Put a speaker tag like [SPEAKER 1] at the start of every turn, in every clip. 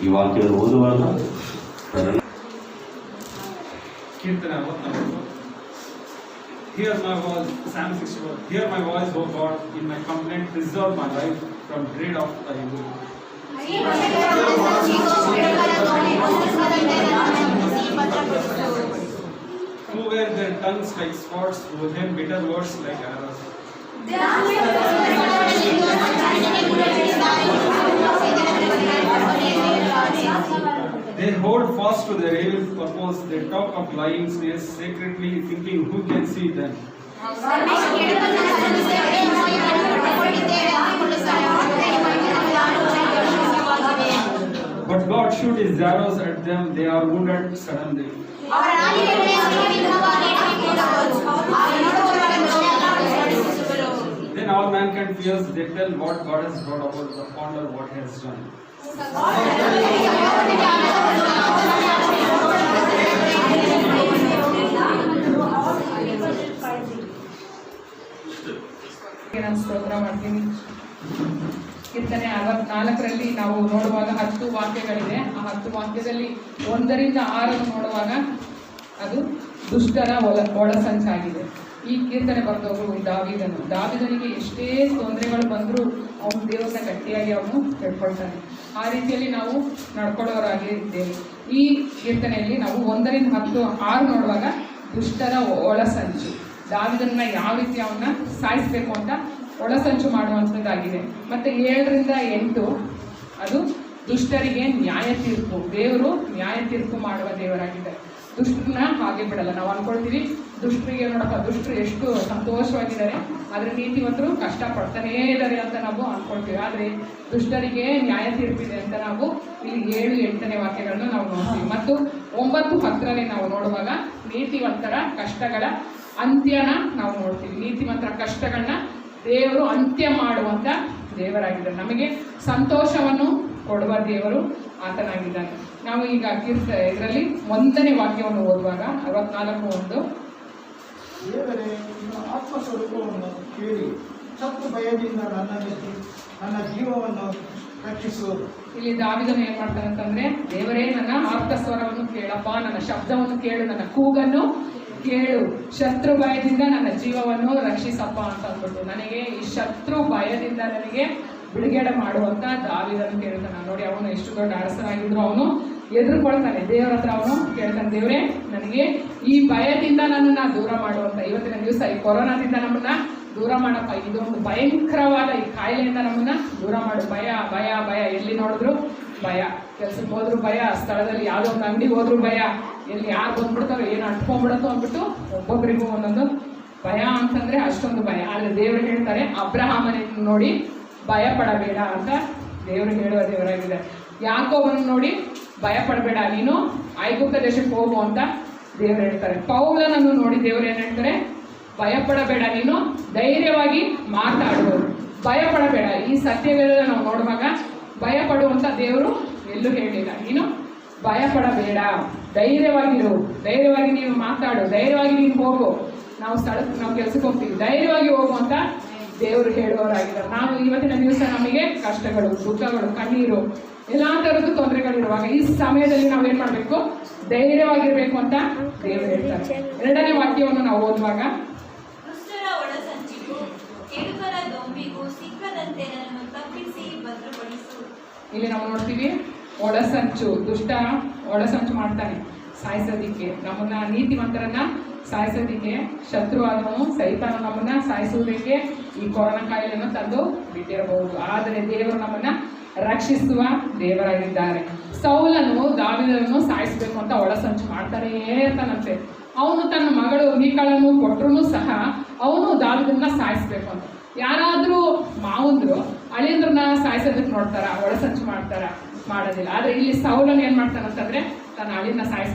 [SPEAKER 1] ಈ ವಾಕ್ಯವನ್ನು ಓದುವಾಗ
[SPEAKER 2] ಕೀರ್ತನೆ 54. Hear my voice, Psalm 64. Hear my voice, O God, in my complaint, preserve my life from dread of the evil. Who wear their tongues like swords, who hem bitter words like arrows. They hold fast to their evil purpose. They talk of lying snares secretly, thinking who can see them. But God shoot his arrows at them. They are wounded suddenly. Then all mankind fears. They tell what God has brought about, the ponder what he has done.
[SPEAKER 3] ನಾನು ಸ್ತೋತ್ರ ಮಾಡ್ತೀನಿ. ಕೀರ್ತನೆ 64ರಲ್ಲಿ ನಾವು ನೋಡುವಾಗ 10 ವಾಕ್ಯಗಳಿದೆ. ಆ 10 ವಾಕ್ಯದಲ್ಲಿ 1ರಿಂದ 6 ನೋಡುವಾಗ ಅದು ದುಷ್ಟರ ಒಳಸಂಚಾಗಿದೆ. ಈ ಕೀರ್ತನೆ ಬರೆದವರು ದಾವಿದನಿಗೆ ಎಷ್ಟೇ ತೊಂದರೆಗಳು ಬಂದರೂ ಅವನು ದೇವರನ್ನ ಗಟ್ಟಿಯಾಗಿ ಅವನು ಕೇಳ್ಕೊಳ್ತಾನೆ. ಆ ರೀತಿಯಲ್ಲಿ ನಾವು ನಡ್ಕೊಳ್ಳೋರಾಗಿದ್ದೇವೆ. ಈ ಕೀರ್ತನೆಯಲ್ಲಿ ನಾವು 1ರಿಂದ 10, 6 ನೋಡುವಾಗ ದುಷ್ಟರ ಒಳಸಂಚು, ದಾವಿದನ್ನ ಯಾವ ರೀತಿ ಅವನ್ನ ಸಾಯಿಸಬೇಕು ಅಂತ ಒಳಸಂಚು ಮಾಡುವಂಥದ್ದಾಗಿದೆ. ಮತ್ತು 7ರಿಂದ 8 ಅದು ದುಷ್ಟರಿಗೆ ನ್ಯಾಯ ತೀರ್ಪು. ದೇವರು ನ್ಯಾಯ ತೀರ್ಪು ಮಾಡುವ ದೇವರಾಗಿದ್ದಾರೆ. ದುಷ್ಟರನ್ನ ಹಾಗೆ ಬಿಡಲ್ಲ. ನಾವು ಅನ್ಕೊಳ್ತೀವಿ ದುಷ್ಟರಿಗೆ ನೋಡಪ್ಪ ದುಷ್ಟರು ಎಷ್ಟು ಸಂತೋಷವಾಗಿದ್ದಾರೆ, ಆದರೆ ನೀತಿವಂತರು ಕಷ್ಟಪಡ್ತಾನೇ ಇದ್ದಾರೆ ಅಂತ ನಾವು ಅನ್ಕೊಳ್ತೀವಿ. ಆದರೆ ದುಷ್ಟರಿಗೆ ನ್ಯಾಯ ತೀರ್ಪಿದೆ ಅಂತ ನಾವು ಇಲ್ಲಿ 7, 8ನೇ ವಾಕ್ಯಗಳನ್ನು ನಾವು ನೋಡ್ತೀವಿ. ಮತ್ತು 9, 10ರಲ್ಲಿ ನಾವು ನೋಡುವಾಗ ನೀತಿವಂತರ ಕಷ್ಟಗಳ ಅಂತ್ಯನ ನಾವು ನೋಡ್ತೀವಿ. ನೀತಿವಂತರ ಕಷ್ಟಗಳನ್ನ ದೇವರು ಅಂತ್ಯ ಮಾಡುವಂಥ ದೇವರಾಗಿದ್ದಾರೆ. ನಮಗೆ ಸಂತೋಷವನ್ನು ಕೊಡುವ ದೇವರು ಆತನಾಗಿದ್ದಾನೆ. ನಾವು ಈಗ ಇದರಲ್ಲಿ 1ನೇ ವಾಕ್ಯವನ್ನು ಓದುವಾಗ 64:1
[SPEAKER 4] ದೇವರೇ, ನಿನ್ನ ಆತ್ಮಸ್ವರೂಪವನ್ನು ಕೇಳಿ ಸತ್ತು ಭಯದಿಂದ ನನ್ನ ಜೀವವನ್ನು ರಕ್ಷಿಸುವುದು.
[SPEAKER 3] ಇಲ್ಲಿ ದಾವಿದನು ಏನ್ ಮಾಡ್ತಾನೆ ಅಂತಂದ್ರೆ, ದೇವರೇ ನನ್ನ ಆಪ್ತ ಸ್ವರವನ್ನು ಕೇಳಪ್ಪ, ನನ್ನ ಶಬ್ದವನ್ನು ಕೇಳು, ನನ್ನ ಕೂಗನ್ನು ಕೇಳು, ಶತ್ರು ಭಯದಿಂದ ನನ್ನ ಜೀವವನ್ನು ರಕ್ಷಿಸಪ್ಪ ಅಂತ ಅಂದ್ಬಿಟ್ಟು ನನಗೆ ಈ ಶತ್ರು ಭಯದಿಂದ ನನಗೆ ಬಿಡುಗಡೆ ಮಾಡುವಂತ ದಾವಿದನು ಕೇಳ್ತಾನೆ. ನೋಡಿ, ಅವನು ಎಷ್ಟು ದೊಡ್ಡ ಅರಸನಾಗಿದ್ರು ಅವನು ಎದುರುಕೊಳ್ತಾನೆ. ದೇವರ ಹತ್ರ ಅವನು ಕೇಳ್ತಾನೆ, ದೇವರೇ ನನಗೆ ಈ ಭಯದಿಂದ ನನ್ನನ್ನ ದೂರ ಮಾಡುವಂತ, ಇವತ್ತಿನ ದಿವಸ ಈ ಕೊರೋನಾದಿಂದ ನಮ್ಮನ್ನ ದೂರ ಮಾಡಪ್ಪ, ಇದೊಂದು ಭಯಂಕರವಾದ ಈ ಕಾಯಿಲೆಯಿಂದ ನಮ್ಮನ್ನ ದೂರ ಮಾಡು. ಭಯ ಭಯ ಭಯ, ಎಲ್ಲಿ ನೋಡಿದ್ರು ಭಯ, ಕೆಲ್ಸಕ್ಕೆ ಹೋದ್ರು ಭಯ, ಸ್ಥಳದಲ್ಲಿ ಯಾವುದೋ ಒಂದು ಅಂಗಡಿಗೆ ಹೋದ್ರು ಭಯ, ಎಲ್ಲಿ ಯಾರು ಬಂದ್ಬಿಡ್ತಾರೋ ಏನು ಅಂಟ್ಕೊಂಡ್ಬಿಡತ್ತೋ ಅಂದ್ಬಿಟ್ಟು ಒಬ್ಬೊಬ್ಬರಿಗೂ ಒಂದೊಂದು ಭಯ ಅಂತಂದ್ರೆ ಅಷ್ಟೊಂದು ಭಯ. ಆದರೆ ದೇವರು ಹೇಳ್ತಾರೆ, ಅಬ್ರಹಾಮನನ್ನು ನೋಡಿ ಭಯ ಪಡಬೇಡ ಅಂತ ದೇವರು ಹೇಳುವ ದೇವರಾಗಿದೆ. ಯಾಕೋಬನ್ನು ನೋಡಿ ಭಯ ಪಡಬೇಡ, ನೀನು ಐಗುಪ್ತ ದೇಶಕ್ಕೆ ಹೋಗು ಅಂತ ದೇವರು ಹೇಳ್ತಾರೆ. ಪೌಲನನ್ನು ನೋಡಿ ದೇವರು ಏನು ಹೇಳ್ತಾರೆ, ಭಯ ಪಡಬೇಡ, ನೀನು ಧೈರ್ಯವಾಗಿ ಮಾತಾಡುವುದು, ಭಯ ಪಡಬೇಡ. ಈ ಸತ್ಯವೇದ ನಾವು ನೋಡುವಾಗ ಭಯ ಪಡುವಂತ ದೇವರು ಎಲ್ಲೂ ಹೇಳಿಲ್ಲ. ನೀನು ಭಯ ಪಡಬೇಡ, ಧೈರ್ಯವಾಗಿರು, ಧೈರ್ಯವಾಗಿ ನೀನು ಮಾತಾಡು, ಧೈರ್ಯವಾಗಿ ನೀನು ಹೋಗು, ನಾವು ಕೆಲಸಕ್ಕೆ ಹೋಗ್ತೀವಿ, ಧೈರ್ಯವಾಗಿ ಹೋಗು ಅಂತ ದೇವರು ಹೇಳುವವರಾಗಿದ್ದಾರೆ. ನಾವು ಇವತ್ತಿನ ದಿವಸ ನಮಗೆ ಕಷ್ಟಗಳು, ದುಃಖಗಳು, ಕಣ್ಣೀರು, ಎಲ್ಲಾ ತರದ್ದು ತೊಂದರೆಗಳಿರುವಾಗ ಈ ಸಮಯದಲ್ಲಿ ನಾವು ಏನ್ ಮಾಡ್ಬೇಕು, ಧೈರ್ಯವಾಗಿರ್ಬೇಕು ಅಂತ ದೇವರು ಹೇಳ್ತಾರೆ. 2ನೇ ವಾಕ್ಯವನ್ನು ನಾವು ಓದುವಾಗ, ಇಲ್ಲಿ ನಾವು ನೋಡ್ತೀವಿ ಒಳಸಂಚು, ದುಷ್ಟ ಒಳಸಂಚು ಮಾಡ್ತಾನೆ ಸಾಯಿಸೋದಿಕ್ಕೆ, ನಮ್ಮನ್ನ ನೀತಿವಂತರನ್ನ ಸಾಯಿಸೋದಿಕ್ಕೆ. ಶತ್ರುವಾದವನು ಸೈತಾನ ನಮ್ಮನ್ನ ಸಾಯಿಸುವುದಕ್ಕೆ ಈ ಕೊರೋನಾ ಕಾಯಿಲೆಯನ್ನು ತಂದು ಬಿಟ್ಟಿರಬಹುದು. ಆದರೆ ದೇವರು ನಮ್ಮನ್ನ ರಕ್ಷಿಸುವ ದೇವರಾಗಿದ್ದಾರೆ. ಸೌಲನು ದಾವಿದನನ್ನು ಸಾಯಿಸಬೇಕು ಅಂತ ಒಳಸಂಚು ಮಾಡ್ತಾನೇ ಇರ್ತಾನಂತೆ. ಅವನು ತನ್ನ ಮಗಳು ಮೀಕಾಳನ್ನು ಕೊಟ್ಟರು ಸಹ ಅವನು ದಾವಿದನ್ನ ಸಾಯಿಸ್ಬೇಕು ಅಂತ. ಯಾರಾದ್ರೂ ಮಾವಂದ್ರು ಅಳಿಯಂದ್ರನ್ನ ಸಾಯಿಸೋದಕ್ಕೆ ನೋಡ್ತಾರ, ಒಳಸಂಚು ಮಾಡ್ತಾರ? ಮಾಡೋದಿಲ್ಲ. ಆದ್ರೆ ಇಲ್ಲಿ ಸೌಲನು ಏನ್ ಮಾಡ್ತಾನಂತಂದ್ರೆ, ತನ್ನ ಅಳಿಯನ್ನ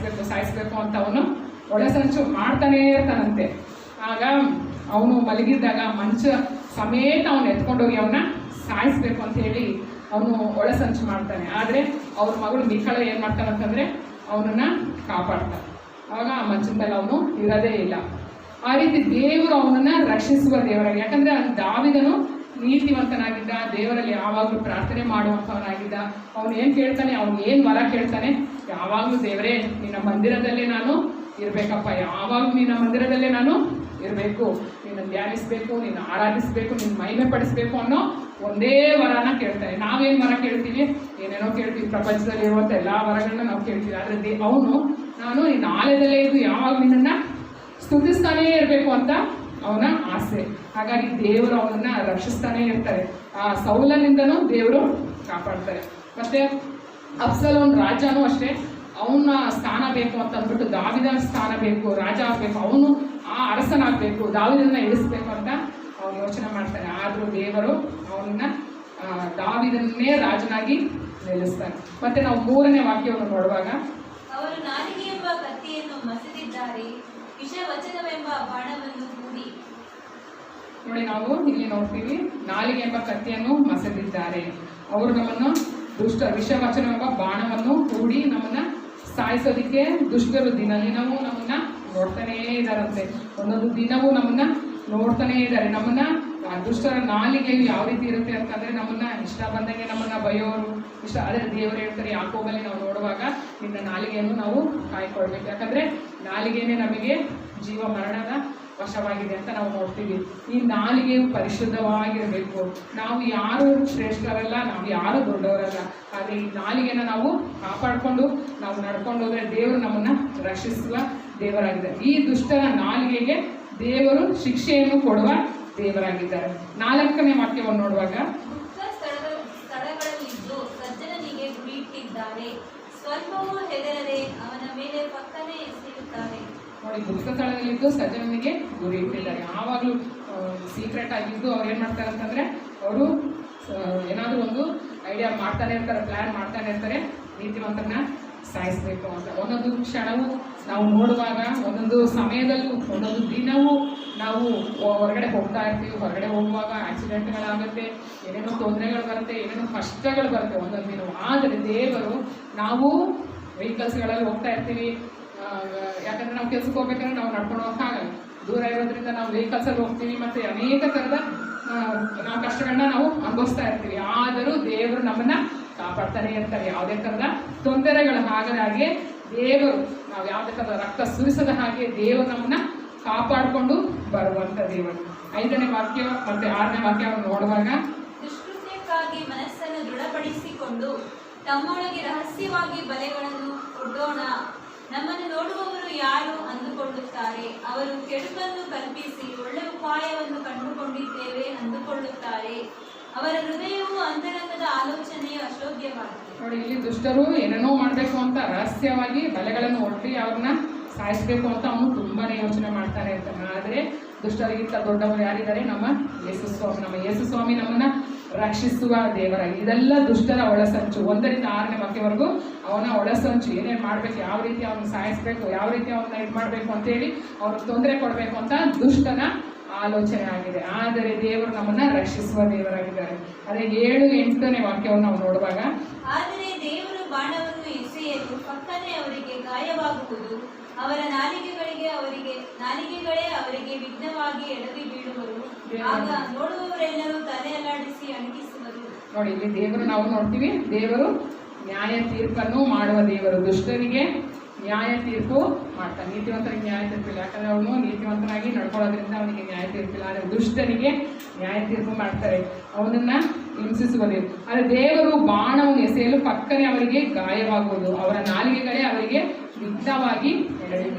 [SPEAKER 3] ಸಾಯಿಸ್ಬೇಕು ಅಂತ ಅವನು ಒಳಸಂಚು ಮಾಡ್ತಾನೇ ಇರ್ತಾನಂತೆ. ಆಗ ಅವನು ಮಲಗಿದ್ದಾಗ ಮಂಚ ಸಮೇತ ಅವನು ಎತ್ಕೊಂಡೋಗಿ ಅವನ್ನ ಸಾಯಿಸ್ಬೇಕು ಅಂತ ಹೇಳಿ ಅವನು ಒಳಸಂಚು ಮಾಡ್ತಾನೆ. ಆದರೆ ಅವ್ರ ಮಗಳು ಮೀಕಾಳ ಏನು ಮಾಡ್ತಾನಂತಂದರೆ ಅವನನ್ನು ಕಾಪಾಡ್ತಾನೆ. ಆವಾಗ ಆ ಮಂಚದ ಮೇಲೆ ಅವನು ಇರೋದೇ ಇಲ್ಲ. ಆ ರೀತಿ ದೇವರು ಅವನನ್ನು ರಕ್ಷಿಸುವ ದೇವರಾಗಿ, ಯಾಕಂದರೆ ದಾವಿದನು ನೀತಿವಂತನಾಗಿದ್ದ, ದೇವರಲ್ಲಿ ಯಾವಾಗಲೂ ಪ್ರಾರ್ಥನೆ ಮಾಡುವಂಥವನಾಗಿದ್ದ. ಅವನು ಏನು ಕೇಳ್ತಾನೆ, ಅವನು ಏನು ವರ ಕೇಳ್ತಾನೆ, ಯಾವಾಗಲೂ ದೇವರೇ ನಿನ್ನ ಮಂದಿರದಲ್ಲೇ ನಾನು ಇರಬೇಕಪ್ಪ, ಯಾವಾಗಲೂ ನಿನ್ನ ಮಂದಿರದಲ್ಲೇ ನಾನು ಇರಬೇಕು, ನಿನ್ನ ಧ್ಯಾನಿಸಬೇಕು, ನಿನ್ನ ಆರಾಧಿಸಬೇಕು, ನಿನ್ನ ಮಹಿಮೆ ಪಡಿಸಬೇಕು ಅನ್ನೋ ಒಂದೇ ವರನ ಕೇಳ್ತಾನೆ. ನಾವೇನು ವರ ಕೇಳ್ತೀವಿ, ಏನೇನೋ ಕೇಳ್ತೀವಿ, ಪ್ರಪಂಚದಲ್ಲಿ ಇರುವಂಥ ಎಲ್ಲ ವರಗಳನ್ನ ನಾವು ಕೇಳ್ತೀವಿ. ಆದರೆ ಅವನು ನಾನು ನಿನ್ನ ಆಲಯದಲ್ಲೇ ಇದ್ದು ಯಾವಾಗ ನಿನ್ನನ್ನು ಸ್ತುತಿಸ್ತಾನೇ ಇರಬೇಕು ಅಂತ ಅವನ ಆಸೆ. ಹಾಗಾಗಿ ದೇವರು ಅವನನ್ನ ರಕ್ಷಿಸ್ತಾನೆ ಇರ್ತಾರೆ. ಆ ಸೌಲನಿಂದನೂ ದೇವರು ಕಾಪಾಡ್ತಾರೆ. ಮತ್ತೆ ಅಬ್ಸಲೋನ್ ರಾಜನೂ ಅಷ್ಟೇ, ಅವನ ಸ್ಥಾನ ಬೇಕು ಅಂತ ಅಂದ್ಬಿಟ್ಟು, ದಾವಿದನ ಸ್ಥಾನ ಬೇಕು, ರಾಜ ಆಗಬೇಕು, ಅವನು ಆ ಅರಸನಾಗಬೇಕು, ದಾವಿದನ್ನ ಇಳಿಸ್ಬೇಕು ಅಂತ ಅವನು ಯೋಚನೆ ಮಾಡ್ತಾನೆ. ಆದರೂ ದೇವರು ಅವನನ್ನ ದಾವಿದನ್ನೇ ರಾಜನಾಗಿ ನಿಲ್ಲಿಸ್ತಾನೆ. ಮತ್ತೆ ನಾವು 3ನೇ ವಾಕ್ಯವನ್ನು ನೋಡುವಾಗ,
[SPEAKER 1] ಅವರು ನಾಲಿಗೆ ಎಂಬ ಕತ್ತಿಯನ್ನು ಮಸೆದಿದ್ದಾರೆ, ವಿಷವಚನವೆಂಬ ಬಾಣವನ್ನು ಹೂಡಿ.
[SPEAKER 3] ನೋಡಿ, ನಾವು ಇಲ್ಲಿ ನೋಡ್ತೀವಿ, ನಾಲಿಗೆ ಎಂಬ ಕತ್ತಿಯನ್ನು ಮಸೆದಿದ್ದಾರೆ. ಅವರು ನಮ್ಮನ್ನು ವಿಷವಚನವೆಂಬ ಬಾಣವನ್ನು ಹೂಡಿ ನಮ್ಮನ್ನ ಸಾಯಿಸೋದಿಕ್ಕೆ ದುಷ್ಟರು ದಿನವೂ ನಮ್ಮನ್ನ ನೋಡ್ತಾನೇ ಇದ್ದಾರಂತೆ. ಒಂದೊಂದು ದಿನವೂ ನಮ್ಮನ್ನ ನೋಡ್ತಾನೇ ಇದ್ದಾರೆ. ನಮ್ಮನ್ನ ದುಷ್ಟರ ನಾಲಿಗೆಯು ಯಾವ ರೀತಿ ಇರುತ್ತೆ ಅಂತಂದ್ರೆ, ನಮ್ಮನ್ನ ಇಷ್ಟ ಬಂದಂಗೆ ನಮ್ಮನ್ನ ಬಯೋರು ಇಷ್ಟ. ಆದರೆ ದೇವರು ಹೇಳ್ತಾರೆ ಯಾಕೋಬಲ್ಲಿ ನಾವು ನೋಡುವಾಗ, ನಿನ್ನ ನಾಲಿಗೆಯನ್ನು ನಾವು ಕಾಯ್ಕೊಳ್ಬೇಕು, ಯಾಕಂದ್ರೆ ನಾಲಿಗೆನೇ ನಮಗೆ ಜೀವ ಮರಣದ ವಶವಾಗಿದೆ ಅಂತ ನಾವು ನೋಡ್ತೀವಿ. ಈ ನಾಲಿಗೆಯು ಪರಿಶುದ್ಧವಾಗಿರಬೇಕು. ನಾವು ಯಾರು ಶ್ರೇಷ್ಠರಲ್ಲ, ನಾವು ಯಾರು ದೊಡ್ಡವರಲ್ಲ. ಆದರೆ ಈ ನಾಲಿಗೆನ ನಾವು ಕಾಪಾಡಿಕೊಂಡು ನಾವು ನಡ್ಕೊಂಡು ಹೋದರೆ ದೇವರು ನಮ್ಮನ್ನ ರಕ್ಷಿಸುವ ದೇವರಾಗಿದೆ. ಈ ದುಷ್ಟರ ನಾಲಿಗೆಗೆ ದೇವರು ಶಿಕ್ಷೆಯನ್ನು ಕೊಡುವ ದೇವರಾಗಿದ್ದಾರೆ. 4ನೇ ವಾಕ್ಯವನ್ನು ನೋಡುವಾಗ,
[SPEAKER 1] ಗುಪ್ತ ಸ್ಥಳಗಳಲ್ಲಿದ್ದು ಸಜ್ಜನನಿಗೆ ಗುರಿಯಿಟ್ಟಿದ್ದಾರೆ, ಸ್ವಲ್ಪವೂ ಹೆದರದೆ ಅವನ ಮೇಲೆ ಪಕ್ಕನೆ ಎಸೆಯುತ್ತಾರೆ.
[SPEAKER 3] ನೋಡಿ, ಗುಪ್ತ ಸ್ಥಳದಲ್ಲಿದ್ದು ಸಜ್ಜನನಿಗೆ ಗುರಿ ಇಟ್ಟಿದ್ದಾರೆ. ಯಾವಾಗಲೂ ಸೀಕ್ರೆಟ್ ಆಗಿದ್ದು ಅವ್ರು ಏನು ಮಾಡ್ತಾರೆ ಅಂತಂದರೆ, ಅವರು ಏನಾದರೂ ಒಂದು ಐಡಿಯಾ ಮಾಡ್ತಾನೆ ಇರ್ತಾರೆ, ಪ್ಲ್ಯಾನ್ ಮಾಡ್ತಾನೆ ಇರ್ತಾರೆ, ನೀತಿವಂತನ ಸಾಯಿಸಬೇಕು ಅಂತ. ಒಂದೊಂದು ಕ್ಷಣವೂ ನಾವು ನೋಡುವಾಗ, ಒಂದೊಂದು ಸಮಯದಲ್ಲೂ, ಒಂದೊಂದು ದಿನವೂ ನಾವು ಹೊರಗಡೆ ಹೋಗ್ತಾ ಇರ್ತೀವಿ. ಹೊರಗಡೆ ಹೋಗುವಾಗ ಆಕ್ಸಿಡೆಂಟ್ಗಳಾಗುತ್ತೆ, ಏನೇನೋ ತೊಂದರೆಗಳು ಬರುತ್ತೆ, ಏನೇನೋ ಕಷ್ಟಗಳು ಬರುತ್ತೆ ಒಂದೊಂದು ದಿನ. ಆದರೆ ದೇವರು, ನಾವು ವೆಹಿಕಲ್ಸ್ಗಳಲ್ಲಿ ಹೋಗ್ತಾ ಇರ್ತೀವಿ, ಯಾಕಂದರೆ ನಾವು ಕೆಲ್ಸಕ್ಕೆ ಹೋಗ್ಬೇಕಂದ್ರೆ ನಾವು ನಡ್ಕೊಂಡು ಹೋಗೋಕ್ಕಾಗಲ್ಲ, ದೂರ ಇರೋದ್ರಿಂದ ನಾವು ವೆಹಿಕಲ್ಸಲ್ಲಿ ಹೋಗ್ತೀವಿ. ಮತ್ತು ಅನೇಕ ಥರದ ನಾವು ಕಷ್ಟಗಳನ್ನ ನಾವು ಅನುಭವಿಸ್ತಾ ಇರ್ತೀವಿ. ಆದರೂ ದೇವರು ನಮ್ಮನ್ನ ಕಾಪಾಡ್ತಾನೆ ಇರ್ತಾರೆ. ಯಾವುದೇ ಥರದ ತೊಂದರೆಗಳ ಹಾಗೆ ದೇವರು, ನಾವು ಯಾವುದೇ ಥರದ ರಕ್ತ ಸುರಿಸದ ಹಾಗೆ ದೇವರು ನಮ್ಮನ್ನ ಕಾಪಾಡಿಕೊಂಡು ಬರುವಂಥ ದೇವರು. 5ನೇ ವಾಕ್ಯ ಮತ್ತು 6ನೇ ವಾಕ್ಯವನ್ನು ನೋಡುವಾಗ,
[SPEAKER 1] ದುಷ್ಕೃತ್ಯಕ್ಕಾಗಿ ಮನಸ್ಸನ್ನು ದೃಢಪಡಿಸಿಕೊಂಡು ತಮ್ಮೊಳಗೆ ರಹಸ್ಯವಾಗಿ ಬಲೆಗಳನ್ನು ಒಡ್ಡೋಣ, ನಮ್ಮನ್ನು ನೋಡುವವರು ಯಾರು ಅಂದುಕೊಳ್ಳುತ್ತಾರೆ. ಅವರು ಕೆಡುಕನ್ನು ಕಲ್ಪಿಸಿ ಒಳ್ಳೆ ಉಪಾಯವನ್ನು ಕಂಡುಕೊಂಡಿದ್ದೇವೆ ಅಂದುಕೊಳ್ಳುತ್ತಾರೆ. ಅವರ ಹೃದಯವು ಅಂತರಂಗದ ಆಲೋಚನೆಯು ಅಶೋಭ್ಯವಾಗಿದೆ.
[SPEAKER 3] ನೋಡಿ, ಇಲ್ಲಿ ದುಷ್ಟರು ಏನೇನೋ ಮಾಡಬೇಕು ಅಂತ ರಹಸ್ಯವಾಗಿ ಬಲೆಗಳನ್ನು ಒಡ್ಡಿ ಅವ್ರನ್ನ ಸಾಯಿಸಬೇಕು ಅಂತ ಅವನು ತುಂಬಾನೇ ಯೋಚನೆ ಮಾಡ್ತಾನೆ ಇರ್ತಾನೆ. ಆದರೆ ದುಷ್ಟರಿಗಿಂತ ದೊಡ್ಡವರು ಯಾರಿದ್ದಾರೆ? ನಮ್ಮ ಯೇಸು ಸ್ವಾಮಿ. ನಮ್ಮ ಯೇಸು ಸ್ವಾಮಿ ನಮ್ಮನ್ನ ರಕ್ಷಿಸುವ ದೇವರಾಗಿ. ಇದೆಲ್ಲ ದುಷ್ಟರ ಒಳಸಂಚು. 1ರಿಂದ 6ನೇ ವಾಕ್ಯವರೆಗೂ ಅವನ ಒಳಸಂಚು, ಏನೇನು ಮಾಡಬೇಕು, ಯಾವ ರೀತಿ ಅವನ್ನ ಸಾಯಿಸಬೇಕು, ಯಾವ ರೀತಿ ಅವನ್ನ ಇದು ಮಾಡಬೇಕು ಅಂತೇಳಿ ಅವ್ರಿಗೆ ತೊಂದರೆ ಕೊಡಬೇಕು ಅಂತ ದುಷ್ಟನ ಆಲೋಚನೆ ಆಗಿದೆ. ಆದರೆ ದೇವರು ನಮ್ಮನ್ನ ರಕ್ಷಿಸುವ ದೇವರಾಗಿದ್ದಾರೆ. ಅದೇ 7, 8ನೇ ವಾಕ್ಯವನ್ನು ನಾವು ನೋಡುವಾಗ,
[SPEAKER 1] ಆದರೆ ದೇವರು ಬಾಣವನ್ನು ಎಸೆಯಲು ಪಕ್ಕನೆ ಅವರಿಗೆ ಗಾಯವಾಗುವುದು, ಅವರ ನಾಲಿಗೆಗಳೇ ಅವರಿಗೆ ವಿಘ್ನವಾಗಿ ಎಡವಿ ಬೀಳುವರು, ಆಗ ನೋಡುವವರೆಲ್ಲರೂ ತಲೆ ಅಲ್ಲಾಡಿಸಿ ಅಣಗಿಸುವರು.
[SPEAKER 3] ನೋಡಿ, ಇಲ್ಲಿ ದೇವರು ನಾವು ನೋಡ್ತೀವಿ, ದೇವರು ನ್ಯಾಯ ತೀರ್ಪನ್ನು ಮಾಡುವ ದೇವರು. ದುಷ್ಟರಿಗೆ ನ್ಯಾಯ ತೀರ್ಪು ಮಾಡ್ತಾನೆ, ನೀತಿವಂತರಿಗೆ ನ್ಯಾಯ ತೀರ್ಪಿಲ್ಲ. ಯಾಕಂದ್ರೆ ಅವನು ನೀತಿವಂತನಾಗಿ ನಡ್ಕೊಳ್ಳೋದ್ರಿಂದ ಅವನಿಗೆ ನ್ಯಾಯ ತೀರ್ಪಿಲ್ಲ. ಆದರೆ ದುಷ್ಟನಿಗೆ ನ್ಯಾಯ ತೀರ್ಪು ಮಾಡ್ತಾರೆ, ಅವನನ್ನ ಹಿಂಸಿಸುವುದು. ಆದರೆ ದೇವರು ಬಾಣವನ್ನು ಎಸೆಯಲು ಪಕ್ಕನೆ ಅವರಿಗೆ ಗಾಯವಾಗುವುದು, ಅವರ ನಾಲಿಗೆಗಳೇ ಅವರಿಗೆ ವಿಘ್ನವಾಗಿ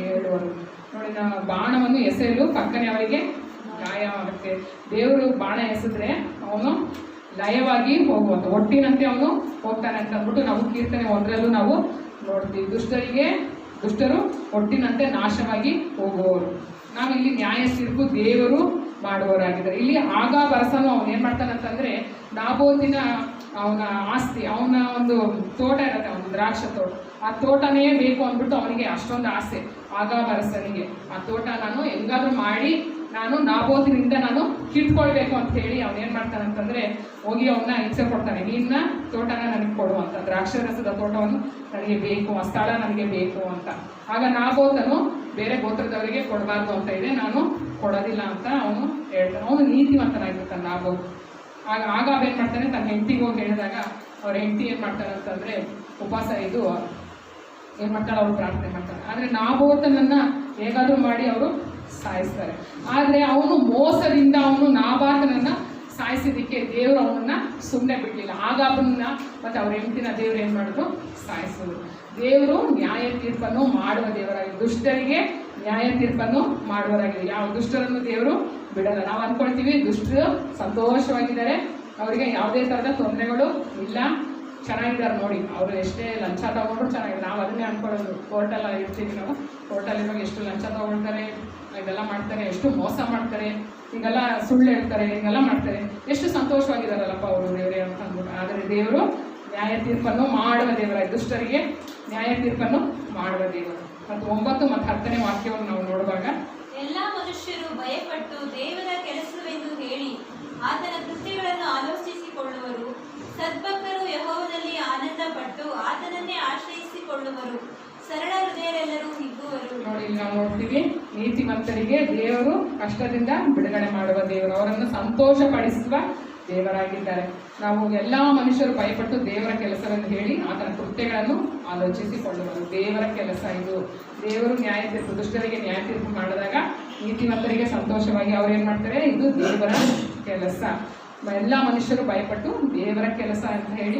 [SPEAKER 3] ಹೇಳುವರು. ನೋಡಿ, ಬಾಣವನ್ನು ಎಸೆಯಲು ಪಕ್ಕನೆ ಅವರಿಗೆ ಗಾಯವಾಗುತ್ತೆ. ದೇವರು ಬಾಣ ಎಸೆದ್ರೆ ಅವನು ಲಯವಾಗಿ ಹೋಗುವಂತ, ಒಟ್ಟಿನಂತೆ ಅವನು ಹೋಗ್ತಾನೆ ಅಂತ ಅಂದ್ಬಿಟ್ಟು ನಾವು ಕೀರ್ತನೆ 1ರಲ್ಲೂ ನಾವು ನೋಡ್ತೀವಿ. ದುಷ್ಟರು ಒಟ್ಟಿನಂತೆ ನಾಶವಾಗಿ ಹೋಗುವವರು. ನಾವು ಇಲ್ಲಿ ನ್ಯಾಯ ತೀರ್ಪು ದೇವರು ಮಾಡುವವರಾಗಿದ್ದಾರೆ. ಇಲ್ಲಿ ಆಗ ಬರಸನು ಅವನು ಏನು ಮಾಡ್ತಾನೆ ಅಂತಂದರೆ, ನಾಬೋತಿನ ಅವನ ಆಸ್ತಿ, ಅವನ ಒಂದು ತೋಟ ಇರುತ್ತೆ, ಅವನ ದ್ರಾಕ್ಷ ತೋಟ, ಆ ತೋಟನೇ ಬೇಕು ಅಂದ್ಬಿಟ್ಟು ಅವನಿಗೆ ಅಷ್ಟೊಂದು ಆಸೆ ಆಗ ಬರಸನಿಗೆ. ಆ ತೋಟ ನಾನು ಹೆಂಗಾದ್ರೂ ಮಾಡಿ ನಾನು ನಾಬೋತಿನಿಂದ ನಾನು ಕಿತ್ಕೊಳ್ಬೇಕು ಅಂತ ಹೇಳಿ ಅವನು ಏನು ಮಾಡ್ತಾನೆ ಅಂತಂದರೆ, ಹೋಗಿ ಅವನ್ನ ಇಚ್ಛೆ ಕೊಡ್ತಾನೆ, ನಿನ್ನ ತೋಟನ ನನಗೆ ಕೊಡು ಅಂತ, ದ್ರಾಕ್ಷರಸದ ತೋಟವನ್ನು ನನಗೆ ಬೇಕು, ಆ ಸ್ಥಳ ನನಗೆ ಬೇಕು ಅಂತ. ಆಗ ನಾಬೋತನು ಬೇರೆ ಗೋತ್ರದವರಿಗೆ ಕೊಡಬಾರ್ದು ಅಂತ ಇದೆ, ನಾನು ಕೊಡೋದಿಲ್ಲ ಅಂತ ಅವನು ಹೇಳ್ತಾನೆ. ಅವನು ನೀತಿವಂತನಾಗಿರ್ತಾನೆ ನಾಬೋತ್. ಆಗಾಗ ಏನು ಮಾಡ್ತಾನೆ, ತನ್ನ ಹೆಂಡತಿಗೆ ಹೋಗಿ ಹೇಳಿದಾಗ ಅವ್ರ ಹೆಂಡತಿ ಏನು ಮಾಡ್ತಾರೆ ಅಂತಂದರೆ ಉಪವಾಸ ಇದು ಏನು ಮಾಡ್ತಾಳೆ, ಅವ್ರು ಪ್ರಾರ್ಥನೆ ಮಾಡ್ತಾರೆ. ಆದರೆ ನಾಬೋತನನ್ನು ಹೇಗಾದರೂ ಮಾಡಿ ಅವರು ಸಾಯಿಸ್ತಾರೆ. ಆದರೆ ಅವನು ಮೋಸದಿಂದ ಅವನು ನಾಬಾತನನ್ನು ಸಾಯಿಸಿದ್ದಕ್ಕೆ ದೇವರು ಅವನನ್ನ ಸುಮ್ಮನೆ ಬಿಡಲಿಲ್ಲ. ಆಗಾಬನ್ನ ಮತ್ತು ಅವ್ರ ಹೆಂಡತಿನ ದೇವರು ಏನು ಮಾಡಿದ್ರು, ಸಾಯಿಸಿದ್ರು. ದೇವರು ನ್ಯಾಯ ತೀರ್ಪನ್ನು ಮಾಡುವ ದೇವರಾಗಿದೆ, ದುಷ್ಟರಿಗೆ ನ್ಯಾಯ ತೀರ್ಪನ್ನು ಮಾಡುವವರಾಗಿದೆ. ಯಾವ ದುಷ್ಟರನ್ನು ದೇವರು ಬಿಡಲ್ಲ. ನಾವು ಅಂದ್ಕೊಳ್ತೀವಿ ದುಷ್ಟರು ಸಂತೋಷವಾಗಿದ್ದಾರೆ, ಅವರಿಗೆ ಯಾವುದೇ ಥರದ ತೊಂದರೆಗಳು ಇಲ್ಲ, ಚೆನ್ನಾಗಿದ್ದಾರೆ ನೋಡಿ, ಅವರು ಎಷ್ಟೇ ಲಂಚ ತಗೊಂಡ್ರು ಚೆನ್ನಾಗಿದೆ. ನಾವು ಅದನ್ನೇ ಅಂದ್ಕೊಳ್ಳೋದು. ಕೋರ್ಟೆಲ್ಲ ಇರ್ತೀವಿ ನಾವು, ಕೋರ್ಟಲ್ಲಿ ಇವಾಗ ಎಷ್ಟು ಲಂಚ ತಗೊಳ್ತಾರೆ, ಇದೆಲ್ಲ ಮಾಡ್ತಾರೆ, ಎಷ್ಟು ಮೋಸ ಮಾಡ್ತಾರೆ, ಹೀಗೆಲ್ಲ ಸುಳ್ಳು ಹೇಳ್ತಾರೆ, ಹೀಗೆಲ್ಲ ಮಾಡ್ತಾರೆ, ಎಷ್ಟು ಸಂತೋಷವಾಗಿದ್ದಾರಲ್ಲಪ್ಪ ಅವರು ದೇವರೇ ಅಂತ ಅಂದ್ಬಿಟ್ಟು. ಆದರೆ ದೇವರು ನ್ಯಾಯ ತೀರ್ಪನ್ನು ಮಾಡುವ ದೇವರಾಗಿ, ದುಷ್ಟರಿಗೆ ನ್ಯಾಯ ತೀರ್ಪನ್ನು ಮಾಡುವ ದೇವರು. ಮತ್ತು 9 ಮತ್ತು 10ನೇ ವಾಕ್ಯವನ್ನು ನಾವು ನೋಡುವಾಗ,
[SPEAKER 1] ಎಲ್ಲ ಮನುಷ್ಯರು ಭಯಪಟ್ಟು ದೇವರ ಕೆಲಸವೆಂದು ಹೇಳಿ ಆತನ ಕೃತ್ಯಗಳನ್ನು ಆಲೋಚಿಸಿಕೊಳ್ಳುವರು. ಸದ್ಭಕ್ತರು ಯೆಹೋವನಲ್ಲಿ ಆನಂದಪಟ್ಟು ಆತನನ್ನೇ ಆಶ್ರಯಿಸಿಕೊಳ್ಳುವರು. ಸರಳ ಹೃದಯರೆಲ್ಲರೂ ಹಿಗ್ಗುವರು.
[SPEAKER 3] ನೋಡಿ, ನಾವು ನೋಡ್ತೀವಿ, ನೀತಿವಂತರಿಗೆ ದೇವರು ಕಷ್ಟದಿಂದ ಬಿಡುಗಡೆ ಮಾಡುವ ದೇವರು, ಅವರನ್ನು ಸಂತೋಷಪಡಿಸುವ ದೇವರಾಗಿದ್ದಾರೆ. ನಾವು ಎಲ್ಲ ಮನುಷ್ಯರು ಭಯಪಟ್ಟು ದೇವರ ಕೆಲಸವೆಂದು ಹೇಳಿ ಆತನ ಕೃತ್ಯಗಳನ್ನು ಆಲೋಚಿಸಿಕೊಳ್ಳುವರು. ದೇವರ ಕೆಲಸ ಇದು. ದೇವರು ನ್ಯಾಯ ತೀರ್ಪು, ದುಷ್ಟರಿಗೆ ನ್ಯಾಯ ತೀರ್ಪು ಮಾಡಿದಾಗ ನೀತಿವಂತರಿಗೆ ಸಂತೋಷವಾಗಿ ಅವ್ರು ಏನು ಮಾಡ್ತಾರೆ, ಇದು ದೇವರ ಕೆಲಸ. ಎಲ್ಲ ಮನುಷ್ಯರು ಭಯಪಟ್ಟು ದೇವರ ಕೆಲಸ ಅಂತ ಹೇಳಿ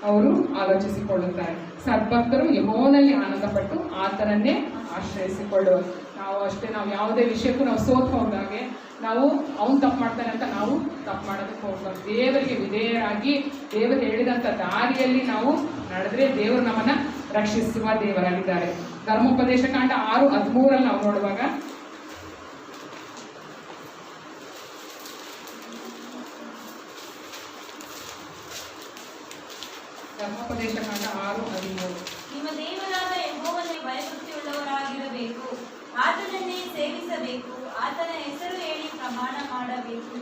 [SPEAKER 3] ಅವರು ಆಲೋಚಿಸಿಕೊಳ್ಳುತ್ತಾರೆ. ಸದ್ಭಕ್ತರು ಯೆಹೋವನಲ್ಲಿ ಆನಂದಪಟ್ಟು ಆತನನ್ನೇ ಆಶ್ರಯಿಸಿಕೊಳ್ಳುವರು. ನಾವು ಅಷ್ಟೇ, ನಾವು ಯಾವುದೇ ವಿಷಯಕ್ಕೂ ನಾವು ಸೋತು ಹೋದಾಗೆ ನಾವು ಅವನು ತಪ್ಪು ಮಾಡ್ತಾನೆ ಅಂತ ನಾವು ತಪ್ಪು ಮಾಡೋದಕ್ಕೆ ಹೋಗ್ಬಾರ್ದು. ದೇವರಿಗೆ ವಿಧೇಯರಾಗಿ ದೇವರು ಹೇಳಿದಂಥ ದಾರಿಯಲ್ಲಿ ನಾವು ನಡೆದ್ರೆ ದೇವರು ನಮ್ಮನ್ನು ರಕ್ಷಿಸುವ ದೇವರಾಗಿದ್ದಾರೆ. ಧರ್ಮೋಪದೇಶ ಕಾಂಡ 6:13 ನಾವು ನೋಡುವಾಗ, ಧರ್ಮೋಪದೇಶ ಕಾಂಡ 6:13,
[SPEAKER 1] ನಿಮ್ಮ ದೇವರಾದ ಯೆಹೋವನೇ ಭಯಭಕ್ತಿಯುಳ್ಳವರಾಗಿರಬೇಕು, ಆತನನ್ನೇ ಸೇವಿಸಬೇಕು, ಆತನ ಹೆಸರು ಹೇಳಿ ಪ್ರಮಾಣ ಮಾಡಬೇಕು.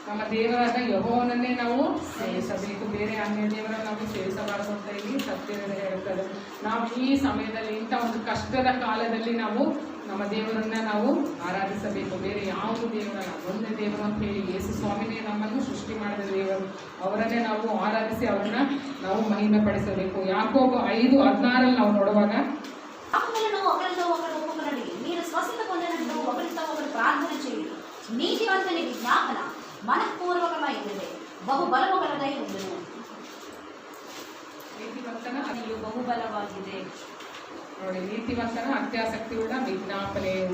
[SPEAKER 3] ನಮ್ಮ ದೇವರಾದ ಯೆಹೋವನನ್ನೇ ನಾವು ಸೇವಿಸಬೇಕು, ಬೇರೆ ಅನ್ಯ ದೇವರನ್ನು ನಾವು ಸೇವಿಸಬಾರದು ಅಂತ ಇಲ್ಲಿ ಸತ್ಯವೇದ ಹೇಳುತ್ತದೆ. ನಾವು ಈ ಸಮಯದಲ್ಲಿ ಇಂಥ ಒಂದು ಕಷ್ಟದ ಕಾಲದಲ್ಲಿ ನಾವು ನಮ್ಮ ದೇವರನ್ನ ನಾವು ಆರಾಧಿಸಬೇಕು. ಬೇರೆ ಯಾವುದು ದೇವರಲ್ಲ, ಒಂದೇ ದೇವರು ಅಂತ ಹೇಳಿ ಯೇಸು ಸ್ವಾಮಿನೇ ನಮ್ಮನ್ನು ಸೃಷ್ಟಿ ಮಾಡಿದ ದೇವರು, ಅವರನ್ನೇ ನಾವು ಆರಾಧಿಸಿ ಅವರನ್ನ ನಾವು ಮಹಿಮೆ ಪಡಿಸಬೇಕು. ಯಾಕೋಬ 5:16 ನಾವು ನೋಡುವಾಗ,
[SPEAKER 5] మీరు స్వస్థత పొందినట్లు ఒకరితో ఒకరు ప్రార్థన చేయుడు. నీతివంతుని విజ్ఞాపన మనఃపూర్వకమైనదే, బహు బలము గలదై ఉండును.
[SPEAKER 3] ನೀತಿವಂತನ
[SPEAKER 1] ಅದಿಯು ಬಹುಬಲವಾಗಿದೆ.
[SPEAKER 3] ನೋಡಿ, ನೀತಿವಂತನ ಅತ್ಯಾಸಕ್ತಿಯುಳ್ಳ ವಿಜ್ಞಾಪನೆಯು.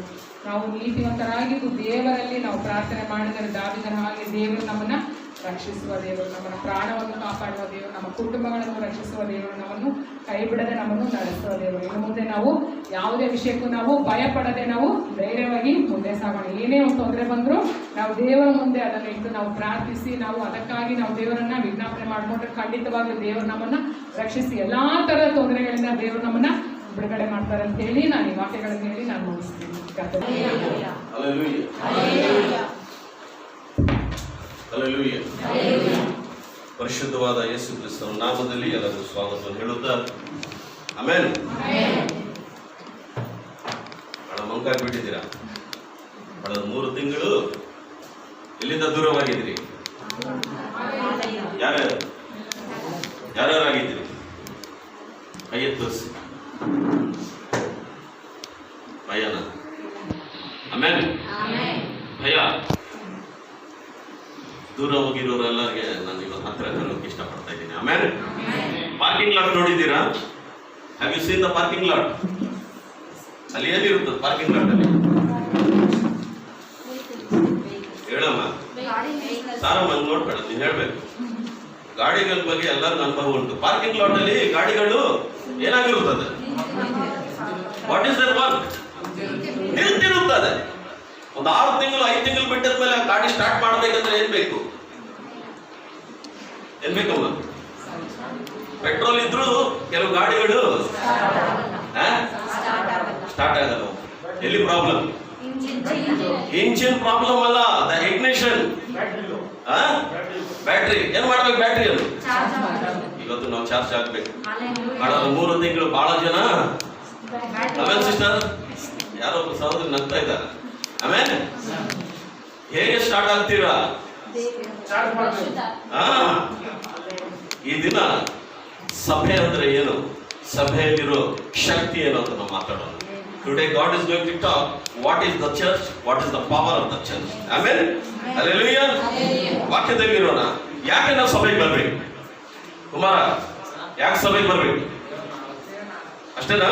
[SPEAKER 3] ನಾವು ನೀತಿವಂತರಾಗಿದ್ದು ದೇವರಲ್ಲಿ ನಾವು ಪ್ರಾರ್ಥನೆ ಮಾಡಿದರೆ ದಾವಿದನ ಹಾಗೆ ದೇವರು ನಮ್ಮನ್ನು ರಕ್ಷಿಸುವ ದೇವರು, ನಮ್ಮನ್ನು ಪ್ರಾಣವನ್ನು ಕಾಪಾಡುವ ದೇವರು, ನಮ್ಮ ಕುಟುಂಬಗಳನ್ನು ರಕ್ಷಿಸುವ ದೇವರು, ನಮ್ಮನ್ನು ಕೈ ಬಿಡದೆ ನಮ್ಮನ್ನು ನಡೆಸುವ ದೇವರು. ಇನ್ನು ಮುಂದೆ ನಾವು ಯಾವುದೇ ವಿಷಯಕ್ಕೂ ನಾವು ಭಯಪಡದೆ ನಾವು ಧೈರ್ಯವಾಗಿ ಮುಂದೆ ಸಾಗೋಣ. ಏನೇ ಒಂದು ತೊಂದರೆ ಬಂದರೂ ನಾವು ದೇವರ ಮುಂದೆ ಅದನ್ನು ಇಟ್ಟು ನಾವು ಪ್ರಾರ್ಥಿಸಿ ನಾವು ಅದಕ್ಕಾಗಿ ನಾವು ದೇವರನ್ನ ವಿಜ್ಞಾಪನೆ ಮಾಡಿಕೊಂಡ್ರೆ ಖಂಡಿತವಾಗ್ಲೂ ದೇವರು ನಮ್ಮನ್ನು ರಕ್ಷಿಸಿ ಎಲ್ಲ ಥರದ ತೊಂದರೆಗಳಿಂದ ದೇವರು ನಮ್ಮನ್ನು ಬಿಡುಗಡೆ ಮಾಡ್ತಾರೆ ಅಂತ ಹೇಳಿ ನಾನು ಈ ವಾಕ್ಯಗಳನ್ನು ಹೇಳಿ ನಾನು ಮುಗಿಸ್ತೀನಿ.
[SPEAKER 6] ಪರಿಶುದ್ಧವಾದ ಯೇಸು ಕ್ರಿಸ್ತನ ನಾಮದಲ್ಲಿ ಎಲ್ಲರಿಗೂ ಸ್ವಾಗತವನ್ನು ಹೇಳುತ್ತಾ ಆಮೇಲೆ ಬಹಳ ಮಂಕಾಗ್ಬಿಟ್ಟಿದ್ದೀರಾ. ಬಹಳ 3 ತಿಂಗಳು ಎಲ್ಲಿಂದ ದೂರವಾಗಿದ್ದೀರಿ? ಯಾರ್ಯಾರಾಗಿದ್ದೀರಿ? ಕೈ ತೋರಿಸಿ. ಭಯನ? ಆಮೇಲೆ ಭಯ ದೂರ ಹೋಗಿರೋರೆಲ್ಲರಿಗೆ ನಾನು ಇವತ್ತು ಹತ್ತಿರ ತರೋಕೆ ಇಷ್ಟಪಡ್ತಾ ಇದ್ದೀನಿ. ಆಮೇಲೆ ಪಾರ್ಕಿಂಗ್ ಲಾಟ್ ನೋಡಿದ್ದೀರಾ? Have you seen the parking lot? ಅಲ್ಲಿ ಏನಿರುತ್ತದೆ ಪಾರ್ಕಿಂಗ್ ಲಾಟ್ ಅಲ್ಲಿ? ಹೇಳಮ್ಮ ಸಾರಮ್ಮ, ನೋಡ್ಬೇಡ, ನೀನು ಹೇಳ್ಬೇಕು. ಗಾಡಿಗಳ ಬಗ್ಗೆ ಎಲ್ಲರಿಗೂ ಅನುಭವ ಉಂಟು. ಪಾರ್ಕಿಂಗ್ ಲಾಟ್ ಅಲ್ಲಿ ಗಾಡಿಗಳು ಏನಾಗಿರುತ್ತದೆ? What is their work? ನಿಂತಿರುತ್ತದೆ. ಒಂದು 6 ತಿಂಗಳು 5 ತಿಂಗಳು ಬಿಟ್ಟದ ಮೇಲೆ ಗಾಡಿ ಸ್ಟಾರ್ಟ್ ಮಾಡಬೇಕಂದ್ರೆ ಏನ್ ಬೇಕು? ಏನ್ ಬೇಕಮ್ಮ? ಪೆಟ್ರೋಲ್ ಇದ್ರು ಕೆಲವು ಗಾಡಿಗಳು ಸ್ಟಾರ್ಟ್ ಆಗಲ್ಲ. ಎಲ್ಲಿ ಪ್ರಾಬ್ಲಮ್? ಇಂಜಿನ್ ಪ್ರಾಬ್ಲಮ್ ಅಲ್ಲ, ದ ಇಗ್ನಿಷನ್, ಬ್ಯಾಟ್ರಿ. ಏನ್ ಮಾಡ್ಬೇಕು ಬ್ಯಾಟ್ರಿ ಅದು? ಇವತ್ತು ನಾವು ಚಾರ್ಜ್ ಹಾಕ್ಬೇಕು. 3 ತಿಂಗಳು ಬಹಳ ಜನ ಆಮೇಲೆ ಸಿಸ್ಟರ್ ಯಾರೋ ಸಹೋದರಿ ನಗ್ತಾ ಇದ್ದಾರೆ. ಆಮೇಲೆ ಹೇಗೆ ಸ್ಟಾರ್ಟ್ ಆಗ್ತೀರಾ?
[SPEAKER 2] ಚಾರ್ಜ್ ಮಾಡಬೇಕು.
[SPEAKER 6] ಆ, ಈ ದಿನ ಸಭೆ ಅಂದ್ರೆ ಏನು, ಸಭೆಯಲ್ಲಿರೋ ಶಕ್ತಿ ಏನು ಅಂತ ನಾವು ಮಾತಾಡೋಣ. Today God is going to talk what is the church, what is the power of the church. ಆಮೇಲೆ ಹಲ್ಲೆಲೂಯಾ. ವಾಕ್ಯದಲ್ಲಿ ಇರೋಣ. ಯಾಕೆ ನಾವು ಸಭೆಗೆ ಬರ್ಬೇಕು ಕುಮಾರ? ಯಾಕೆ ಸಭೆಗೆ ಬರ್ಬೇಕು? ಅಷ್ಟೇನಾ?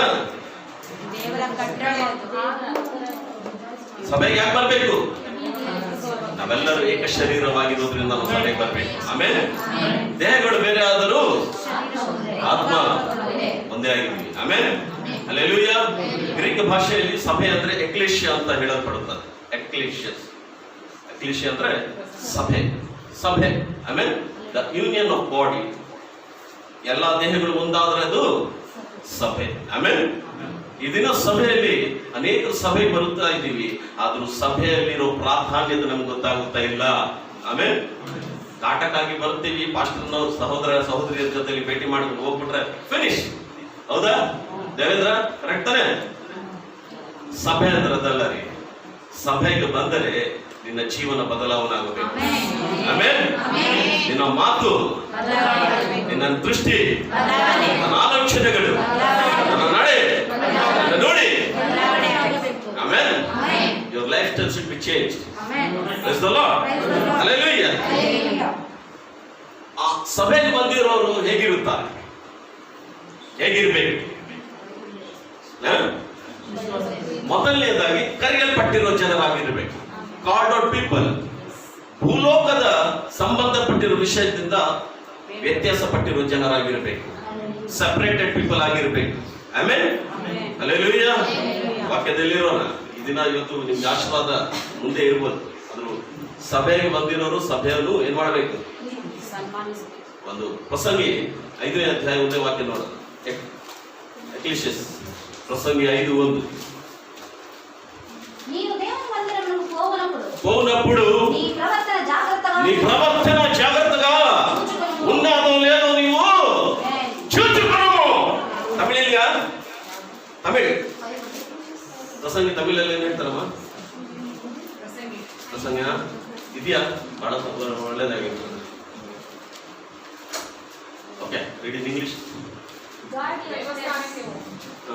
[SPEAKER 1] ದೇವರ ಕಟ್ಟಳೆ
[SPEAKER 6] ಸಭೆಗೆ ಯಾಕೆ ಬರ್ಬೇಕು? ನಾವೆಲ್ಲರೂ ಏಕ ಶರೀರವಾಗಿರೋದ್ರಿಂದ ನಾವು ಸಭೆಗೆ ಬರ್ಬೇಕು. ಆಮೇಲೆ ದೇಹಗಳು ಬೇರೆ ಆದರೂ ಆತ್ಮ ಒಂದೇ ಆಗಿದ್ವಿ. ಆಮೇಲೆ ಹಲ್ಲೆಲೂಯಾ. ಗ್ರೀಕ್ ಭಾಷೆಯಲ್ಲಿ ಸಭೆ ಅಂದ್ರೆ ಎಕ್ಲೇಶಿಯಾ ಅಂತ ಹೇಳಲ್ಪಡುತ್ತದೆ. ಎಕ್ಲೇಶಿಯಾ ಅಂದ್ರೆ ಸಭೆ, ಸಭೆ. ಆಮೇಲೆ ದ ಯೂನಿಯನ್ ಆಫ್ ಬಾಡಿ, ಎಲ್ಲಾ ದೇಹಗಳು ಒಂದಾದ್ರೆ ಅದು ಸಭೆ. ಆಮೇಲೆ ಈ ದಿನ ಸಭೆಯಲ್ಲಿ ಅನೇಕ ಸಭೆ ಬರುತ್ತಾ ಇದ್ದೀವಿ, ಆದ್ರೂ ಸಭೆಯಲ್ಲಿರೋ ಪ್ರಾಧಾನ್ಯತೆ ನಮ್ಗೆ ಗೊತ್ತಾಗುತ್ತಾ ಇಲ್ಲ. ಆಮೇಲೆ ನಾಟಕ್ಕಾಗಿ ಬರ್ತೀವಿ, ಪಾಸ್ಟರ್ನ ಸಹೋದರ ಸಹೋದರಿಯರ ಜೊತೆಲಿ ಭೇಟಿ ಮಾಡ್ಕೊಂಡು ಹೋಗ್ಬಿಟ್ರೆ ಫಿನಿಶ್. ಹೌದಾ ದೇವೇಂದ್ರ? ಕರೆಕ್ಟ್ ತಾನೆ? ಸಭೆ ಅಂದ್ರೆ ಅದಲ್ಲ ರೀ. ಸಭೆಗೆ ಬಂದರೆ ನಿನ್ನ ಜೀವನ ಬದಲಾವಣೆ ಆಗಬೇಕು. ಆಮೇಲೆ ನಿನ್ನ ಮಾತು, ನಿನ್ನ ದೃಷ್ಟಿ, ನನ್ನ ಆಲೋಚನೆಗಳು, ನನ್ನ ನಡೆ, ನನ್ನ ನೋಡಿ, ಆಮೇಲೆ your lifestyle should be changed. Praise the Lord. Hallelujah. ಆ ಸಭೆಗೆ ಬಂದಿರೋರು ಹೇಗಿರುತ್ತಾರೆ, ಹೇಗಿರ್ಬೇಕು? ಮೊದಲನೇದಾಗಿ ಕರೆಯಲ್ಪಟ್ಟಿರೋ ಜನರಾಗಿರ್ಬೇಕು. Called out people. ಭೂಲೋಕದ ಸಂಬಂಧಪಟ್ಟಿರೋ ವಿಷಯದಿಂದ ವ್ಯತ್ಯಾಸ ಪಟ್ಟಿರೋ ಜನರಾಗಿರ್ಬೇಕು. ಸೆಪರೇಟೆಡ್ ಪೀಪಲ್ ಆಗಿರ್ಬೇಕು. ಆಮೇಲೆ ಹಲ್ಲೆಲೂಯಾ. ವಾಕ್ಯದಲ್ಲಿರೋಣ. ಈ ದಿನ ಇವತ್ತು ನಿಮ್ಗೆ ಆಶೀರ್ವಾದ ಮುಂದೆ ಇರ್ಬೋದು. ಆದ್ರೂ ಸಭೆಗೆ ಬಂದಿರೋರು ಸಭೆಯನ್ನು ಏನ್ ಮಾಡಬೇಕು? ಒಂದು ಪ್ರಸಂಗಿ 5ನೇ ಅಧ್ಯಾಯ 1ನೇ ವಾಕ್ಯ ನೋಡೋಣ. ಎಕ್ಲಿಷಿಯಸ್ ಪ್ರಸಂಗಿ 5:1.
[SPEAKER 5] ನೀನು ದೇವರ మందిరమునకు
[SPEAKER 6] పోనప్పుడు
[SPEAKER 5] నీ ప్రవర్తన
[SPEAKER 6] జాగ్రత్తగా ఉన్నాదో లేదో నీవు చూచుకొను. ತಮಿಳಿಲ್ಯಾ? ತಮಿಳ್ ಪ್ರಸಂಗಿ ತಮಿಳಲ್ಲಿ ಏನ್ ಹೇಳ್ತಾರಮ್ಮ? ಪ್ರಸಂಗ ಇದೆಯಾ? ಬಹಳ ಒಳ್ಳೇದಾಗಿತ್ತು. Okay, read in English.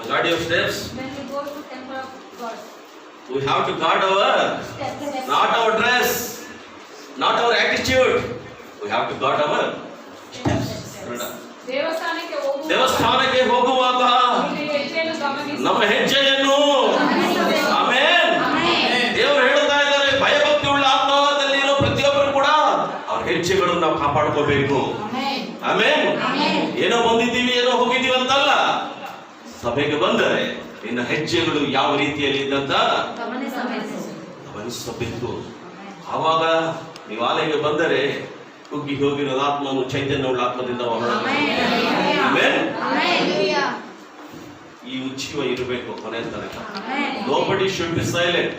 [SPEAKER 6] Guard your steps.
[SPEAKER 1] When we go to temple of God.
[SPEAKER 6] We have to guard our, not our dress, not our attitude. We have to guard our steps. ದೇವಸ್ಥಾನಕ್ಕೆ ಹೋಗುವಾಗ ನಮ್ಮ ಹೆಜ್ಜೆಯನ್ನು, ಆಮೇನ್, ದೇವರು ಹೇಳ್ತಾ ಇದ್ದಾರೆ, ಭಯಭಕ್ತಿ ಉಳ್ಳ ಆತ್ಮದಲ್ಲಿರೋ ಪ್ರತಿಯೊಬ್ಬರು ಕೂಡ ಅವ್ರ ಹೆಜ್ಜೆಗಳನ್ನು ನಾವು ಕಾಪಾಡ್ಕೋಬೇಕು. ಆಮೇನ್. ಏನೋ ಬಂದಿದ್ದೀವಿ ಏನೋ ಹೋಗಿದ್ದೀವಿ ಅಂತಲ್ಲ. ಸಭೆಗೆ ಬಂದರೆ ನಿನ್ನ ಹೆಜ್ಜೆಗಳು ಯಾವ ರೀತಿಯಲ್ಲಿ ಇದ್ದಂತ ಗಮನಿಸಬೇಕು. ಆವಾಗ ನೀವು ಆಲಯಕ್ಕೆ ಬಂದರೆ ಕುಗ್ಗಿ ಹೋಗಿರೋ ಆತ್ಮನು ಚೈತನ್ಯವುಳ್ಳ ಆತ್ಮದಿಂದ ಈ ಉಜ್ಜೀವ ಇರಬೇಕು ಕೊನೆ ತನಕ. Nobody should be silent.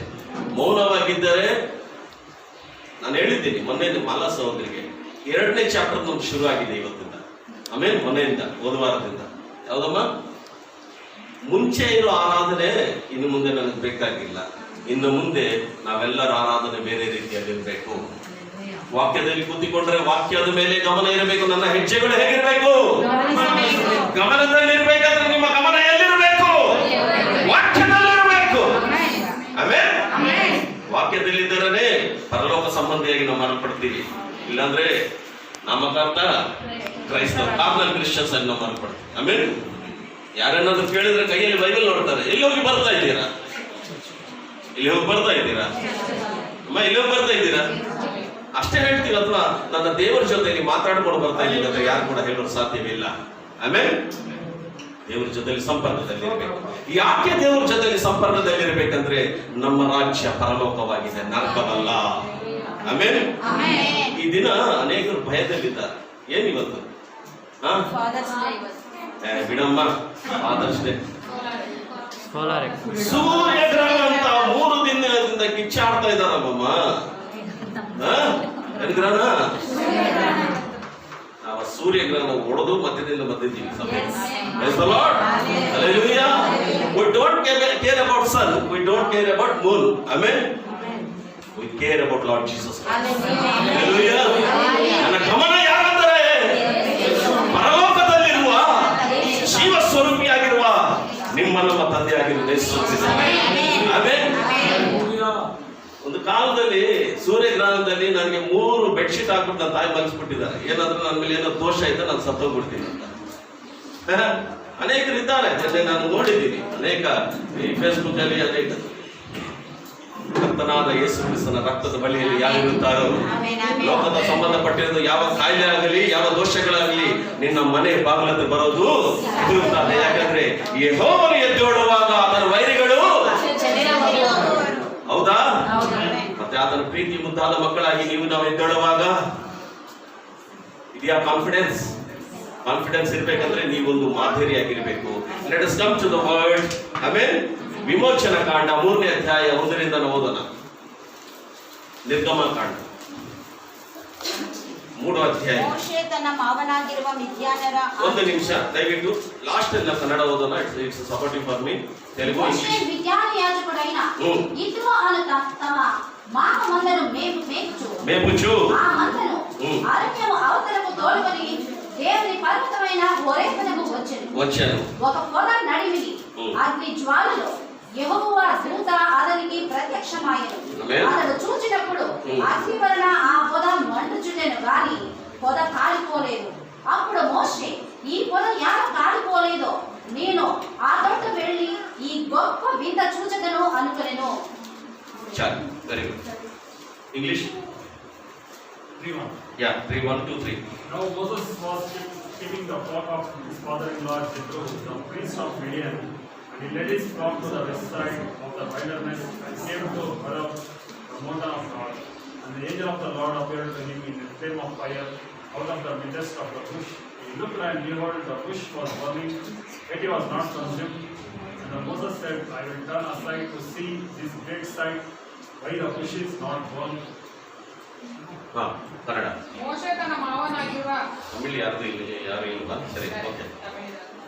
[SPEAKER 6] ಮೌನವಾಗಿದ್ದರೆ, ನಾನು ಹೇಳಿದ್ದೀನಿ ಮೊನ್ನೆ ಮಾಲಾ ಸಹೋದರಿಗೆ 2ನೇ ಚಾಪ್ಟರ್ ನಮ್ಗೆ ಶುರು ಆಗಿದೆ ಇವತ್ತಿಂದ. ಆಮೇಲೆ ಮೊನ್ನೆಯಿಂದ ಹೋದವಾರದಿಂದ. ಯಾವ್ದಮ್ಮ? ಮುಂಚೆ ಇರೋ ಆರಾಧನೆ ಇನ್ನು ಮುಂದೆ ನನಗೆ ಬೇಕಾಗಿಲ್ಲ. ಇನ್ನು ಮುಂದೆ ನಾವೆಲ್ಲರ ಆರಾಧನೆ ಬೇರೆ ರೀತಿಯಲ್ಲಿರ್ಬೇಕು. ವಾಕ್ಯದಲ್ಲಿ ಕೂತಿಕೊಂಡ್ರೆ ವಾಕ್ಯದ ಮೇಲೆ ಗಮನ ಇರಬೇಕು. ನನ್ನ ಹೆಜ್ಜೆಗಳು ಹೇಗಿರ್ಬೇಕು? ಗಮನದಲ್ಲಿರ್ಬೇಕಾದ್ರೆ ನಿಮ್ಮ ಗಮನ ಎಲ್ಲಿರ್ಬೇಕು? ವಾಕ್ಯದಲ್ಲಿರ್ಬೇಕು. ಆಮೇಲೆ ವಾಕ್ಯದಲ್ಲಿದ್ದರೇ ಪರಲೋಕ ಸಂಬಂಧಿಯಾಗಿ ನಾವು ಮಾರ್ಪಡ್ತೀವಿ. ಇಲ್ಲಾಂದ್ರೆ ನಾಮಕಾರ್ಥ ಕ್ರೈಸ್ತವ ಕಾರ್ನಲ್ ಕ್ರಿಶ್ಚಿಯನ್ಸ್ ಆಗಿ ನಾವು ಮಾರ್ಪಡ್ತೀವಿ. ಆಮೇಲೆ ಯಾರನ್ನಾದ್ರೂ ಕೇಳಿದ್ರೆ ಕೈಯಲ್ಲಿ ಬೈಬಲ್ ನೋಡ್ತಾರೆ. ಎಲ್ಲಿ ಹೋಗಿ ಬರ್ತಾ ಇದ್ದೀರಾ? ಇಲ್ಲಿ ಹೋಗಿ ಬರ್ತಾ ಇದ್ದೀರಾ? ಅಮ್ಮ ಇಲ್ಲಿ ಹೋಗಿ ಬರ್ತಾ ಇದ್ದೀರಾ? ಅಷ್ಟೇ ಹೇಳ್ತೀವಿ. ಅಥವಾ ನನ್ನ ದೇವರ ಜೊತೆಯಲ್ಲಿ ಮಾತಾಡ್ಕೊಂಡು ಬರ್ತಾ ಇದ್ದೀವಿ ಅಂತ ಯಾರು ಕೂಡ ಹೇಳೋರು ಸಾಧ್ಯವಿಲ್ಲ. ಆಮೇಲೆ ದೇವರ ಜೊತೆಲಿ ಸಂಪರ್ಕದಲ್ಲಿರ್ಬೇಕು. ಯಾಕೆ ದೇವರ ಜೊತೆಲಿ ಸಂಪರ್ಕದಲ್ಲಿರ್ಬೇಕಂದ್ರೆ ನಮ್ಮ ರಾಜ್ಯ ಪರಲೋಕವಾಗಿದೆ, ನರಕವಲ್ಲ. ಆಮೇಲೆ ಈ ದಿನ ಅನೇಕರು ಭಯದಲ್ಲಿದ್ದಾರೆ. ಏನಿವತ್ತು? ಬಿಡಮ್ಮ, ಫಾದರ್ಸ್ ಡೇ. ಸೂರ್ಯಗ್ರಹಣ ಅಂತ 3 ದಿನದಿಂದ ಕಿಚ್ಚಾಡ್ತಾ ಇದ್ದಾರಮ್ಮ. ಗ್ರಹಣ ನಾವು ಸೂರ್ಯಗ್ರಹಣ ಹೊಡೆದು ಮಧ್ಯದಿಂದ ಬಂದಿದ್ದೀವಿ. We don't care about sun, we don't care about moon. Amen. We care about Lord Jesus Christ. Hallelujah. ನನ್ನ ಗಮನ ಯಾರಂದರೆ ಪರಲೋಕದಲ್ಲಿರುವ ಜೀವ ಸ್ವರೂಪಿಯಾಗಿರುವ ನಿಮ್ಮ ನಮ್ಮ ತಂದೆಯಾಗಿರುವ ಯೇಸು ಕ್ರಿಸ್ತ. ಆಮೆನ್. ಒಂದು ಕಾಲದಲ್ಲಿ ಸೂರ್ಯಗ್ರಹಣದಲ್ಲಿ ನನಗೆ 3 ಬೆಡ್ಶೀಟ್ ಹಾಕ್ಬಿಟ್ಟು ನನ್ನ ತಾಯಿ ಮಲಗಿಸ್ಬಿಟ್ಟಿದ್ದಾರೆ. ಏನಾದ್ರೂ ನನ್ನ ಮೇಲೆ ಏನೋ ದೋಷ ಇದ್ದರೆ ನಾನು ಸತ್ತೋಗ್ಬಿಡ್ತೀನಿ ಅಂತ. ಅನೇಕರಿದ್ದಾರೆ, ನಾನು ನೋಡಿದ್ದೀನಿ ಅನೇಕ ಈ ಫೇಸ್ಬುಕ್ ಅಲ್ಲಿ ಅನೇಕ ಕರ್ತನಾದ ಯೇಸು ಕ್ರಿಸ್ತನ ರಕ್ತದ ಬಳಿಯಲ್ಲಿ ಯಾರಿರುತ್ತಾರೋ ಲೋಕದ ಸಂಬಂಧಪಟ್ಟಿರೋದು ಯಾವ ಕಾಯಿಲೆ ಆಗಲಿ ಯಾವ ದೋಷಗಳಾಗಲಿ ನಿನ್ನ ಮನೆ ಬಾಗಿಲಲ್ಲಿ ಬರೋದು ಇರುತ್ತದೆ. ಯಾಕಂದ್ರೆ ಯೆಹೋವನು ಎದ್ದೇಳುವಾಗ ಅದರ ವೈರಿಗಳು ಹೌದಾ, ಮತ್ತೆ ಆತನ ಪ್ರೀತಿ ಮುದ್ದಾದ ಮಕ್ಕಳಾಗಿ ನಾವು ಎದ್ದೇಳುವಾಗ ಇದೆಯಾ ಕಾನ್ಫಿಡೆನ್ಸ್? ಕಾನ್ಫಿಡೆನ್ಸ್ ಇರ್ಬೇಕಂದ್ರೆ ನೀವೊಂದು ಮಾದರಿಯಾಗಿರ್ಬೇಕು. Let us come to the word. Amen. ವಿಮೋಚನ ಕಾಂಡ 3ನೇ ಅಧ್ಯಾಯ 1ರಿಂದ ಓದೋಣ. ನಿರ್ಗಮಕಾಂಡ 3 ಅಧ್ಯಾಯ.
[SPEAKER 5] ಮೋಶೆ ತನ್ನ ಮಾವನಾಗಿರುವ ಮಿದ್ಯಾನರ
[SPEAKER 6] ಒಂದು ನಿಮಿಷ ದಯವಿಟ್ಟು ಲಾಸ್ಟ್ ಎಲ್ಲ ಕನ್ನಡ ಓದೋಣ. It's supportive for me. Telugu
[SPEAKER 5] మోషే మిద్యాను యాజకుడైన ఇత్రో అను తమ మామ మందను మేపుచు ఆ మందను అరణ్యము అవతలకు తోలుకొని దేవుని పర్వతమైన హోరేబునకు వచ్చెను. ఒక పొద నడిమిని అగ్ని జ్వాలలో యెహోవా దూత అతనికి ప్రత్యక్షమాయెను. అతడు చూచినప్పుడు అగ్ని వలన ఆ పొద మండుచుండెను గాని పొద కాలిపోలేదు. అప్పుడు మోషే ఈ పొద ఎలా కాలిపోలేదో నేను ఆ తోట వెళ్ళి ఈ గొప్ప వింత చూచదను అనుకొనెను.
[SPEAKER 6] చాలు, very good. English
[SPEAKER 2] 3:1.
[SPEAKER 6] Yeah 3:1 to 3.
[SPEAKER 2] Now Moses was keeping the flock of his father-in-law Jethro, the priest of Midian, and he led his flock to the west side of the wilderness and came to Horeb, the mountain of God. And the angel of the Lord appeared to him in a flame of fire out of the midst of the bush. He looked and behold, the bush was burning, yet he was not consumed. And then Moses said, I will turn aside to see this great sight, why the bush is not burned.
[SPEAKER 6] Kannada.
[SPEAKER 3] ಮೋಶೆ ತನ್ನ ಮಾವನಾಗಿರುವ
[SPEAKER 6] ತಮಿಳ್ ಯಾರು ಇಲ್ವಾ? ಸರಿ, okay.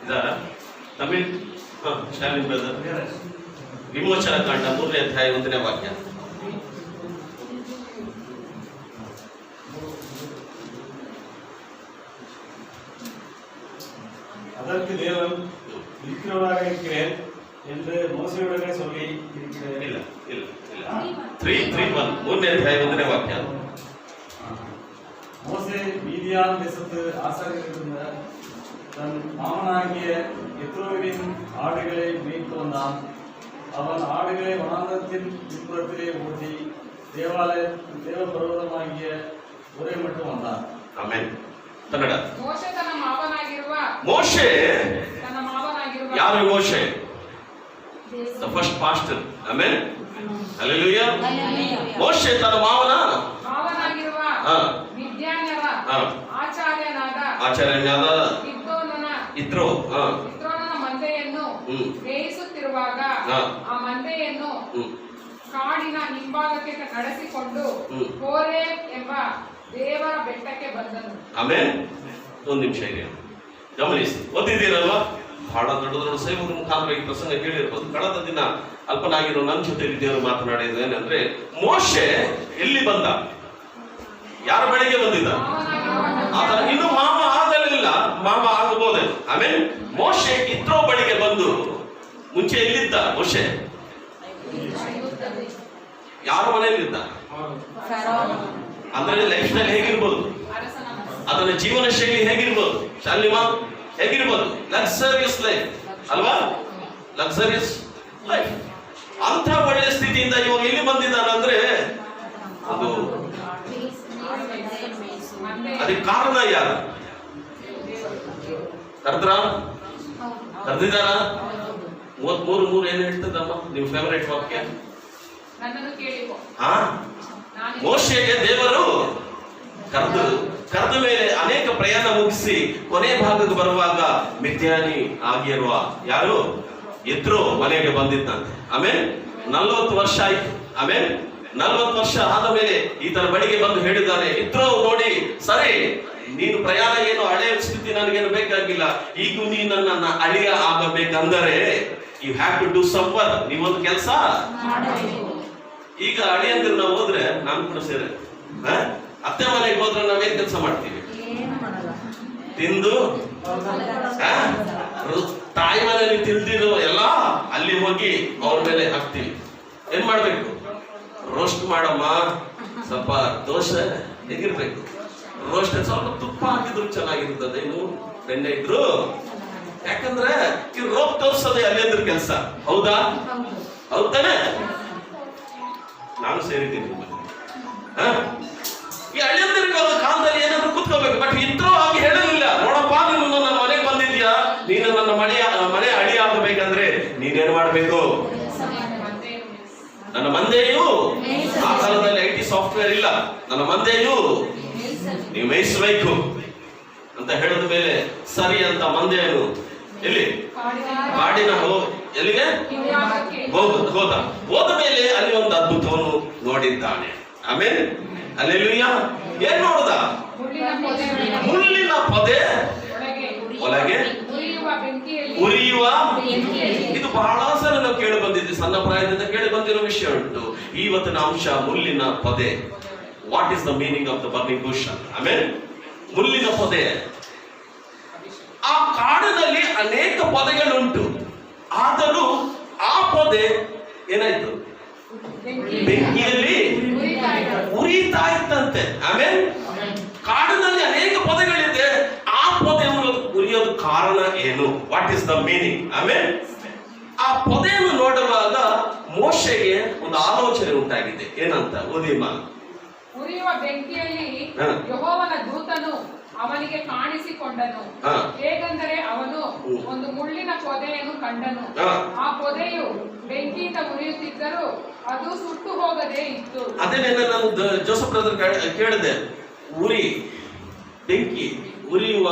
[SPEAKER 6] ಇದಾರ Tamil? Shalin brother. ವಿಮೋಚನ ಕಾಂಡ 3ನೇ ಅಧ್ಯಾಯ 1ನೇ ವಾಕ್ಯ.
[SPEAKER 7] அதற்கு தேவன் இருக்கிறவராக இருக்கிறேன் என்று மோசேயுடனே சொல்லி இருக்கிறேன்.
[SPEAKER 6] ಇಲ್ಲ 3:1 3ನೇ ಅಧ್ಯಾಯ 1ನೇ ವಾಕ್ಯ.
[SPEAKER 7] மோசே மீதியான் தேசத்து ஆசாரியர்களிருந்த தன் மாமனாகிய எத்ரோவின் ஆடுகளை மேய்த்து வந்தான். அவன் ஆடுகளை வனாந்தரத்தின் பின்புறத்திலே ஓட்டி தேவ பர்வதமாகிய ஒரே மட்டும் வந்தான்.
[SPEAKER 6] ಆಮೆನ್. ಕನ್ನಡ.
[SPEAKER 3] ಮೋಶೆ ತನ್ನ ಮಾವನಾಗಿರುವ
[SPEAKER 6] ಮೋಶೆ ಯಾರು? ಮೋಶೆ the first pastor. Amen. Hallelujah. ಮೋಶೆ ತನ್ನ ಮಾವನಾಗಿರುವ
[SPEAKER 3] ಮಿದ್ಯಾನ್ಯರ ಆಚಾರ್ಯನಾದ ಇತ್ರೋನನ ಮಂದೆಯನ್ನು ಮೇಯಿಸುತ್ತಿರುವಾಗ ಆ ಮಂದೆಯನ್ನು ಕಾಡಿನ ಹಿಂಭಾಗಕ್ಕೆ ನಡೆಸಿಕೊಂಡು ಹೋರೇಬ್ ಎಂಬ ದೇವರ ಬೆಟ್ಟಕ್ಕೆ ಬಂದನು.
[SPEAKER 6] ಆಮೇಲೆ ಒಂದು ನಿಮಿಷ ಇದೆ, ಗಮನಿಸಿ. ಓದಿದ್ದೀರಲ್ವಾ? ಬಹಳ ದೊಡ್ಡ ದೊಡ್ಡ ಸೇವಕರ ಮುಖಾಂತರ ಈ ಪ್ರಸಂಗ ಕೇಳಿರ್ಬೋದು. ಕಳೆದ ದಿನ ಅಲ್ಪನಾಗಿರೋ ನನ್ನ ಜೊತೆ ದೇವರು ಮಾತನಾಡಿದ್ರು ಏನಂದ್ರೆ, ಮೋಶೆ ಎಲ್ಲಿ ಬಂದ? ಯಾರ ಬಳಿಗೆ ಬಂದಿದ್ದ? ಆತರ ಇನ್ನು ಮಾಮ ಆಗಲಿಲ್ಲ, ಮಾಮ ಆಗಬಹುದೇ. ಆಮೇಲೆ ಮೋಶೆ ಇತ್ರೋ ಬಳಿಗೆ ಬಂದು, ಮುಂಚೆ ಎಲ್ಲಿದ್ದ ಮೋಶೆ? ಯಾರ ಮನೆಯಲ್ಲಿದ್ದ? ಅಂದ್ರೆ ಲೈಫ್ ಸ್ಟೈಲ್ ಹೇಗಿರ್ಬೋದು, ಅದನ್ನ ಜೀವನ ಶೈಲಿ ಹೇಗಿರ್ಬೋದು, ಶಾಲಿಮಾ ಹೇಗಿರ್ಬೋದು? ಲಕ್ಸರಿಯಸ್ ಲೈಫ್ ಅಲ್ವಾ? Luxurious life. ಅಂತ ಒಳ್ಳೆ ಸ್ಥಿತಿಯಿಂದ ಇವಾಗ ಎಲ್ಲಿ ಬಂದಿದ್ದಾನಂದ್ರೆ, ಅದು ಅದಕ್ಕೆ ಕಾರಣ ಯಾರು? ಕರೆದಿದ್ದಾರ? 33:3 ಏನ್ ಹೇಳ್ತದಮ್ಮ ನಿಮ್ ಫೇವರೇಟ್ ವಾಕ್ಯ? ಮೋಶೆಗೆ ದೇವರು ಕರೆದ ಮೇಲೆ ಅನೇಕ ಪ್ರಯಾಣ ಮುಗಿಸಿ ಕೊನೆ ಭಾಗಕ್ಕೆ ಬರುವಾಗ ಮಿದ್ಯಾನಿ ಆಗಿರುವ ಯಾರು? ಯೆತ್ರೋ ಮನೆಗೆ ಬಂದಿದ್ದಂತೆ. ಆಮೇಲೆ 40 ವರ್ಷ ಆಯ್ತು. ಆಮೇಲೆ 40 ವರ್ಷ ಆದ ಮೇಲೆ ಈತನ ಬಳಿಗೆ ಬಂದು ಹೇಳಿದ್ದಾನೆ, ಯೆತ್ರೋ ನೋಡಿ, ಸರಿ ನೀನು ಪ್ರಯಾಣ ಏನು ಹಳೆಯ ಸ್ಥಿತಿ ನನಗೇನು ಬೇಕಾಗಿಲ್ಲ, ಈಗ ನೀನು ನನ್ನ ಅಳಿಯ ಆಗಬೇಕಂದರೆ you have to do some work. ನೀವೊಂದು ಕೆಲಸ ಈಗ ಅಳಿಯಂದ್ರೆ ನಾವು ಹೋದ್ರೆ ನಾನು ಕೂಡ ಸೇರೆ ಅತ್ತೆ ಮನೆಗೆ ಹೋದ್ರೆ ನಾವೇನ್ ಕೆಲಸ ಮಾಡ್ತೀವಿ? ತಿಂದು ತಾಯಿ ಮನೆಯಲ್ಲಿ ತಿಂದಿರೋ ಎಲ್ಲ ಅಲ್ಲಿ ಹೋಗಿ ಅವ್ರ ಮೇಲೆ ಹಾಕ್ತೀವಿ. ಏನ್ ಮಾಡ್ಬೇಕು? ರೋಸ್ಟ್ ಮಾಡಮ್ಮ, ಸ್ವಲ್ಪ ದೋಸೆ ಹೇಗಿರ್ಬೇಕು, ರೋಸ್ಟ್ ಸ್ವಲ್ಪ ತುಪ್ಪ ಹಾಕಿದ್ರು ಚೆನ್ನಾಗಿರ್ತದೆ, ಇನ್ನು ಬೆಣ್ಣೆ ಇದ್ರು. ಯಾಕಂದ್ರೆ ಈ ರೋಗ್ ತೋರ್ಸೋದೇ ಅಲ್ಲಿಂದ್ರ ಕೆಲಸ. ಹೌದಾ? ಹೌದಾನೆ? ನಾನು ಸೇರಿದ್ದೀನಿ ಈ ಹಳ್ಳಿಯಂದ್ರ ಕಾಲದಲ್ಲಿ ಏನಾದ್ರು ಕೂತ್ಕೋಬೇಕು. ಬಟ್ ಇದ್ರೂ ಹಾಗೆ ಹೇಳಲಿಲ್ಲ. ನೋಡಪ್ಪ, ನೀನು ನನ್ನ ಮನೆಗೆ ಬಂದಿದ್ಯಾ, ನೀನು ನನ್ನ ಮನೆ ಅಡಿ ಆಗಬೇಕಂದ್ರೆ ನೀನೇನ್ ಮಾಡ್ಬೇಕು? ನನ್ನ ಮಂದೆಯು, ಆ ಕಾಲದಲ್ಲಿ IT ಸಾಫ್ಟ್ವೇರ್ ಇಲ್ಲ, ನನ್ನ ಮಂದೆಯು ನೀವು ಮೇಯಿಸಬೇಕು ಅಂತ ಹೇಳಿದ ಮೇಲೆ ಸರಿ ಅಂತ ಮಂದೆಯನ್ನು ಎಲ್ಲಿ ಕಾಡಿನ ಎಲ್ಲಿಗೆ ಹೋದ ಮೇಲೆ ಅಲ್ಲಿ ಒಂದು ಅದ್ಭುತವನ್ನು ನೋಡಿದ್ದಾನೆ. ಆಮೇಲೆ ಅಲ್ಲೆಲ್ಲೂಯ್ಯ. ಏನ್ ನೋಡ್ದ? ಮುಳ್ಳಿನ ಪೊದೆ ಒಳಗೆ ಉರಿಯುವ. ಇದು ಬಹಳ ಸಲ ನಾವು ಕೇಳಿ ಬಂದಿದ್ವಿ, ಸಣ್ಣ ಪ್ರಾಯದಿಂದ ಕೇಳಿ ಬಂದಿರೋ ವಿಷಯ ಉಂಟು. ಇವತ್ತಿನ ಅಂಶ ಮುಳ್ಳಿನ ಪೊದೆ. What is the meaning of the burning bush? ಆಮೇಲೆ ಮುಳ್ಳಿನ ಪೊದೆ. ಆ ಕಾಡಿನಲ್ಲಿ ಅನೇಕ ಪೊದೆಗಳುಂಟು. ಆದರೂ ಆ ಪೊದೆ ಏನಾಯ್ತು? ಬೆಂಕಿಯಲ್ಲಿ ಉರಿತಾ ಇತ್ತಂತೆ. ಆಮೇಲೆ ಕಾಡಿನಲ್ಲಿ ಅನೇಕ ಪೊದೆಗಳಿದೆ. ಆ ಪೊದೆಯನ್ನು ಉರಿಯೋದು ಕಾರಣ ಏನು? What is the meaning? ಆಮೇಲೆ ಆ ಪೊದೆಯನ್ನು ನೋಡುವಾಗ ಮೋಶೆಗೆ ಒಂದು ಆಲೋಚನೆ ಉಂಟಾಗಿದೆ. ಏನಂತ ಓದಿಮ್ಮ?
[SPEAKER 3] ಉರಿಯುವ ಬೆಂಕಿಯಲ್ಲಿ ಯೆಹೋವನ ದೂತನು ಅವನಿಗೆ ಕಾಣಿಸಿಕೊಂಡನು. ಹೇಗೆಂದರೆ ಅವನು ಒಂದು ಮುಳ್ಳಿನ ಪೊದೆಯನ್ನು ಕಂಡನು. ಆ ಪೊದೆಯು ಬೆಂಕಿಯಿಂದ ಉರಿಯುತ್ತಿದ್ದರೂ ಅದು ಸುಟ್ಟು ಹೋಗದೆ ಇತ್ತು.
[SPEAKER 6] ಅದೇನೇ ನಾನು ಜೋಸಫ್ ಬ್ರದರ್ ಕೇಳಿದೆ. ಉರಿ, ಬೆಂಕಿ, ಉರಿಯುವ,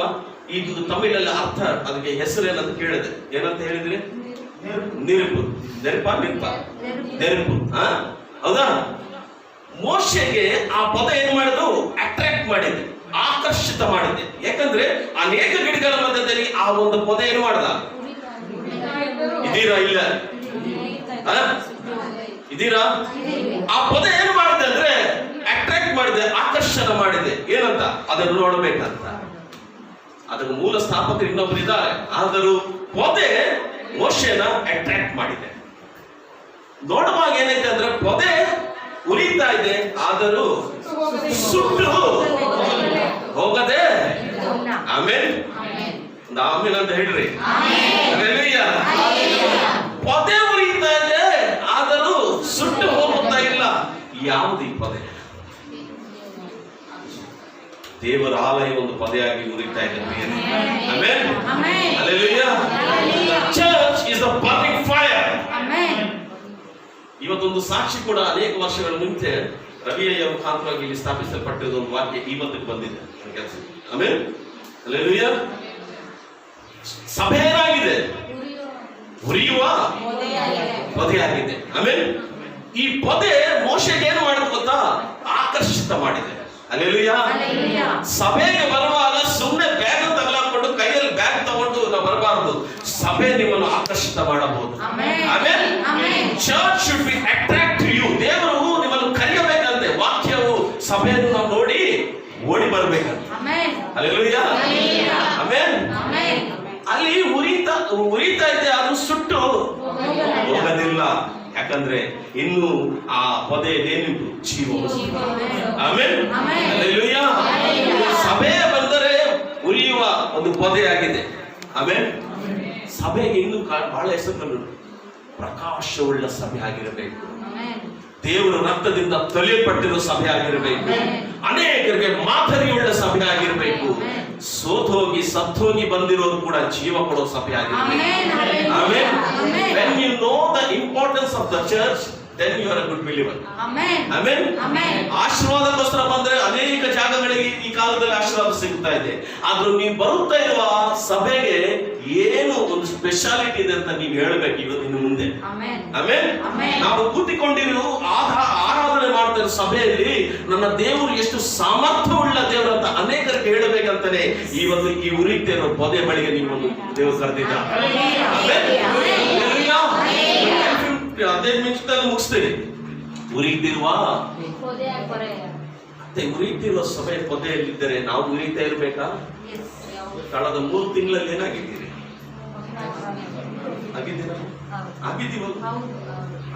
[SPEAKER 6] ಇದು ತಮಿಳಲ್ಲಿ ಅರ್ಥ, ಅದಕ್ಕೆ ಹೆಸರು ಏನಂತ ಕೇಳಿದೆ. ಏನಂತ ಹೇಳಿದ್ರಿ? ನೆರುಪು. ನೆರುಪು. ಹೌದಾ? ಮೋಶೆಗೆ ಆ ಪದ ಏನ್ ಮಾಡಿದ್ರು? ಅಟ್ರಾಕ್ಟ್ ಮಾಡಿದೆ, ಆಕರ್ಷಿತ ಮಾಡಿದೆ. ಯಾಕಂದ್ರೆ ಅನೇಕ ಗಿಡಗಳ ಮಧ್ಯದಲ್ಲಿ ಆ ಒಂದು ಪದ ಏನು ಮಾಡ್ದ? ಇದೀರಾ? ಇಲ್ಲ ಇದೀರಾ? ಆ ಪದ ಏನು ಮಾಡಿದೆ ಅಂದ್ರೆ ಅಟ್ರಾಕ್ಟ್ ಮಾಡಿದೆ, ಆಕರ್ಷಣೆ ಮಾಡಿದೆ. ಏನಂತ? ಅದನ್ನು ನೋಡ್ಬೇಕಂತ. ಅದಕ್ಕೆ ಮೂಲ ಸ್ಥಾಪಕರು ಇನ್ನೊಬ್ಬರು ಇದ್ದಾರೆ. ಆದರೂ ಪೊದೆ ಮೋಶೆನ ಅಟ್ರಾಕ್ಟ್ ಮಾಡಿದೆ. ನೋಡುವಾಗ ಏನೈತೆ ಅಂದ್ರೆ ಪೊದೆ ಉರಿತಾ ಇದೆ, ಆದರೂ ಸುಟ್ಟು ಹೋಗದೆ. ಆಮೇಲೆ ಆಮೇಲೆ ಅಂತ ಹೇಳ್ರಿ. ಪೊದೆ ಉರಿತಾ ಇದೆ, ಆದರೂ ಸುಟ್ಟು ಹೋಗುತ್ತಾ ಇಲ್ಲ. ಯಾವುದು ಈ ಪೊದೆ? ದೇವರ ಆಲಯ ಒಂದು ಪೊದೆಯಾಗಿ ಉರಿತಾ ಇದೆ. Church is the burning fire. ಇವತ್ತೊಂದು ಸಾಕ್ಷಿ ಕೂಡ ಅನೇಕ ವರ್ಷಗಳ ಮುಂಚೆ ರವಿಯ ಮುಖಾಂತರವಾಗಿ ಇಲ್ಲಿ ಸ್ಥಾಪಿಸಲ್ಪಟ್ಟಿದ್ದ ಒಂದು ವಾಕ್ಯ ಇವತ್ತಿಗೆ ಬಂದಿದೆ ಕೆಲಸ. ಆಮೇಲೆ ಅಲ್ಲೆಲೂಯ್ಯ. ಸಭೆ ಏನಾಗಿದೆ? ಉರಿಯುವ ಪೊದೆಯಾಗಿದೆ. ಆಮೇಲೆ ಈ ಪೊದೆ ಮೋಶೆಗೆ ಏನು ಮಾಡಿದ ಗೊತ್ತಾ? ಆಕರ್ಷಿತ ಮಾಡಿದೆ. ಅಲ್ಲೆಲೂಯ್ಯ. ಸಭೆಗೆ ಬರುವಾಗ ಸುಮ್ಮನೆ ಬ್ಯಾಗ್ ತಗಲಾಕೊಂಡು ಕೈಯಲ್ಲಿ ಬ್ಯಾಗ್ ತಗೊಂಡು ನಾವು ಬರಬಾರದು. ಸಭೆ ನಿಮ್ಮನ್ನು ಆಕರ್ಷಿತ ಮಾಡಬಹುದು. ಆಮೇಲೆ church should be attract to you. ದೇವರು ನಿಮ್ಮನ್ನು ಕರೆಯಬೇಕಂತೆ. ವಾಕ್ಯವು ಸಭೆಯನ್ನು ನಾವು ನೋಡಿ ಓಡಿ ಬರಬೇಕಂತೆ. ಅಲ್ಲೆಲೂಯ್ಯ. ಆಮೇಲೆ ಅಲ್ಲಿ ಉರಿತಾ ಇದೆ, ಅದು ಸುಟ್ಟು ಹೋಗೋದಿಲ್ಲ. ಯಾಕಂದ್ರೆ ಇನ್ನು ಆ ಪೊದೆ ಏನುಂಟು? ಜೀವ. ಆಮೇಲೆ ಅಲ್ಲೆಲೂಯ್ಯ. ಸಭೆ ಬಂದರೆ ಉರಿಯುವ ಒಂದು ಪೊದೆಯಾಗಿದೆ. ಆಮೇಲೆ ಸಭೆಗೆ ಇನ್ನು ಬಹಳ ಹೆಸರುಗಳು. ಪ್ರಕಾಶವುಳ್ಳ ಸಭೆ ಆಗಿರಬೇಕು. ದೇವರ ರಕ್ತದಿಂದ ತೊಳೆಯಲ್ಪಟ್ಟಿರೋ ಸಭೆ ಆಗಿರಬೇಕು. ಅನೇಕರಿಗೆ ಮಾದರಿಯುಳ್ಳ ಸಭೆ ಆಗಿರಬೇಕು. ಸೋತೋಗಿ ಸತ್ತೋಗಿ ಬಂದಿರೋದು ಕೂಡ ಜೀವ ಕೊಡೋ ಸಭೆ ಆಗಿರಬೇಕು. ಆಮೇಲೆ when you know the importance of the church, then you are a good believer. ಆಮೇಲೆ ಆಶೀರ್ವಾದಕ್ಕೋಸ್ಕರ ಬಂದ್ರೆ ಅನೇಕ ಜಾಗಗಳಿಗೆ ಈ ಕಾಲದಲ್ಲಿ ಆಶೀರ್ವಾದ ಸಿಗ್ತಾ ಇದೆ. ಆದ್ರೂ ನೀವು ಬರುತ್ತಾ ಇರುವ ಸಭೆಗೆ ಏನು ಒಂದು ಸ್ಪೆಷಾಲಿಟಿ ಇದೆ ಅಂತ ನೀವು ಹೇಳಬೇಕು ಇವತ್ತಿನ ಮುಂದೆ. ಆಮೇಲೆ ನಾವು ಕೂತಿಕೊಂಡಿರೋ ಆರಾಧನೆ ಮಾಡ್ತಿರೋ ಸಭೆಯಲ್ಲಿ ನನ್ನ ದೇವರು ಎಷ್ಟು ಸಾಮರ್ಥ್ಯವುಳ್ಳ ದೇವರು ಅಂತ ಅನೇಕರಿಗೆ ಹೇಳಬೇಕಂತಾನೆ ಇವತ್ತು ಈ ಉರಿತಾ ಇರೋ ಪೊದೆ ಬಳಿಗೆ ನಿಮ್ಮನ್ನು ದೇವರು ಕರೆದಿದ್ದ. 15 ನಿಮಿಷದಲ್ಲಿ ಮುಗಿಸ್ತೀರಿ. ಉರಿಯುತ್ತಿರುವ ಉರಿಯುತ್ತಿರುವ ಸಭೆ ಪೊದೆಯಲ್ಲಿದ್ದರೆ ನಾವು ಉರಿತಾ ಇರ್ಬೇಕಾ? ಕಳೆದ 3 ತಿಂಗಳಲ್ಲಿ ಏನಾಗಿದ್ದೀರಿ?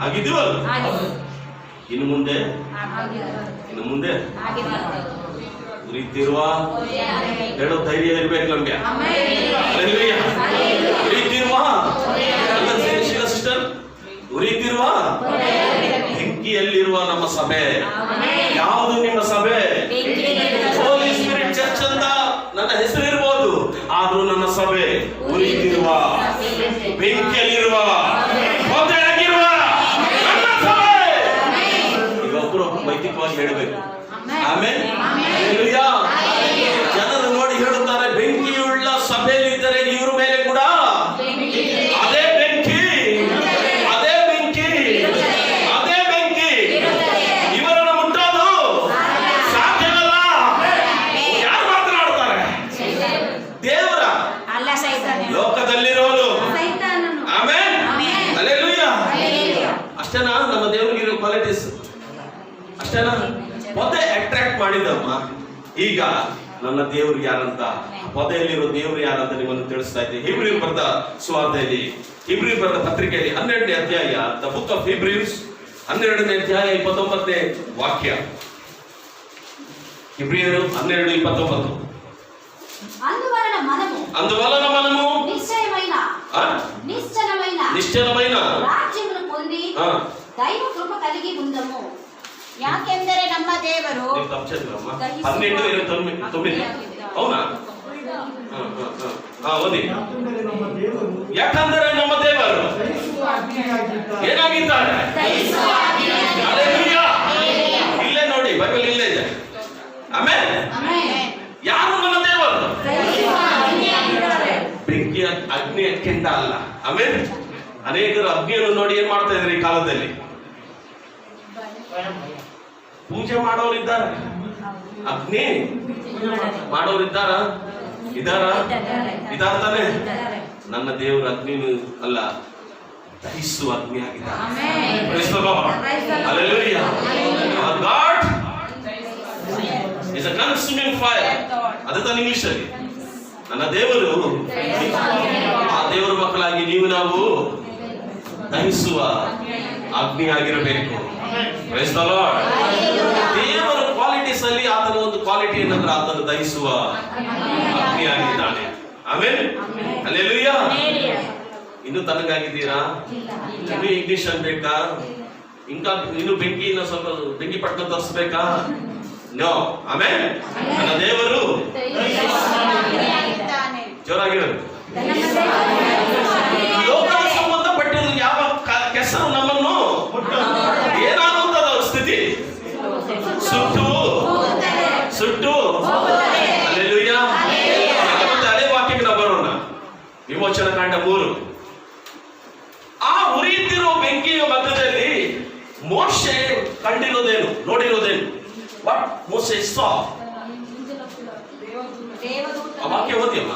[SPEAKER 6] ಆಗಿದ್ದೀವಲ್ಲ? ಇನ್ನು ಮುಂದೆ ಉರಿತಿರುವ ಹೇಳೋ ಧೈರ್ಯ ಇರ್ಬೇಕು ನಮ್ಗೆ. ಉರಿತಿರುವ ಸಿಸ್ಟರ್, ಉರಿತಿರುವ ಬೆಂಕಿಯಲ್ಲಿರುವ ನಮ್ಮ ಸಭೆ. ಯಾವುದು ನಿಮ್ಮ ಸಭೆ? ಹೋಲಿ ಸ್ಪಿರಿಟ್ ಚರ್ಚ್ ಅಂತ ನನ್ನ ಹೆಸರು ಇರ್ಬೋದು, ಆದ್ರೂ ನನ್ನ ಸಭೆ ಉರಿತಿರುವ, ಬೆಂಕಿಯಲ್ಲಿರುವ, ಹೊಗೆಯಾಗಿರುವ ನನ್ನ ಸಭೆ. ಇವೊಬ್ಬರು ವೈದಿಕವಾಗಿ ಹೇಳಬೇಕು. ಆಮೇಲೆ ಜನರು ನೋಡಿ ಹೇಳುತ್ತಾರೆ, ಬೆಂಕಿಯುಳ್ಳ ಸಭೆಯಲ್ಲಿದ್ದರೆ ಇವ್ರ ಮೇಲೆ ಕೂಡ ಅದೇ ಬೆಂಕಿ, ಅದೇ ಬೆಂಕಿ, ಅದೇ ಬೆಂಕಿ. ಇವರನ್ನು ಮುಟ್ಟೋದು ಸಾಧ್ಯವಲ್ಲ. ಯಾರು ಮಾತನಾಡ್ತಾರೆ? ದೇವರ ಲೋಕದಲ್ಲಿರೋನು. ಆಮೇಲೆ ಹಲ್ಲೆಲೂಯಾ. ಅಷ್ಟೇನಾ ನಮ್ಮ ದೇವರಿಗಿರೋ ಕ್ವಾಲಿಟೀಸ್? ಅಷ್ಟೇನಾ? ಪೊದೆ ಅಟ್ರಾಕ್ಟ್ ಮಾಡಿದಮ್ಮ. ಈಗ ನನ್ನ ದೇವರು ಯಾರಂತ, ಪೊದೆಯಲ್ಲಿರೋ ದೇವರು ಯಾರಂತ ನಿಮ್ಮನ್ನು ತಿಳಿಸ್ತಾ ಇದ್ದೀನಿ. ಹಿಬ್ರಿಯರ್ ಬರೆದ ಸುವಾರ್ತೆಯಲ್ಲಿ, ಹಿಬ್ರಿಯರ್ ಬರೆದ ಪತ್ರಿಕೆಯಲ್ಲಿ 12ನೇ ಅಧ್ಯಾಯ, ದ ಬುಕ್ ಆಫ್ ಹಿಬ್ರಿಯರ್ಸ್ 12ನೇ ಅಧ್ಯಾಯ 29ನೇ ವಾಕ್ಯ. ಹಿಬ್ರಿಯರು 12:29. అందువలన మనము నిశ్చలమైన
[SPEAKER 5] రాజ్యమును పొంది దైవ కృప కలిగి ఉందము. ಯಾಕೆಂದರೆ ನಮ್ಮ ದೇವರು
[SPEAKER 6] 12:29. అవునా? ಓದಿ. ಯಾಕಂದರೆ ನಮ್ಮ ದೇವರು ಏನಾಗಿದ್ದಾರೆ? ಹಲ್ಲೆಲೂಯಾ. ಇಲ್ಲೇ ನೋಡಿ, ಬೈಬಲ್ ಇಲ್ಲೇ ಇದೆ. ಆಮೇಲೆ ಯಾರು ನಮ್ಮ ದೇವರು? ಬೆಂಕಿಯ ಅಗ್ನಿಯ ಕೆಂಡ ಅಲ್ಲ. ಆಮೇಲೆ ಅನೇಕರು ಅಗ್ನಿಯನ್ನು ನೋಡಿ ಏನ್ ಮಾಡ್ತಾ ಇದ್ದಾರೆ ಈ ಕಾಲದಲ್ಲಿ? ಪೂಜೆ ಮಾಡೋರಿದ್ದಾರೆ, ಅಗ್ನಿ ಮಾಡೋರಿದ್ದಾರ? ಇದಾರ ತಾನೆ? ನನ್ನ ದೇವರು ಅಗ್ನಿನೂ ಅಲ್ಲ, ದಹಿಸುವ ಅಗ್ನಿ ಆಗಿದ್ದಾರೆ. God is a consuming fire. ಅದೇ ತಾನೆ ಇಂಗ್ಲಿಷ್ ಅಲ್ಲಿ. ನನ್ನ ದೇವರು, ಆ ದೇವರ ಮಕ್ಕಳಾಗಿ ನೀವು ನಾವು ದಹಿಸುವ ಅಗ್ನಿ ಆಗಿರಬೇಕು. Praise the Lord. ದೇವರ ಕ್ವಾಲಿಟೀಸ್ ಅಲ್ಲಿ ಆತನ ಒಂದು ಕ್ವಾಲಿಟಿ ಏನಂದ್ರೆ ಆತನು ದಹಿಸುವ ಅಗ್ನಿ ಆಗಿದ್ದಾನೆ. ಆಮೇಲೆ ಹಲ್ಲೆಲೂಯಾ. ಇನ್ನು ತನಗಾಗಿದ್ದೀರಾ? ಇನ್ನು ಇಗ್ನಿಷನ್ ಬೇಕಾ? ಇನ್ನು ಬೆಂಕಿನ ಸ್ವಲ್ಪ ಬೆಂಕಿ ಪಟ್ಟಣ ತರಿಸ್ಬೇಕಾ? ನೋ. ಆಮೇಲೆ ನನ್ನ ದೇವರು ಜೋರಾಗಿ ಲೋಕದ ಸಂಬಂಧಪಟ್ಟಿದ್ದು ಯಾವ ಕೆಸರು ನಮ್ಮನ್ನು ಏನಾಗುತ್ತದ ಸ್ಥಿತಿ ಸುಟ್ಟು ಹಲ್ಲೆಲೂಯಾ. ಮತ್ತೆ ಹಳೆ ವಾಕ್ಯಕ್ಕೆ ನಾವು ಬರೋಣ. ವಿಮೋಚನ ಕಾಂಡ 3. ಆ ಉರಿಯುತ್ತಿರುವ ಬೆಂಕಿಯ ಮಧ್ಯದಲ್ಲಿ ಮೋಶೆ ಕಂಡಿರೋದೇನು, ನೋಡಿರೋದೇನು? ವಾಟ್ ಮೋಶೆ ಸಾ? ಆ ವಾಕ್ಯ ಓದಿಯಮ್ಮ.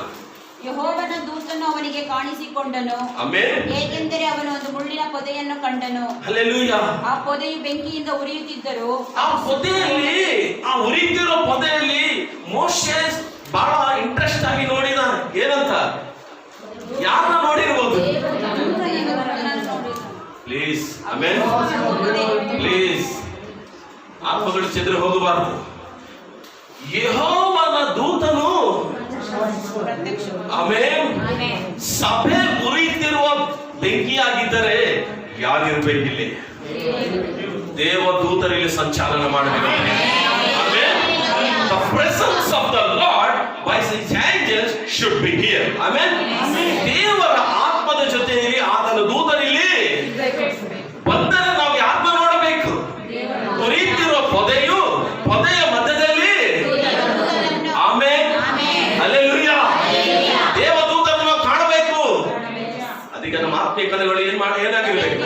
[SPEAKER 1] ಯೆಹೋವನ ದೂತನು ಅವನಿಗೆ ಕಾಣಿಸಿಕೊಂಡನು.
[SPEAKER 6] ಆಮೆನ್.
[SPEAKER 1] ಏಕೆಂದರೆ ಅವನು ಒಂದು ಮುಳ್ಳಿನ ಪೊದೆಯನ್ನು ಕಂಡನು.
[SPEAKER 6] ಹಲ್ಲೆಲೂಯಾ.
[SPEAKER 1] ಆ ಪೊದೆಯು ಬೆಂಕಿಯಿಂದ ಉರಿಯುತ್ತಿದ್ದರು.
[SPEAKER 6] ಆ ಪೊದೆಯಲ್ಲಿ, ಆ ಉರಿಯುತ್ತಿರೋ ಪೊದೆಯಲ್ಲಿ ಮೋಶೆ ಬಹಳ ಇಂಟ್ರೆಸ್ಟ್ ಆಗಿ ನೋಡಿದಾನೆ. ಏನಂತ? ಯಾರನ್ನ ನೋಡಿರ್ಬೋದು? ಪ್ಲೀಸ್. ಆಮೆನ್. ಪ್ಲೀಸ್ ಆತ್ಮಗಳು ಚೆದ್ರು ಹೋಗಬಾರದು. ಯೆಹೋವನ ದೂತನು, ಆಮೆನ್, ಸಭೆ ಉರಿಯುತ್ತಿರುವ ಬೆಂಕಿಯಾಗಿದ್ದರೆ ಯಾರಿರ್ಬೇಕಿಲ್ಲಿ? ದೇವದೂತರಲ್ಲಿ ಸಂಚಾಲನ ಮಾಡಬೇಕು. Amen. The presence of the Lord by his angels should be here. Amen. ದೇವರ ಆತ್ಮದ ಜೊತೆಯಲ್ಲಿ ಆತನ ದೂತರಿಲ್ಲಿ ಬಂದರೆ ನಾವು ಯಾರನ್ನ ನೋಡಬೇಕು? ಉರಿಯುತ್ತಿರುವ ಪೊದೆಯು, ಪೊದೆಯ ಮಧ್ಯದಲ್ಲಿ ಆಮೆನ್, ಹಲ್ಲೆಲೂಯಾ, ದೇವದೂತರನ್ನು ನಾವು ಕಾಣಬೇಕು. ಅದಕ್ಕೆ ನಮ್ಮ ಆತ್ಮೀಯ ಕಲೆಗಳು ಏನಾಗಿರ್ಬೇಕು?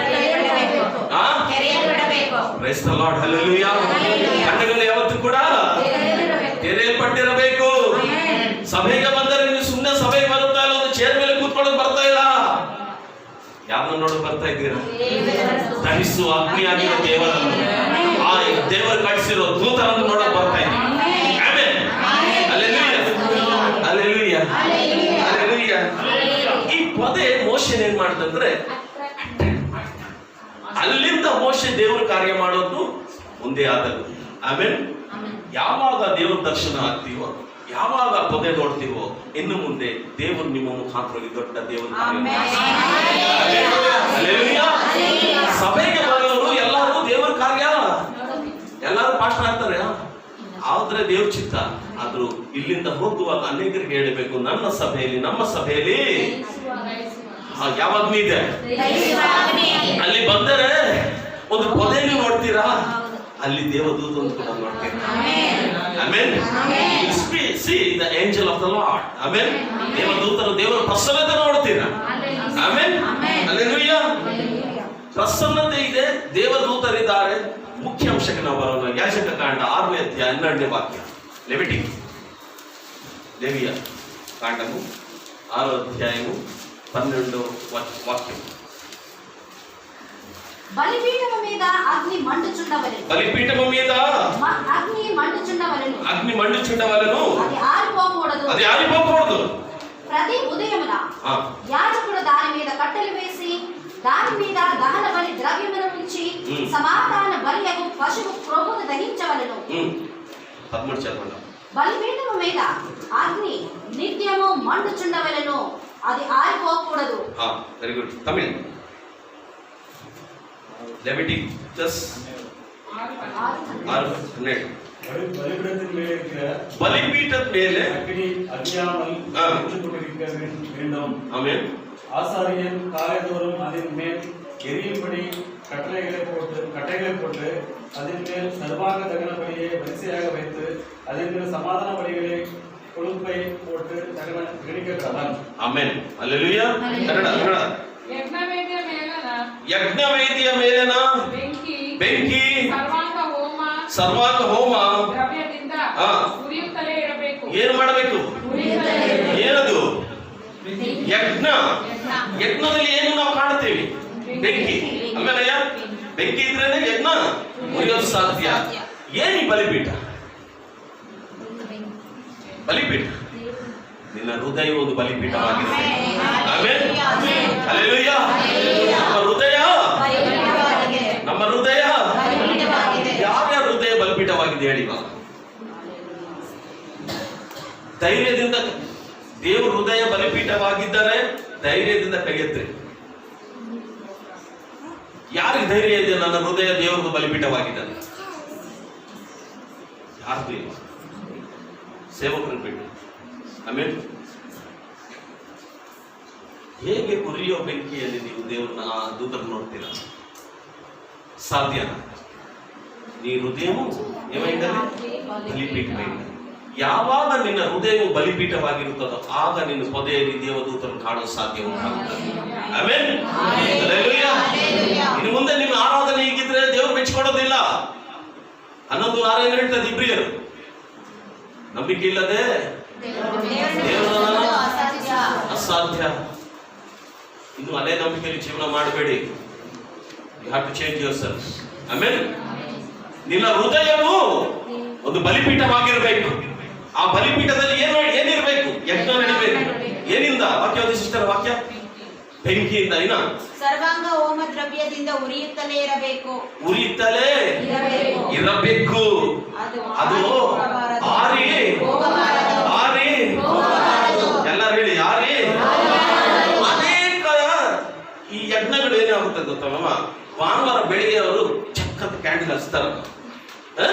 [SPEAKER 6] Praise the Lord. ಹಲ್ಲೆಲೂಯಾ. ಕಣ್ಣುಗಳು ಯಾವತ್ತೂ ಕೂಡ ತೆರೆಯಲ್ಪಟ್ಟಿರಬೇಕು. ಸಭೆಗೆ ಬಂದರೆ ನೀವು ಸುಮ್ಮನೆ ಸಭೆಗೆ ಬರುತ್ತಾ ಇಲ್ಲ, ಒಂದು ಚೇರ್ ಮೇಲೆ ಕೂತ್ಕೊಳ್ಳೋದು ಬರ್ತಾ ಇಲ್ಲ. ಯಾರನ್ನ ನೋಡಕ್ ಬರ್ತಾ ಇದ್ದೀರಾ? ಧರಿಸುವ ಅಗ್ನಿಯಾಗಿರೋ ದೇವರನ್ನು, ಆ ದೇವರು ಕಳಿಸಿರೋ ದೂತರನ್ನು ನೋಡಕ್ ಬರ್ತಾ ಇದ್ದೀವಿ. ಆಮೆನ್. Hallelujah, hallelujah, hallelujah. ಈ ಪೊದೆ ಮೋಶೆ ಏನ್ ಮಾಡ್ತಂದ್ರೆ, ಅಲ್ಲಿಂದ ಮೋಶೆ ದೇವರು ಕಾರ್ಯ ಮಾಡೋದು ಮುಂದೆ ಆದದ್ದು. ಆಮೇಲೆ ಯಾವಾಗ ದೇವರ ದರ್ಶನ ಆಗ್ತೀವೋ, ಯಾವಾಗ ಪೊದೆ ನೋಡ್ತೀವೋ, ಇನ್ನು ಮುಂದೆ ದೇವರು ನಿಮ್ಮ ಮುಖಾಂತರವಾಗಿ ದೊಡ್ಡ ದೇವರು ಸಭೆಗೆ ಬರೋರು ಎಲ್ಲರೂ ದೇವರ ಕಾರ್ಯ, ಎಲ್ಲರೂ ಪಾಸ್ಟರ್ ಆಗ್ತಾರೆ. ಆದ್ರೆ ದೇವ್ರ ಚಿತ್ತ. ಆದ್ರೂ ಇಲ್ಲಿಂದ ಹೋಗುವಾಗ ಅನೇಕರಿಗೆ ಹೇಳಬೇಕು, ನನ್ನ ಸಭೆಯಲ್ಲಿ, ನಮ್ಮ ಸಭೆಯಲ್ಲಿ ಯಾವಾಗ್ಲೂ ಇದೆ. ಅಲ್ಲಿ ಬಂದರೆ ಒಂದು ಪೊದೆಯಲ್ಲಿ ನೋಡ್ತೀರಾ, ಅಲ್ಲಿ ದೇವದೂತನ್ನು ಕೂಡ ನೋಡ್ತೀರಾ. Amen. See the angel of the Lord. Amen. ದೇವದೂತರು, ದೇವರ ಪ್ರಸನ್ನತೆ ನೋಡ್ತೀರಾ. ಆಮೆನ್. ಹಲ್ಲೆಲೂಯಾ. ಪ್ರಸನ್ನತೆ ಇದೆ, ದೇವದೂತರಿದ್ದಾರೆ. ಮುಖ್ಯ ಅಂಶಕ್ಕೆ ನಾವು ಬರೋಣ. ಯಾಜಕ ಕಾಂಡ 6ನೇ ಅಧ್ಯಾಯ 12ನೇ ವಾಕ್ಯ. ಲೆವಿಟಿಕ್, ಲೇವಿಯ ಕಾಂಡವು 6 ಅಧ್ಯಾಯವು 12 వాక్యం.
[SPEAKER 5] బలిపీఠము మీద అగ్ని మండుచుండవలెను.
[SPEAKER 6] బలిపీఠము మీద
[SPEAKER 5] అగ్ని మండుచుండవలెను.
[SPEAKER 6] అగ్ని మండుచుండవలెను.
[SPEAKER 5] అది ఆరిపోకూడదు. ప్రతి ఉదయమున
[SPEAKER 6] ఆ
[SPEAKER 5] యాజకుడు దాని మీద కట్టెలు వేసి దాని మీద దహన బలి ద్రవ్యమును ఉంచి సమాధాన బలియగు పశువు క్రొవ్వును దహించవలెను.
[SPEAKER 6] 13 చెప్పండి.
[SPEAKER 5] బలిపీఠము మీద అగ్ని నిత్యము మండుచుండవలెను. అది ఆరిపోకూడదు.
[SPEAKER 6] Very good. తమిళ్. லெவிட்டிகஸ் 6:12.
[SPEAKER 7] பலிபீடத்தின் மேலே இருக்கிற
[SPEAKER 6] பலிபீடத்தின் மேலே
[SPEAKER 7] அக்னி அழியாமல் கொண்டிருக்க வேண்டும்.
[SPEAKER 6] ஆமென்.
[SPEAKER 7] ஆசாரியன் காலைதோறும் அதன் மேல் எரியும்படி கட்டைகளை போட்டு அதன் மேல் சர்வாங்க தகன பலியை வரிசையாக வைத்து அதன் மேல் சமாதான பலிகளை கொழுப்பை போட்டு கணிக்க கடவன்.
[SPEAKER 6] ಆಮೆನ್. ಹಲ್ಲೆಲೂಯಾ. ಕನ್ನಡ. ಯಜ್ಞವೇದಿಯ ಮೇಲನ ಬೆಂಕಿ ಸರ್ವಾಂಗ ಹೋಮ ಏನು ಮಾಡಬೇಕು? ಏನದು? ಯಜ್ಞ. ಯಜ್ಞದಲ್ಲಿ ಏನು ನಾವು ಕಾಣುತ್ತೇವೆ? ಬೆಂಕಿ. ಆಮೇಲೆ ಬೆಂಕಿ ಇದ್ರೇನೆ ಯಜ್ಞ ಮುರಿಯೋದು ಸಾಧ್ಯ. ಏನಿ ಬಲಿಪೀಠ? ಬಲಿಪೀಠ ನಿನ್ನ ಹೃದಯ ಒಂದು ಬಲಿಪೀಠವಾಗಿದೆ. ಆಮೆನ್. ಹಲ್ಲೆಲೂಯಾ. ನಮ್ಮ ಹೃದಯ ಯಾವ್ಯಾವ ಹೃದಯ ಬಲಿಪೀಠವಾಗಿದೆ ಹೇಳಿ. ಧೈರ್ಯದಿಂದ ದೇವ್ರ ಹೃದಯ ಬಲಿಪೀಠವಾಗಿದ್ದರೆ ಧೈರ್ಯದಿಂದ ಕೈ ಎತ್ತಿ. ಯಾರಿಗೆ ಧೈರ್ಯ ಇದೆ ನನ್ನ ಹೃದಯ ದೇವರದು ಬಲಿಪೀಠವಾಗಿದ್ದಾನೆ? ಯಾರ್ದು ಇಲ್ಲ. ಸೇವಕರು ಬಿಟ್ಟು. ಆಮೇಲೆ ಹೇಗೆ ಉರಿಯೋ ಬೆಂಕಿಯಲ್ಲಿ ನೀವು ದೇವ್ರನ್ನ ದೂತರನ್ನು ನೋಡ್ತೀರಾ? ಸಾಧ್ಯನಾ? నీ హృదయము ఏమైందని? బలిపీఠమైంది. ಯಾವಾಗ ನಿನ್ನ ಹೃದಯವು ಬಲಿಪೀಠವಾಗಿರುತ್ತದೋ ಆಗ ನಿನ್ನ ಪೊದೆಯಲ್ಲಿ ದೇವದೂತರನ್ನು ಕಾಣಲು ಸಾಧ್ಯ ಉಂಟಾಗುತ್ತದೆ. ಆಮೆನ್. ಹಲ್ಲೆಲೂಯಾ. ಇನ್ನು ಮುಂದೆ ನಿಮ್ಮ ಆರಾಧನೆ ಹೀಗಿದ್ರೆ ದೇವರು ಮೆಚ್ಚಿಕೊಳ್ಳೋದಿಲ್ಲ. 11:6 ಏನು ಹೇಳ್ತದೆ ಇಬ್ರಿಯರು? ನಂಬಿಕೆ ಇಲ್ಲದೆ ಅಸಾಧ್ಯ. ಇನ್ನು ಅದೇ ನಂಬಿಕೆಯಲ್ಲಿ ಜೀವನ ಮಾಡಬೇಡಿ. You have to change yourself. Amen. ನಿನ್ನ ಹೃದಯವು ಒಂದು ಬಲಿಪೀಠವಾಗಿರಬೇಕು. ಆ ಬಲಿಪೀಠದಲ್ಲಿ ಏನಿರಬೇಕು? ಯಜ್ಞ ನಡೀಬೇಕು. ಏನಿಂದ? ವಾಕ್ಯ ಓದಿ ಸಿಸ್ಟರ್. ವಾಕ್ಯ ಬೆಂಕಿಯಿಂದ. ಇನ್ನ
[SPEAKER 1] ಸರ್ವಾಂಗ ಹೋಮ ದ್ರವ್ಯದಿಂದ ಉರಿಯುತ್ತಲೇ ಇರಬೇಕು.
[SPEAKER 6] ಉರಿಯುತ್ತಲೇ ಇರಬೇಕು. ಅದು ಆರಿ ಎಲ್ಲರೂ ಹೇಳಿ ಆರಿ. ಅನೇಕ ಈ ಯಜ್ಞಗಳು ಏನಾಗುತ್ತೆ ಗೊತ್ತಲ್ಲಮ್ಮ? ಭಾನುವಾರ ಬೆಳಿಗ್ಗೆ ಅವರು ಚಕ್ಕಂತ ಕ್ಯಾಂಡಲ್ ಹಚ್ತಾರ.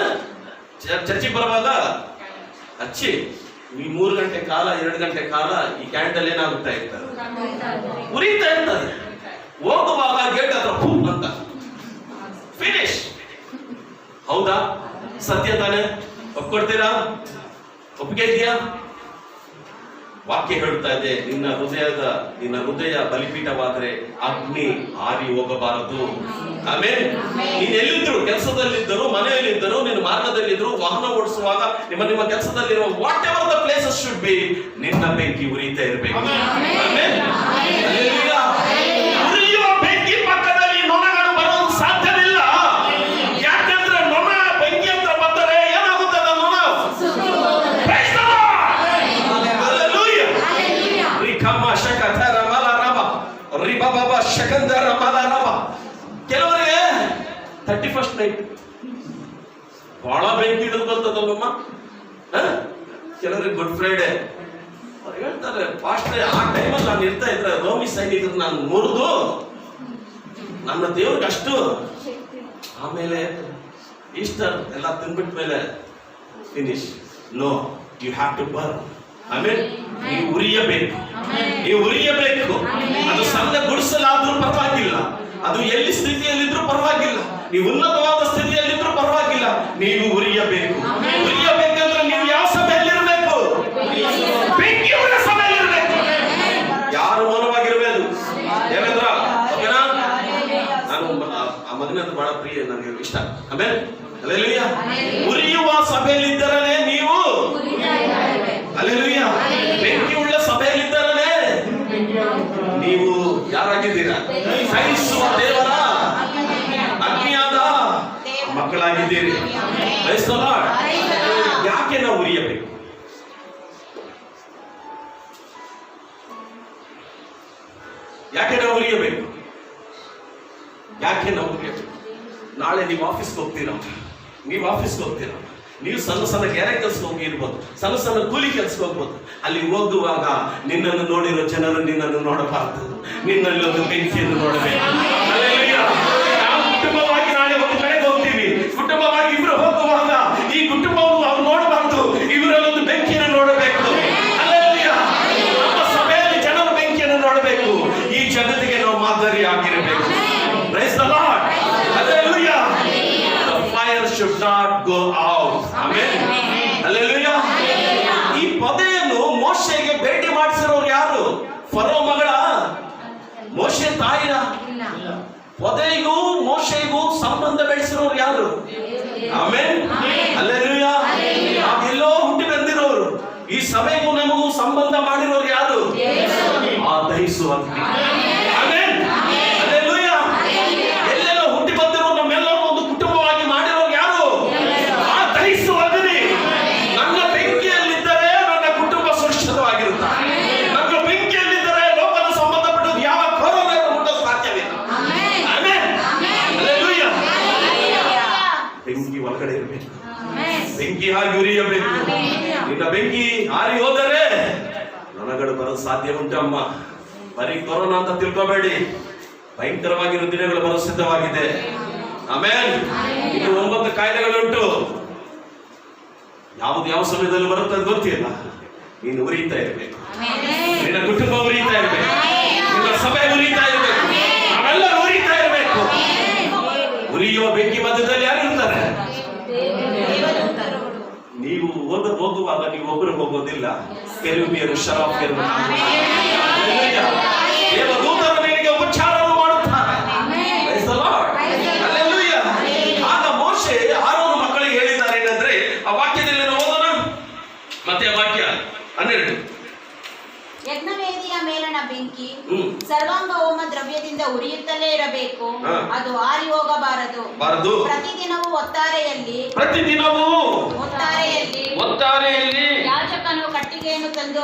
[SPEAKER 6] ಚರ್ಚಿಗೆ ಬರುವಾಗ ಹಚ್ಚಿ ಈ 3 ಗಂಟೆ ಕಾಲ 2 ಗಂಟೆ ಕಾಲ ಈ ಕ್ಯಾಂಡಲ್ ಏನಾಗುತ್ತಾ ಇರ್ತಾರೆ, ಉರಿತಾ ಇರ್ತದೆ. ಹೋಗುವಾಗ ಗೇಟ್ ಹತ್ರ ಫೂಪ್ ಅಂತ ಫಿನಿಶ್. ಹೌದಾ? ಸತ್ಯ ತಾನೆ? ಒಪ್ಕೊಡ್ತೀರಾ? ಒಪ್ಪಿಗೆ ಇದೆಯಾ? ವಾಕ್ಯ ಹೇಳ್ತಾ ಇದೆ, ನಿನ್ನ ಹೃದಯ ಬಲಿಪೀಠವಾದರೆ ಅಗ್ನಿ ಆರಿ ಹೋಗಬಾರದು. ಆಮೇಲೆ ನೀನ್ ಎಲ್ಲಿದ್ರು, ಕೆಲಸದಲ್ಲಿದ್ದರು, ಮನೆಯಲ್ಲಿದ್ದರು, ನಿನ್ನ ಮಾರ್ಗದಲ್ಲಿದ್ರು, ವಾಹನ ಓಡಿಸುವಾಗ ನಿಮ್ಮ ಕೆಲಸದಲ್ಲಿರುವ whatever the places should be, ನಿನ್ನ ಬೆಂಕಿ ಉರಿತಾ ಇರಬೇಕು. ಆಮೇಲೆ ಉರಿಯುವ ಶಕಂದರ ಮಲರವ. ಕೆಲವರಿಗೆ 31st ನೈಟ್ ಬಹಳ ಬೆಂಕಿ ಹಿಡಿದು ಬರ್ತದಲ್ಲಮ್ಮ. ಕೆಲವರಿಗೆ ಗುಡ್ ಫ್ರೈಡೆ. ಅವ್ರು ಹೇಳ್ತಾರೆ ಪಾಸ್ಟ್ರೆ, ಆ ಟೈಮಲ್ಲಿ ನಾನು ಇರ್ತಾ ಇದ್ರೆ ರೋಮಿ ಸೈನಿಕರು ನಾನು ಮುರಿದು ನನ್ನ ದೇವ್ರಿಗೆ ಅಷ್ಟು. ಆಮೇಲೆ ಈಸ್ಟರ್ ಎಲ್ಲ ತಿನ್ಬಿಟ್ಟ ಮೇಲೆ finish. No, you have to burn. ಆಮೇಲೆ ನೀವು ಉರಿಯಬೇಕು, ನೀವು ಉರಿಯಬೇಕು. ಅದು ಸಣ್ಣ ಗುಡಿಸಲಾದ್ರೂ ಪರವಾಗಿಲ್ಲ, ಅದು ಎಲ್ಲಿ ಸ್ಥಿತಿಯಲ್ಲಿದ್ರೂ ಪರವಾಗಿಲ್ಲ, ನೀವು ಉನ್ನತವಾದ ಸ್ಥಿತಿಯಲ್ಲಿದ್ರೂ ಪರವಾಗಿಲ್ಲ, ನೀವು ಉರಿಯಬೇಕು. ಉರಿಯಬೇಕಂದ್ರೆ ನೀವು ಯಾವ ಸಭೆಯಲ್ಲಿರಬೇಕು? ಬೆಂಕಿಯುಳ್ಳ ಸಭೆಯಲ್ಲಿರಬೇಕು. ಯಾರು ಮೌನವಾಗಿರಬೇಕು? ದೇವೇಂದ್ರ, ಓಕೆನಾ? ನಾನು ಆ ಮಗನದ್ದು ಬಹಳ ಪ್ರಿಯ, ನನಗೆ ಇಷ್ಟ. ಆಮೇಲೆ ಹಲ್ಲೆಲೂಯಾ. ಉರಿಯುವ ಸಭೆಯಲ್ಲಿದ್ದರೇ ನೀವು, ಹಲ್ಲೆಲೂಯಾ, ಬೆಂಕಿಯುಳ್ಳ ಸಭೆಯಲ್ಲಿದ್ದರೇ ನೀವು ಯಾರಾಗಿದ್ದೀರಾ? ಸಹಿಸುವ ದೇವರ ಅಗ್ನಿಯಾದ ಮಕ್ಕಳಾಗಿದ್ದೀರಿ. ಯಾಕೆ ನಾವು ಉರಿಯಬೇಕು? ಯಾಕೆ ನಾವು ಉರಿಯಬೇಕು? ಯಾಕೆ ನಾವು ಉರಿಯಬೇಕು? ನಾಳೆ ನೀವು ಆಫೀಸ್ಗೆ ಹೋಗ್ತೀರಾ, ನೀವು ಸಣ್ಣ ಸಣ್ಣ ಗೆರೆ ಕೆಲ್ಸಕ್ಕೆ ಹೋಗಿರ್ಬೋದು, ಸಣ್ಣ ಸಣ್ಣ ಕೂಲಿ ಕೆಲ್ಸಕ್ಕೆ ಹೋಗ್ಬೋದು. ಅಲ್ಲಿ ಹೋಗುವಾಗ ನಿನ್ನನ್ನು ನೋಡಿರೋ ಜನರು ನಿನ್ನನ್ನು ನೋಡಬಾರ್ದು, ನಿನ್ನಲ್ಲಿ ಒಂದು ಬೆಂಕಿಯನ್ನು ನೋಡಬೇಕು. ನಾವು ಕುಟುಂಬವಾಗಿ ನಾಳೆ ಒಂದು ಕಡೆಗೆ ಹೋಗ್ತೀವಿ, ಕುಟುಂಬವಾಗಿ ಇಬ್ರು ಹೋಗುವಾಗ ಈ ಕುಟುಂಬವನ್ನು ಅವ್ರು ನೋಡಬಾರ್ದು, ಇವರಲ್ಲೊಂದು ಬೆಂಕಿಯನ್ನು ನೋಡಬೇಕು. ನಮ್ಮ ಸಭೆಯಲ್ಲಿ ಜನರು ಬೆಂಕಿಯನ್ನು ನೋಡಬೇಕು. ಈ ಜಗತ್ತಿಗೆ ನಾವು ಮಾದರಿ ಆಗಿರಬೇಕು. Praise the Lord. Hallelujah. The fire should not go out. Amen. Hallelujah. ಈ ಪೊದೆಯನ್ನು ಮೋಶೆಗೆ ಭೇಟಿ ಮಾಡಿಸಿರೋರು ಯಾರು? ಫರೋ ಮಗಳ? ಮೋಶೆ ತಾಯಿನ? ಪೊದೆಗೂ ಮೋಶೆಗೂ ಸಂಬಂಧ ಬೆಳೆಸಿರೋರು ಯಾರು? ಆಮೆನ್. ಹಲ್ಲೆಲೂಯಾ. ನಾವೆಲ್ಲೋ ಹುಟ್ಟಿ ಬಂದಿರೋರು. ಈ ಸಭೆಗೂ ನಮಗೂ ಸಂಬಂಧ ಮಾಡಿರೋರು ಯಾರು? ಆ ದಹಿಸುವ ಅಗ್ನಿ. ಆಮೆನ್. ಹಲ್ಲೆಲೂಯಾ. ಎಲ್ಲೆಲ್ಲೋ ಹುಟ್ಟಿ ಬಂದಿರೋ ನಮ್ಮೆಲ್ಲರೂ ಒಂದು ಕುಟುಂಬವಾಗಿ ಮಾಡಿರೋರು ಯಾರು? ಆ ದಹಿಸುವ ಅಗ್ನಿ. ನನ್ನ ಬೆಂಕಿಯಲ್ಲಿದ್ದರೆ ನನ್ನ ಕುಟುಂಬ ಸುರಕ್ಷಿತವಾಗಿರುತ್ತದೆ. ನನ್ನ ಬೆಂಕಿಯಲ್ಲಿದ್ದರೆ ಲೋಕದ ಸಂಬಂಧಪಟ್ಟದ್ದು ಯಾವ ಕೊರೋನಾ ಮುಟ್ಟಲು ಸಾಧ್ಯವಿಲ್ಲ. ಆಮೆನ್. ಹಲ್ಲೆಲೂಯಾ. ಬೆಂಕಿ ಒಳಗಡೆ ಇರಬೇಕು, ಬೆಂಕಿ ಹಾಗೆ ಉರಿಯಬೇಕು. ನಿನ್ನ ಬೆಂಕಿ ಹಾರಿ ಹೋದರೆ ನನಗಳು ಬರಲು ಸಾಧ್ಯ ಉಂಟಮ್ಮ. ಬರೀ ಕೊರೋನಾ ಅಂತ ತಿಳ್ಕೋಬೇಡಿ, ಭಯಂಕರವಾಗಿರೋ ದಿನಗಳು ಬರೋ ಸಿದ್ಧವಾಗಿದೆ. ಆಮೇಲೆ ಇನ್ನು 9 ಕಾಯಿಲೆಗಳುಂಟು. ಯಾವ ಸಮಯದಲ್ಲಿ ಬರುತ್ತೆ ಅಂತ ಗೊತ್ತಿಲ್ಲ. ನೀನು ಉರಿತಾ ಇರಬೇಕು, ನಿನ್ನ ಕುಟುಂಬ ಉರಿತಾ ಇರಬೇಕು, ನಿನ್ನ ಸಭೆ ಉರಿತಾ ಇರಬೇಕು, ನಾವೆಲ್ಲರೂ ಉರಿತಾ ಇರಬೇಕು. ಉರಿಯುವ ಬೆಂಕಿ ಮಧ್ಯದಲ್ಲಿ ಯಾರು ಇರ್ತಾರೆ? ನೀವು ಹೋಗುವಾಗ ನೀವು ಒಬ್ಬರು ಹೋಗೋದಿಲ್ಲ, ಕೆರೂಬಿಯರು ಶರಾಫಿಯರು ದೇವದೂತರು ನಿನಗೆ ಉಪಚಾರವನ್ನು ಮಾಡುತ್ತಾರೆ. ಹಲ್ಲೆಲೂಯಾ. ಆಗ ಮೋಶೆ ಆರೋನ ಮಕ್ಕಳಿಗೆ ಹೇಳಿದ್ದಾರೆ ಏನಂದ್ರೆ, ಆ ವಾಕ್ಯದಲ್ಲಿ ಓದೋಣ. ಮತ್ತೆ ವಾಕ್ಯ 12.
[SPEAKER 5] ಯಜ್ಞವೇದಿಯ ಮೇಲಣ ಬೆಂಕಿ ಸರ್ವಾಂಗ ಹೋಮ ದ್ರವ್ಯದಿಂದ ಉರಿಯುತ್ತಲೇ ಇರಬೇಕು, ಅದು ಆರಿ ಹೋಗಬಾರದು. ಪ್ರತಿದಿನವೂ ಒತ್ತಾರೆಯಲ್ಲಿ ಯಾಜಕನು ಕಟ್ಟಿಗೆಯನ್ನು ತಂದು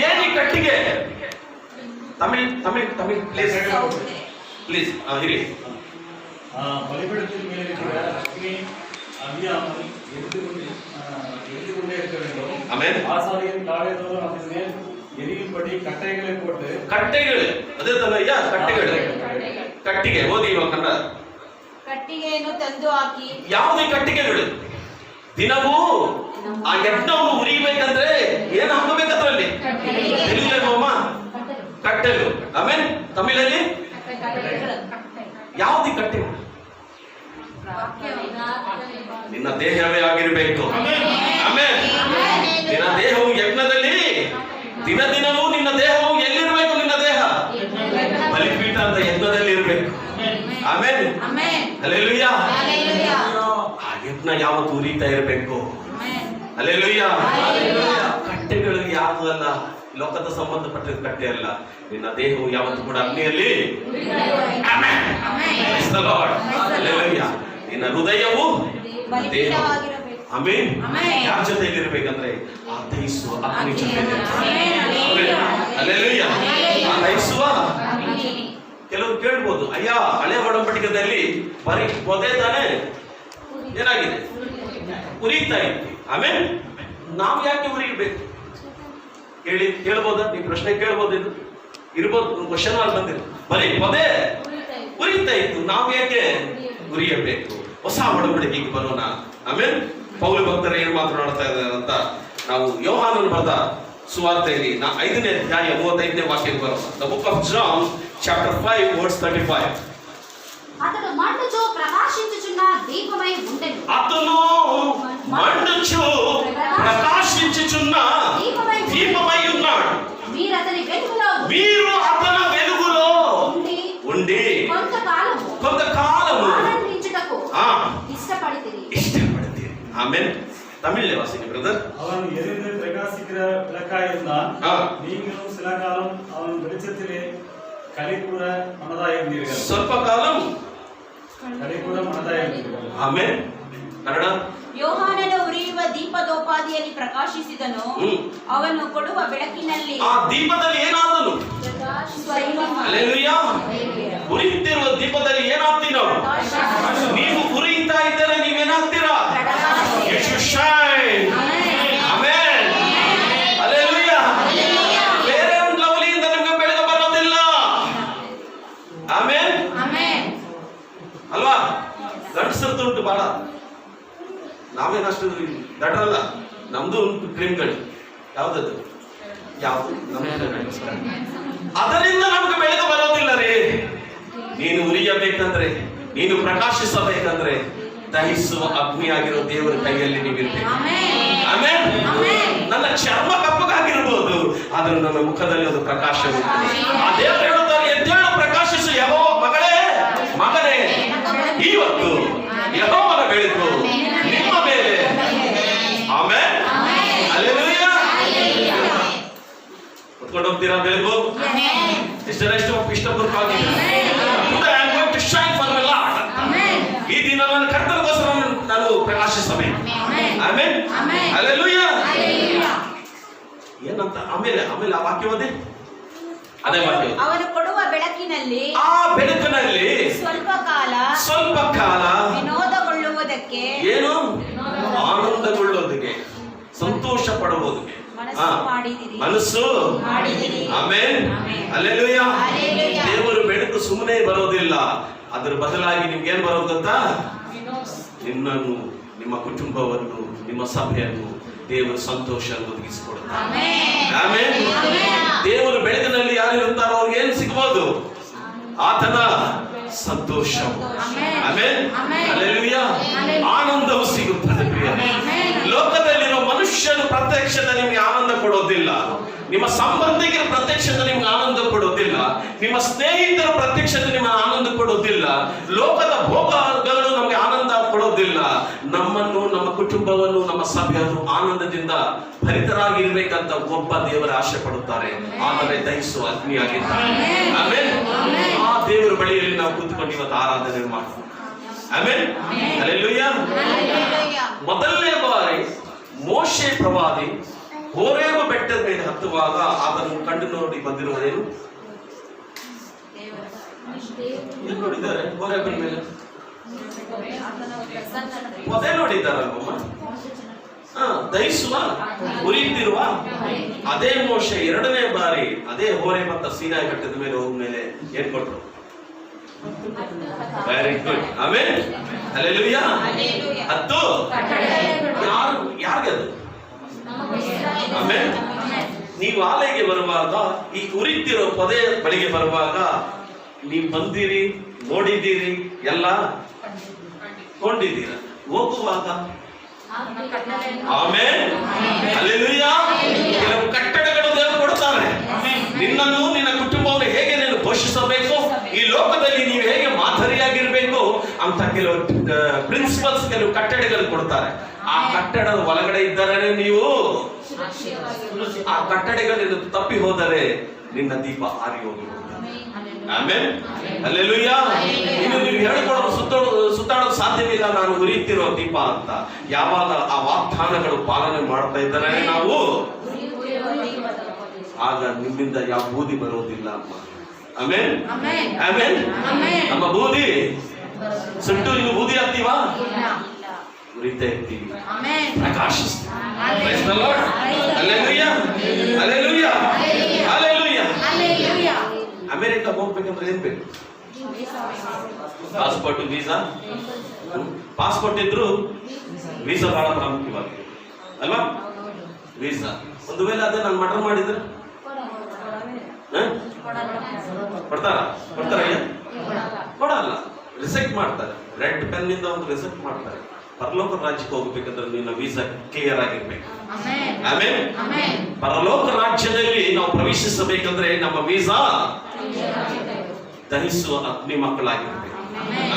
[SPEAKER 6] ಏನಿ ಕಟ್ಟಿಗೆ? ತಮಿಳ್ ಪ್ಲೀಸ್ ಹಿರಿ.
[SPEAKER 7] பலிபீடத்தின் மேல் இருக்கிற அக்னி அவியாமல் எரிந்து கொண்டே இருக்க வேண்டும்.
[SPEAKER 6] ஆமென்.
[SPEAKER 7] ஆசாரியன் காலைதோறும் அதன் மேல் எரியும்படி கட்டைகளை போட்டு.
[SPEAKER 6] ಕಟ್ಟೆಗಳು ಅದೇ ತನಯ್ಯ, ಕಟ್ಟಿಗೆ ಓದಿ ಇವಾಗ ಕನ್ನಡ.
[SPEAKER 5] ಕಟ್ಟಿಗೆಯನ್ನು ತಂದು ಹಾಕಿ.
[SPEAKER 6] ಯಾವುದೇ ಕಟ್ಟಿಗೆಗಳು? ದಿನವೂ ಆ ಯಜ್ಞವನ್ನು ಉರಿಬೇಕಂದ್ರೆ ಏನು ಹಾಕಬೇಕದ್ರಲ್ಲಿ? ತಿಳಿಲೇನಮ್ಮ? ಕಟ್ಟೆಗಳು. ಆಮೇಲೆ ತಮಿಳಲ್ಲಿ ಯಾವುದೇ ಕಟ್ಟೆಗಳು? ನಿನ್ನ ದೇಹವೇ ಆಗಿರಬೇಕು. ಆಮೇಲೆ ನಿನ್ನ ದೇಹವು ಯಜ್ಞದಲ್ಲಿ ದಿನವೂ ನಿನ್ನ ದೇಹವು ಎಲ್ಲಿರಬೇಕು? ನಿನ್ನ ದೇಹ ಬಲಿಪೀಠ ಅಂತ ಯಜ್ಞದಲ್ಲಿ ಇರಬೇಕು. ಆಮೇಲೆ ಹಲ್ಲೆಲೂಯಾ. ಆ ಯಜ್ಞ ಯಾವತ್ತು ಉರಿತಾ ಇರಬೇಕು. ಹಲ್ಲೆಲೂಯಾ. ಕಟ್ಟೆಗಳು ಯಾವುದು ಅಲ್ಲ, ಲೋಕದ ಸಂಬಂಧಪಟ್ಟ ಕಟ್ಟೆ ಅಲ್ಲ. ನಿನ್ನ ದೇಹವು ಯಾವತ್ತು ಕೂಡ ಅಗ್ನಿಯಲ್ಲಿ. ನಿನ್ನ ಹೃದಯವು ದೇಹ. ಆಮೇನ್. ಯಾರ ಜೊತೆಯಲ್ಲಿ ಇರ್ಬೇಕಂದ್ರೆ ಆ ದಹಿಸುವ ಅಗ್ನಿ ಜೊತೆ. ಹಲ್ಲೆಲೂಯಾ. ದಹಿಸುವ. ಕೆಲವರು ಕೇಳ್ಬೋದು, ಅಯ್ಯ ಹಳೆ ಒಡಂಬಡಿಕೆಯಲ್ಲಿ ಬರೀ ಪೊದೆ ತಾನೇ ಏನಾಗಿದೆ, ಉರಿತಾ ಇತ್ತು. ಆಮೇಲೆ ನಾವು ಯಾಕೆ ಉರಿಬೇಕು ಕೇಳ್ಬೋದ? ನೀವು ಪ್ರಶ್ನೆ ಕೇಳ್ಬೋದು, ಇದು ಇರ್ಬೋದು, ಕ್ವಶನ್ ಮಾರ್ಕ್ ಬಂದಿದೆ. ಬರೀ ಪೊದೆ ಉರಿತಾ ಇತ್ತು, ನಾವು ಯಾಕೆ ಉರಿಯಬೇಕು? ಹೊಸ ಒಡಂಬಡಿಕೆಗೆ ಬರೋಣ. ಆಮೇಲೆ ಪೌಲ ಭಕ್ತರು ಏನು ಮಾತನಾಡ್ತಾ ಇದ್ದಾರೆ ಅಂತ ನಾವು ಯೋಹಾನನ ಬರೆದ ಸುವಾರ್ತೆಯಲ್ಲಿ 5ನೇ ಅಧ್ಯಾಯ 35ನೇ ವಾಕ್ಯಕ್ಕೆ ಬರೋಣ. The book of John chapter 5 verse 35.
[SPEAKER 5] అతడు మండుచు ప్రకాశించుచున్న దీపమై ఉండెను.
[SPEAKER 6] అతను మండుచు ప్రకాశించుచున్న దీపమై ఉన్నాడు.
[SPEAKER 5] మీరు అతని వెలుగులో
[SPEAKER 6] ఉండి కొంతకాలము
[SPEAKER 5] ఆనందించుటకు ఇష్టపడితిరి.
[SPEAKER 6] ఆమేన్. தமிழ்ல வாசிங்க பிரதர்.
[SPEAKER 7] அவன் எரிந்து பிரகாசிக்கிற விளக்காயிருந்தான். நீங்களும் சில காலம் அவன் வெளிச்சத்திலே களிகூற மனதாயிருந்தீர்கள்.
[SPEAKER 6] ಸ್ವಲ್ಪ ಕಾಲಂ
[SPEAKER 7] களிகூற மனதாயிருந்தீர்கள்.
[SPEAKER 6] ಆಮೆನ್. ಕನ್ನಡ.
[SPEAKER 1] ಯೋಹಾನನು ಉರಿಯುವ ದೀಪದೋಪಾದಿಯಲ್ಲಿ ಪ್ರಕಾಶಿಸಿದನು. ಅವನು ಕೊಡುವ ಬೆಳಕಿನಲ್ಲಿ
[SPEAKER 6] ಆ ದೀಪದಲ್ಲಿ ಏನಾದನು? ಹಲ್ಲೆಲೂಯಾ. ಉರಿಯುತ್ತಿರುವ ದೀಪದಲ್ಲಿ ಏನಾಗ್ತೀವಿ ನಾವು? ನೀವು ಉರಿಯುತ್ತಾ ಇದ್ದರೆ ನೀವೇನಾಗ್ತೀರಾ? You should shine. Amen. Hallelujah. ಬೇರೆ ಒಂದು ಲವ್ಲಿಯಿಂದ ನಿಮಗೆ ಬೆಳಕು ಬರೋದಿಲ್ಲ. ಆಮೆನ್. ಅಲ್ವಾ? ಗಂಡಸರದ್ದು ಉಂಟು ಬಹಳ, ನಾವೇನಷ್ಟು ದಡ್ರಲ್ಲ. ನಮ್ದು ಉಂಟು ಕ್ರೀಮ್ಗಳು. ಯಾವ್ದದು? ಯಾವುದು? ಅದರಿಂದ ನಮ್ಗೆ ಬೆಳಕು ಬರೋದಿಲ್ಲ ರೀ. ನೀನು ಉರಿಯಬೇಕಂದ್ರೆ, ನೀನು ಪ್ರಕಾಶಿಸಬೇಕಂದ್ರೆ ದಹಿಸುವ ಅಗ್ನಿಯಾಗಿರೋ ದೇವರ ಕೈಯಲ್ಲಿ ನೀವಿರ್ಬೇಕು. ಆಮೆನ್. ನನ್ನ ಚರ್ಮ ಕಪ್ಪಗಾಗಿರ್ಬೋದು, ಆದ್ರೆ ನನ್ನ ಮುಖದಲ್ಲಿ ಒಂದು ಪ್ರಕಾಶ ಉಂಟು. ಆ ದೇವರು ಹೇಳುತ್ತಾರೆ, ಎದ್ದೇಳು ಪ್ರಕಾಶಿಸು ಯೆಹೋವ ಮಗಳೇ ಮಗನೇ, ಇವತ್ತು ಯೆಹೋವನ ಬೆಳಕು ನಿಮ್ಮ ಮೇಲೆ. ಆಮೆನ್. ಹಲ್ಲೆಲೂಯಾ. ಕುತ್ಕೊಂಡು ಹೋಗ್ತೀರಾ ಬೆಳಕು? ಇಷ್ಟಪೂರ್ವಕವಾಗಿ ಈ ದಿನ ನನ್ನ ಕರ್ತನಿಗೋಸ್ಕರ ನಾನು ಪ್ರಕಾಶಿಸಬೇಕು. ಆಮೆನ್. ಹಲ್ಲೆಲೂಯಾ. ಏನಂತ ಆಮೇಲೆ ಆ ವಾಕ್ಯವೇ ಅದೇ ವಾಕ್ಯ.
[SPEAKER 1] ಅವನು ಕೊಡುವ ಬೆಳಕಿನಲ್ಲಿ,
[SPEAKER 6] ಆ ಬೆಳಕಿನಲ್ಲಿ
[SPEAKER 1] ಸ್ವಲ್ಪ ಕಾಲ ವಿನೋದಗೊಳ್ಳುವುದಕ್ಕೆ,
[SPEAKER 6] ಏನು ಆನಂದಗೊಳ್ಳುವುದಕ್ಕೆ, ಸಂತೋಷ ಪಡುವುದಕ್ಕೆ ಮನಸ್ಸು
[SPEAKER 1] ಮಾಡಿದಿರಿ.
[SPEAKER 6] ಆಮೆನ್. ಹಲ್ಲೆಲೂಯಾ. ದೇವರು ಬೆಳಕು ಸುಮ್ಮನೆ ಬರೋದಿಲ್ಲ, ಅದರ ಬದಲಾಗಿ ನಿಮ್ಗೆ ಏನ್ ಬರೋದಂತ? ನಿನ್ನನ್ನು, ನಿಮ್ಮ ಕುಟುಂಬವನ್ನು, ನಿಮ್ಮ ಸಭೆಯನ್ನು ದೇವರು ಸಂತೋಷ ಒದಗಿಸಿಕೊಡುತ್ತಾರೆ. ಆಮೆನ್. ದೇವರು ಬೆಳಕಿನಲ್ಲಿ ಯಾರು ಇರುತ್ತಾರೋ ಅವ್ರಿಗೆ ಏನು ಸಿಗಬಹುದು? ಆತನ ಸಂತೋಷ. ಆಮೆನ್. ಹಲ್ಲೆಲೂಯಾ. ಆನಂದವು ಸಿಗುತ್ತದೆ ಪ್ರಿಯರೇ. ಲೋಕದಲ್ಲಿರೋ ಮನುಷ್ಯನು ಪ್ರತ್ಯಕ್ಷದ ನಿಮಗೆ ಆನಂದ ಕೊಡೋದಿಲ್ಲ, ನಿಮ್ಮ ಸಂಬಂಧಿಕರ ಪ್ರತ್ಯಕ್ಷತೆ ನಿಮ್ಗೆ ಆನಂದ ಕೊಡೋದಿಲ್ಲ, ನಿಮ್ಮ ಸ್ನೇಹಿತರ ಪ್ರತ್ಯಕ್ಷತೆ ನಿಮಗೆ ಆನಂದ ಕೊಡೋದಿಲ್ಲ, ಲೋಕದ ಭೋಗಗಳು ನಮಗೆ ಆನಂದ ಕೊಡೋದಿಲ್ಲ. ನಮ್ಮನ್ನು, ನಮ್ಮ ಕುಟುಂಬವನ್ನು, ನಮ್ಮ ಸಭೆಯನ್ನು ಆನಂದದಿಂದ ಭರಿತರಾಗಿರ್ಬೇಕಂತ ಒಬ್ಬ ದೇವರ ಆಶೆ ಪಡುತ್ತಾರೆ, ಆದರೆ ದಹಿಸುವ ಅಗ್ನಿಯಾಗಿದ್ದಾರೆ. ಆಮೆನ್. ಆ ದೇವರ ಬಳಿಯಲ್ಲಿ ನಾವು ಕೂತ್ಕೊಂಡು ಇವತ್ತು ಆರಾಧನೆ ಮಾಡ್ತೀವಿ. ಆಮೆನ್. ಹಲ್ಲೆಲೂಯಾ. ಮೊದಲನೇ ಬಾರಿ ಮೋಶೆ ಪ್ರವಾದಿ ಹೋರೇಬ ಬೆಟ್ಟದ ಮೇಲೆ ಹತ್ತುವಾಗ ಅದನ್ನು ಕಂಡು ನೋಡಿ ಬಂದಿರುವುದೇನು? ನೋಡಿದ್ದಾರೆ ಹೋರೇಬನ ಮೇಲೆ ಪೊದೆ ನೋಡಿದ್ದಾರಲ್ವಮ್ಮ? ದಹಿಸುವ, ಉರಿಯುತ್ತಿರುವ ಅದೇ ಮೋಶೆ ಎರಡನೇ ಬಾರಿ ಅದೇ ಹೋರೇಬ ಮತ್ತು ಸೀನಾಯಿ ಬೆಟ್ಟದ ಮೇಲೆ ಹೋದ್ಮೇಲೆ ಏನ್ ಕೊಟ್ರು? Very good. ಆಮೆನ್. ಹಲ್ಲೆಲೂಯಾ. ಹತ್ತು ಯಾರಿಗದು? ಆಮೆನ್. ನೀವು ಆಲಯಕ್ಕೆ ಬರುವಾಗ, ಈ ಉರಿತಿರೋ ಪೊದೆ ಬಳಿಗೆ ಬರುವಾಗ ನೀವು ಬಂದಿರಿ, ನೋಡಿದ್ದೀರಿ, ಎಲ್ಲ ಕೊಂಡಿದ್ದೀರ. ಹೋಗುವಾಗ ಆಮೆನ್. ಹಲ್ಲೆಲೂಯಾ. ಕೆಲವು ಕಟ್ಟಡಗಳು ದೇವರು ಕೊಡ್ತಾರೆ. ನಿನ್ನನ್ನು, ನಿನ್ನ ಕುಟುಂಬವನ್ನು ಹೇಗೆ ನೀನು ಪೋಷಿಸಬೇಕು, ಈ ಲೋಕದಲ್ಲಿ ನೀವು ಹೇಗೆ ಮಾದರಿಯಾಗಿರ್ಬೇಕು ಅಂತ ಕೆಲವು ಪ್ರಿನ್ಸಿಪಲ್ಸ್, ಕೆಲವು ಕಟ್ಟಡಗಳು ಕೊಡ್ತಾರೆ. ಆ ಕಟ್ಟಡದ ಒಳಗಡೆ ಇದ್ದರೆ ನೀವು, ಆ ಕಟ್ಟಡಗಳು ತಪ್ಪಿ ಹೋದರೆ ನಿನ್ನ ದೀಪ ಆರಿ ಹೋಗಿರುತ್ತದೆ. ಆಮೆನ್. ಹಲ್ಲೆಲೂಯಾ. ಇನ್ನು ನೀವು ಹೇಳಿಕೊಳ್ಳಲು ಸುತ್ತಾಡೋದು ಸಾಧ್ಯವಿಲ್ಲ, ನಾನು ಉರಿಯುತ್ತಿರೋ ದೀಪ ಅಂತ. ಯಾವಾಗ ಆ ವಾಗ್ದಾನಗಳು ಪಾಲನೆ ಮಾಡ್ತಾ ಇದ್ದಾರೆ ನಾವು ಆಗ ನಿಮ್ಮಿಂದ ಯಾವ ಬೂದಿ ಬರೋದಿಲ್ಲ ಅಮ್ಮ. Amen
[SPEAKER 5] amen.
[SPEAKER 6] ಆಮೆನ್.
[SPEAKER 5] ಆಮೆನ್.
[SPEAKER 6] ನಮ್ಮ ಬೂದಿ ಸುಟ್ಟು ಇನ್ನು ಬೂದಿ ಆಗ್ತೀವಾ?
[SPEAKER 5] ಇಲ್ಲ.
[SPEAKER 6] ಉರಿತಾ ಇರ್ತೀವಿ,
[SPEAKER 5] ಆಮೆನ್.
[SPEAKER 6] ಪ್ರಕಾಶಿಸ್ತೀವಿ.
[SPEAKER 5] Hallelujah.
[SPEAKER 6] Praise the Lord. Hallelujah. Hallelujah. Hallelujah.
[SPEAKER 5] Hallelujah.
[SPEAKER 6] America ಹೋಗ್ಬೇಕಂದ್ರೆ ಏನ್ ಬೇಕು? Passport, visa. ಪಾಸ್ಪೋರ್ಟ್ ಇದ್ರು ವೀಸಾ ಬಹಳ ಪ್ರಾಮುಖ್ಯವಾಗಿದೆ ಅಲ್ವಾ? ವೀಸಾ ಒಂದು ವೇಳೆ ಅದೇ ನಾನು ಮರ್ಡರ್ ಮಾಡಿದ್ರೆ ಕೊಡ್ತಾರ? ಕೊಡಲ್ಲ, ರಿಸೆಕ್ಟ್ ಮಾಡ್ತಾರೆ. ರೆಡ್ ಪೆನ್ ಇಂದ ಒಂದು ರಿಸೆಕ್ಟ್ ಮಾಡ್ತಾರೆ. ಪರಲೋಕ ರಾಜ್ಯಕ್ಕೆ ಹೋಗ್ಬೇಕಂದ್ರೆ ನಿನ್ನ ವೀಸಾ ಕ್ಲಿಯರ್ ಆಗಿರ್ಬೇಕು.
[SPEAKER 5] ಆಮೆನ್.
[SPEAKER 6] ಆಮೆನ್.
[SPEAKER 5] ಆಮೆನ್.
[SPEAKER 6] ಪರಲೋಕ ರಾಜ್ಯದಲ್ಲಿ ನಾವು ಪ್ರವೇಶಿಸಬೇಕಂದ್ರೆ ನಮ್ಮ ವೀಸಾ ದಹಿಸುವ ಅಗ್ನಿ ಮಕ್ಕಳಾಗಿರ್ಬೇಕು.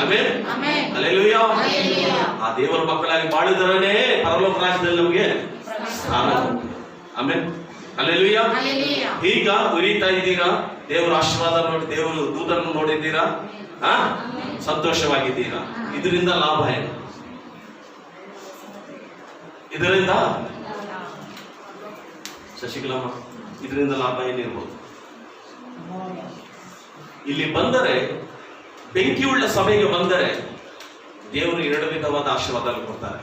[SPEAKER 6] ಆಮೆನ್.
[SPEAKER 5] ಆಮೆನ್.
[SPEAKER 6] ಹಲ್ಲೆಲೂಯಾ.
[SPEAKER 5] ಹಲ್ಲೆಲೂಯಾ.
[SPEAKER 6] ಆ ದೇವರ ಮಕ್ಕಳಾಗಿ ಬಾಳಿದರನೇ ಪರಲೋಕ ರಾಜ್ಯದಲ್ಲಿ ನಮಗೆ ಸ್ಥಾನ. ಆಮೆನ್. ಹಲ್ಲೆಲೂಯಾ.
[SPEAKER 5] ಹಲ್ಲೆಲೂಯಾ.
[SPEAKER 6] ಈಗ ಉರಿತಾ ಇದ್ದೀರಾ? ದೇವರ ಆಶೀರ್ವಾದ ನೋಡಿ, ದೇವರು ದೂತರನ್ನು ನೋಡಿದ್ದೀರಾ? ಸಂತೋಷವಾಗಿದ್ದೀರಾ? ಇದರಿಂದ ಲಾಭ ಏನು? ಇದರಿಂದ ಶಶಿಕಲಮ್ಮ, ಇದರಿಂದ ಲಾಭ ಏನಿರ್ಬೋದು? ಇಲ್ಲಿ ಬಂದರೆ, ಬೆಂಕಿಯುಳ್ಳ ಸಭೆಗೆ ಬಂದರೆ ದೇವರು 2 ವಿಧವಾದ ಆಶೀರ್ವಾದ ಕೊಡ್ತಾರೆ.